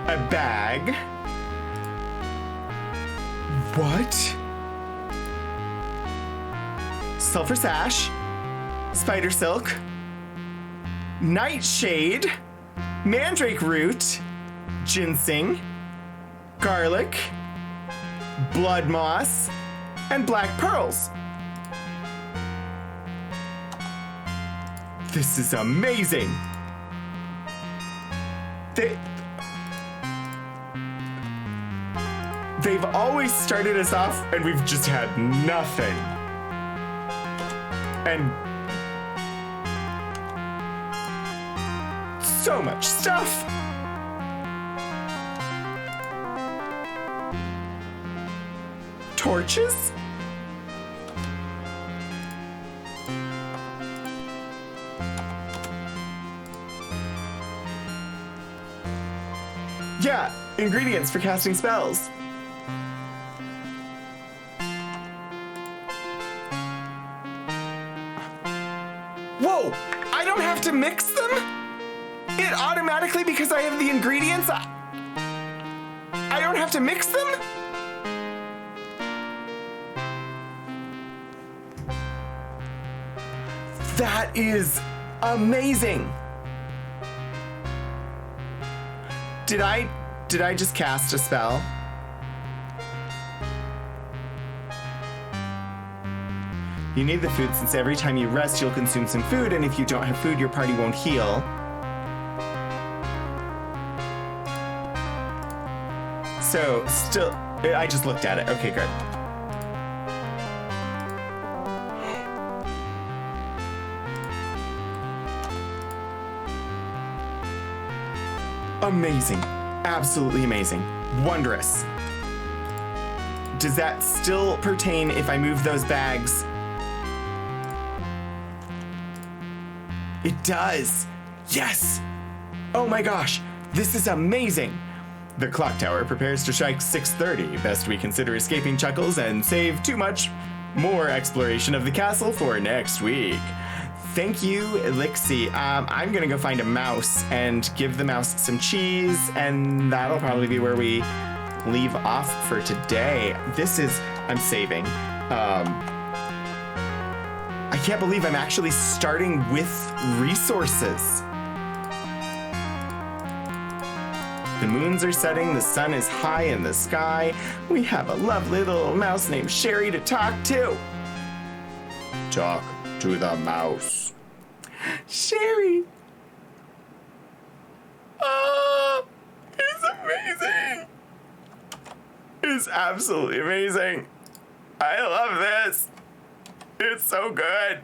A bag? What? Sulfur sash, spider silk, nightshade, mandrake root, ginseng, garlic, blood moss, and black pearls. This is amazing. They've always started us off and we've just had nothing. And so much stuff. Torches? Yeah, ingredients for casting spells. Whoa! I don't have to mix them? It automatically, because I have the ingredients, I don't have to mix them? That is amazing. Did I just cast a spell? You need the food since every time you rest, you'll consume some food, and if you don't have food, your party won't heal. So, still, I just looked at it. Okay, good. Amazing. Absolutely amazing. Wondrous. Does that still pertain if I move those bags? It does. Yes. Oh my gosh. This is amazing. The clock tower prepares to strike 6:30. Best we consider escaping Chuckles and save too much more exploration of the castle for next week. Thank you, Elixie. I'm gonna go find a mouse and give the mouse some cheese, and that'll probably be where we leave off for today. I'm saving. I can't believe I'm actually starting with resources. The moons are setting, the sun is high in the sky. We have a lovely little mouse named Sherry to talk to. Talk to the mouse. Sherry. Oh, it's amazing. It's absolutely amazing. I love this. It's so good.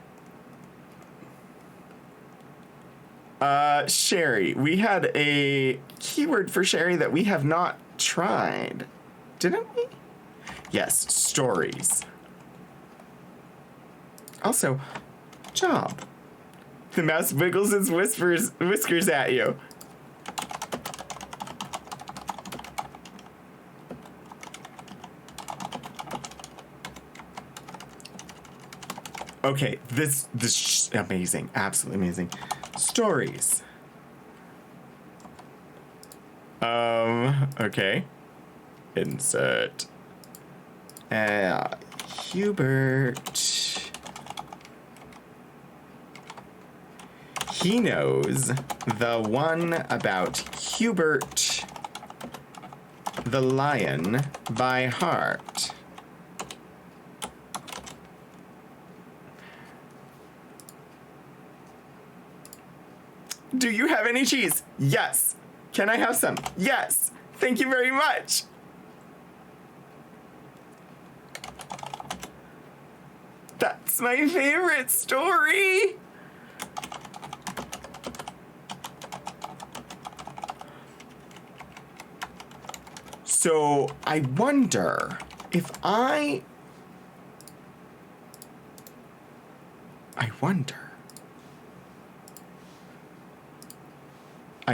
Sherry, we had a keyword for Sherry that we have not tried, didn't we? Yes, stories. Also, job. The mouse wiggles its whiskers at you. Okay, this is amazing, absolutely amazing. Stories. Okay. Insert. Hubert. He knows the one about Hubert the Lion by heart. Do you have any cheese? Yes. Can I have some? Yes. Thank you very much. That's my favorite story. So I wonder if I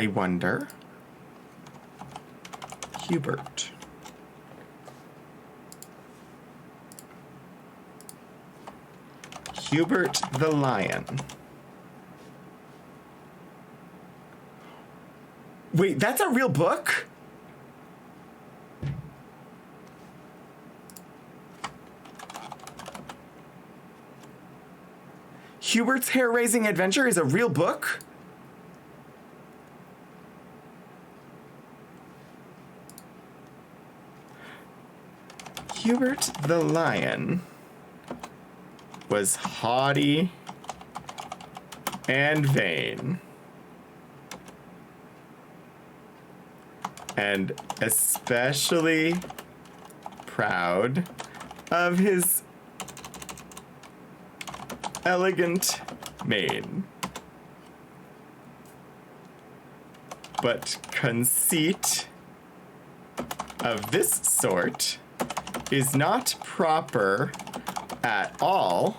wonder, Hubert. Hubert the Lion. Wait, that's a real book? Hubert's Hair-Raising Adventure is a real book? Hubert the Lion was haughty and vain, and especially proud of his elegant mane. But conceit of this sort is not proper at all,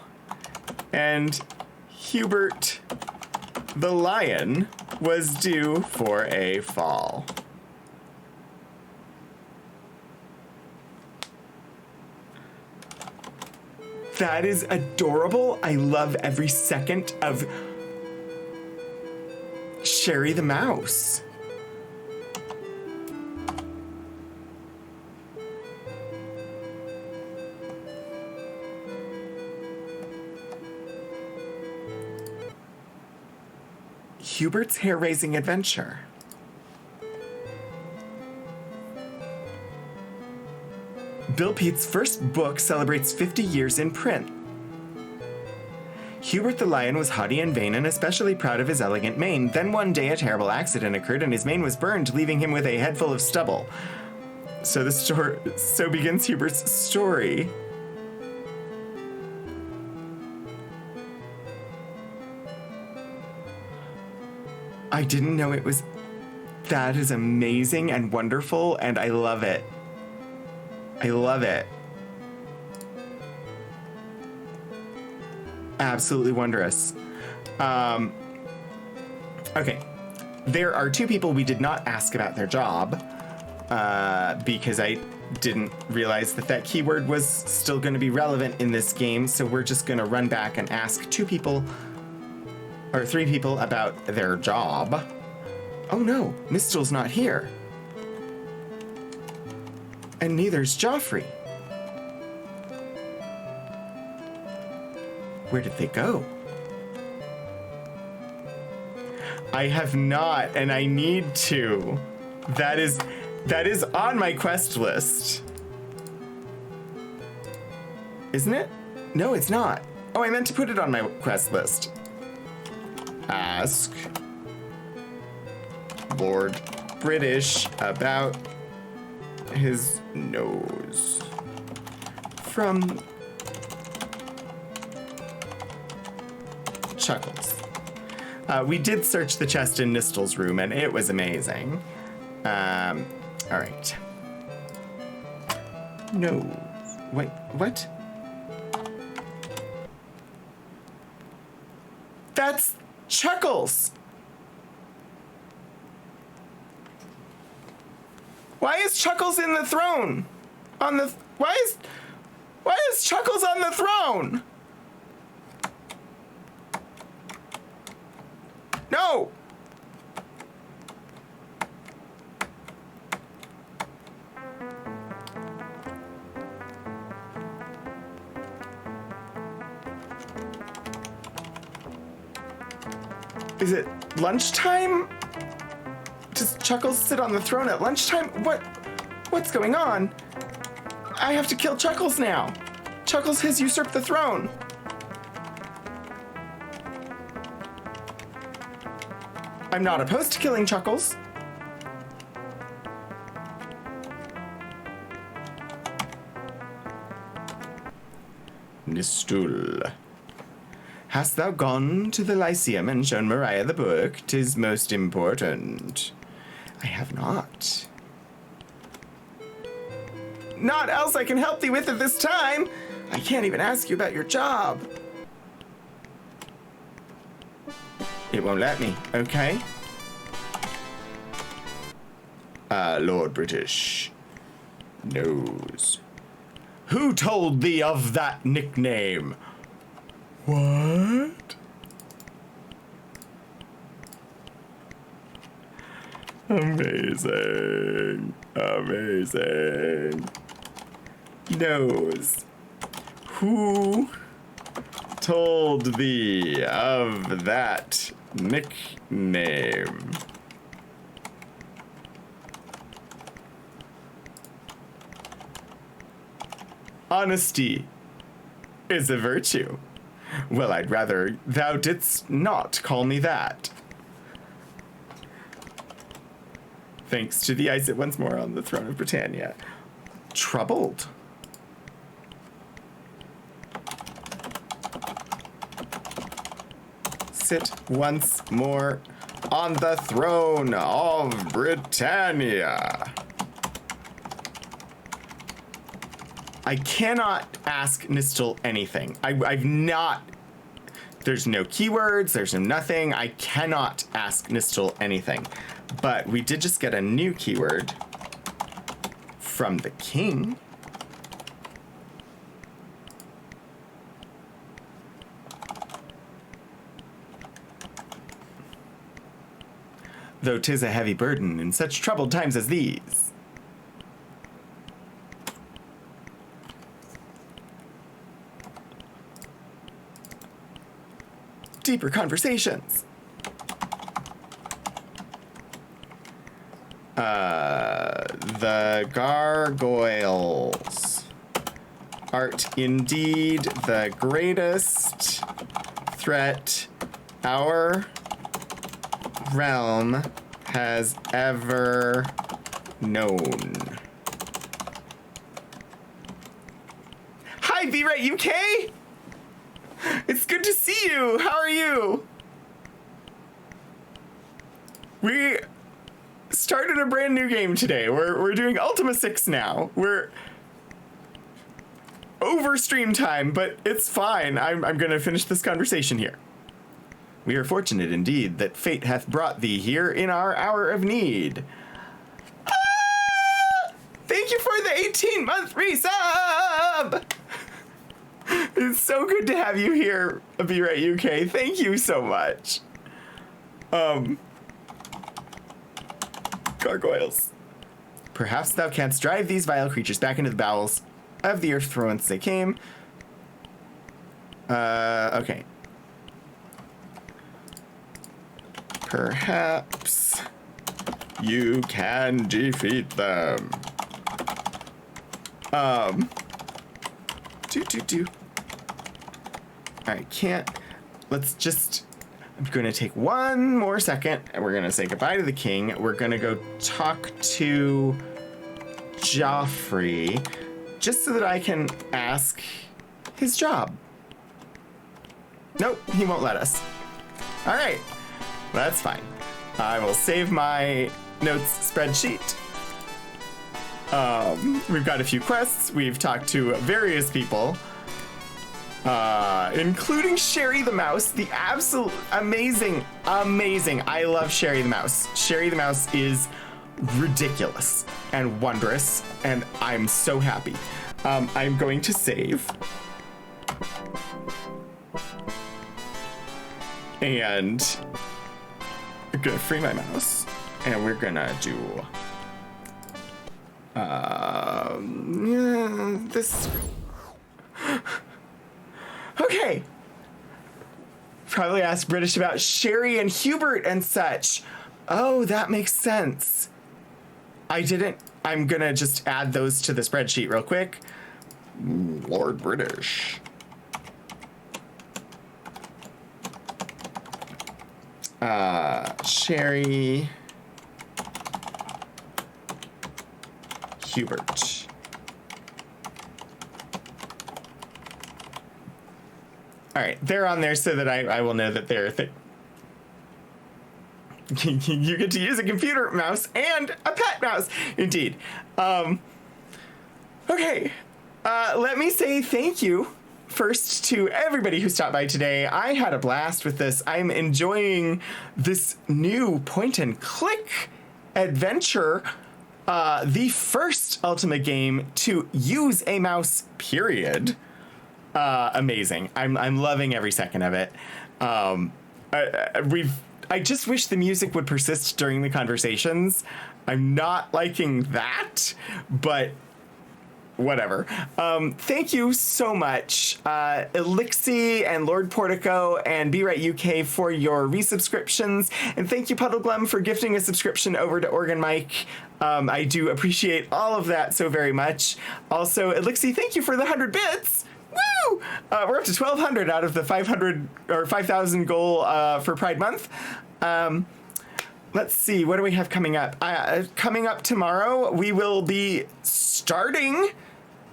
and Hubert the Lion was due for a fall. That is adorable. I love every second of Sherry the Mouse. Hubert's Hair-Raising Adventure. Bill Pete's first book celebrates 50 years in print. Hubert the Lion was haughty and vain and especially proud of his elegant mane. Then one day a terrible accident occurred and his mane was burned, leaving him with a head full of stubble. So begins Hubert's story. I didn't know it was... That is amazing and wonderful, and I love it. I love it. Absolutely wondrous. Okay. There are two people we did not ask about their job, because I didn't realize that keyword was still going to be relevant in this game, so we're just going to run back and ask three people about their job. Oh no, Mistel's not here. And neither's Joffrey. Where did they go? I have not, and I need to. That is on my quest list. Isn't it? No, it's not. Oh, I meant to put it on my quest list. Ask Lord British about his nose. From Chuckles. We did search the chest in Nistel's room, and it was amazing. All right. Nose. Wait, what? That's Chuckles. Why is Chuckles in the throne? Why is Chuckles on the throne? No. Is it lunchtime? Does Chuckles sit on the throne at lunchtime? What What's going on? I have to kill Chuckles now. Chuckles has usurped the throne. I'm not opposed to killing Chuckles. Nistul. Hast thou gone to the Lyceum and shown Mariah the book? 'Tis most important. I have not. Naught else I can help thee with at this time. I can't even ask you about your job. It won't let me, okay? Lord British knows. Who told thee of that nickname? What? Amazing. Amazing. Knows. Who told thee of that nickname? Honesty is a virtue. Well, I'd rather thou didst not call me that. Thanks to the I sit once more on the throne of Britannia. Troubled. Sit once more on the throne of Britannia. I cannot ask Nistul anything. I've not... There's no keywords, there's no nothing. I cannot ask Nistul anything. But we did just get a new keyword from the king. Though 'tis a heavy burden in such troubled times as these. Deeper conversations. The gargoyles art indeed the greatest threat our realm has ever known. Hi, Be Right UK! It's good to see you! How are you? We started a brand new game today. We're doing Ultima 6 now. We're over stream time, but it's fine. I'm gonna finish this conversation here. We are fortunate indeed that fate hath brought thee here in our hour of need. Ah! Thank you for the 18-month resub! It's so good to have you here, Be Right UK. Thank you so much. Gargoyles. Perhaps thou canst drive these vile creatures back into the bowels of the earth from whence they came. Okay. Perhaps you can defeat them. I can't. Let's just. I'm gonna take one more second and we're gonna say goodbye to the king. We're gonna go talk to Joffrey just so that I can ask his job. Nope, he won't let us. All right, that's fine. I will save my notes spreadsheet. We've got a few quests. We've talked to various people. Including Sherry the Mouse, the absolute amazing. I love Sherry the Mouse. Sherry the Mouse is ridiculous and wondrous, and I'm so happy. I'm going to save. And I'm gonna free my mouse, and we're gonna do this. Okay. Probably ask British about Sherry and Hubert and such. Oh, that makes sense. I didn't I'm gonna just add those to the spreadsheet real quick. Lord British. Sherry Hubert. All right, they're on there so that I will know that they're you get to use a computer mouse and a pet mouse. Indeed. Okay, let me say thank you first to everybody who stopped by today. I had a blast with this. I'm enjoying this new point and click adventure. The first Ultima game to use a mouse, period. Amazing. I'm loving every second of it. I just wish the music would persist during the conversations. I'm not liking that, but whatever. Thank you so much, Elixir and Lord Portico and Be Right UK for your resubscriptions, and thank you Puddleglum for gifting a subscription over to Organ Mike. I do appreciate all of that so very much. Also, Elixir, thank you for the 100 bits. Woo! We're up to 1,200 out of the 500 or 5,000 goal for Pride Month. Let's see, what do we have coming up? Coming up tomorrow, we will be starting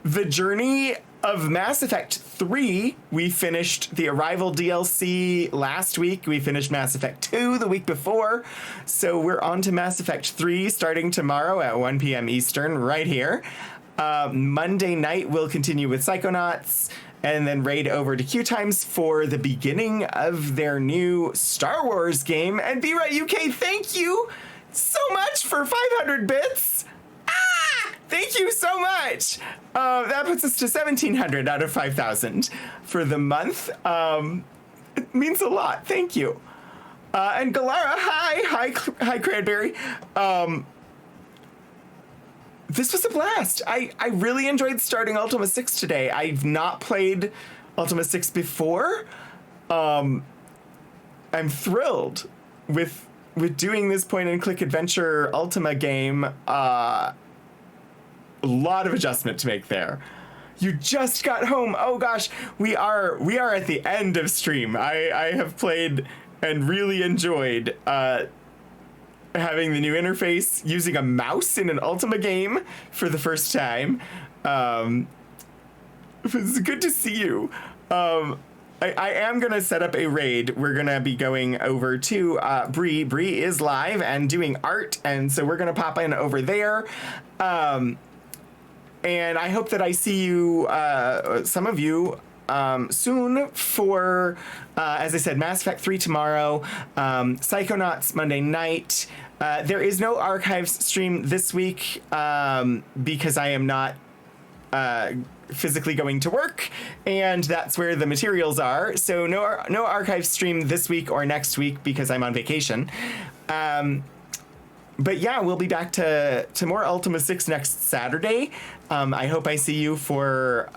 the journey of Mass Effect 3. We finished the Arrival DLC last week. We finished Mass Effect 2 the week before. So we're on to Mass Effect 3 starting tomorrow at 1 p.m. Eastern right here. Monday night, we'll continue with Psychonauts and then raid over to Q Times for the beginning of their new Star Wars game. And Be Right UK, thank you so much for 500 bits. Thank you so much. That puts us to 1,700 out of 5,000 for the month. It means a lot. Thank you. And Galara, hi, Cranberry. This was a blast. I really enjoyed starting Ultima 6 today. I've not played Ultima 6 before. I'm thrilled with doing this point and click adventure Ultima game. A lot of adjustment to make there. You just got home. Oh gosh, we are at the end of stream. I have played and really enjoyed having the new interface, using a mouse in an Ultima game for the first time. It's good to see you. I am going to set up a raid. We're going to be going over to Bree. Bree is live and doing art, and so we're going to pop in over there. And I hope that I see you, some of you, soon for, as I said, Mass Effect 3 tomorrow, Psychonauts Monday night. There is no archives stream this week because I am not physically going to work, and that's where the materials are. So no archive stream this week or next week because I'm on vacation. But yeah, we'll be back to more Ultima 6 next Saturday. I hope I see you for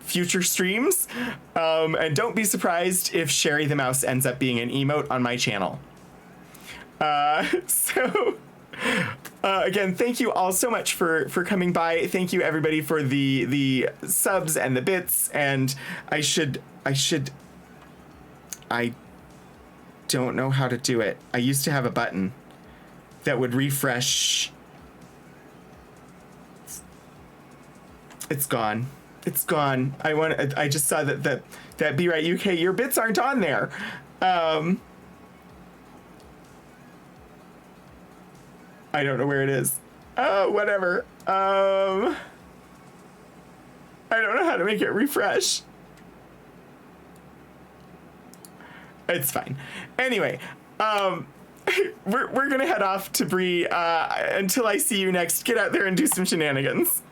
future streams. And don't be surprised if Sherry the Mouse ends up being an emote on my channel. Again, thank you all so much for coming by. Thank you everybody for the subs and the bits. And I don't know how to do it. I used to have a button that would refresh. It's gone. It's gone. I just saw that Be Right UK, your bits aren't on there. I don't know where it is. Oh, whatever. I don't know how to make it refresh. It's fine. Anyway, we're gonna head off to Bree. Until I see you next, get out there and do some shenanigans.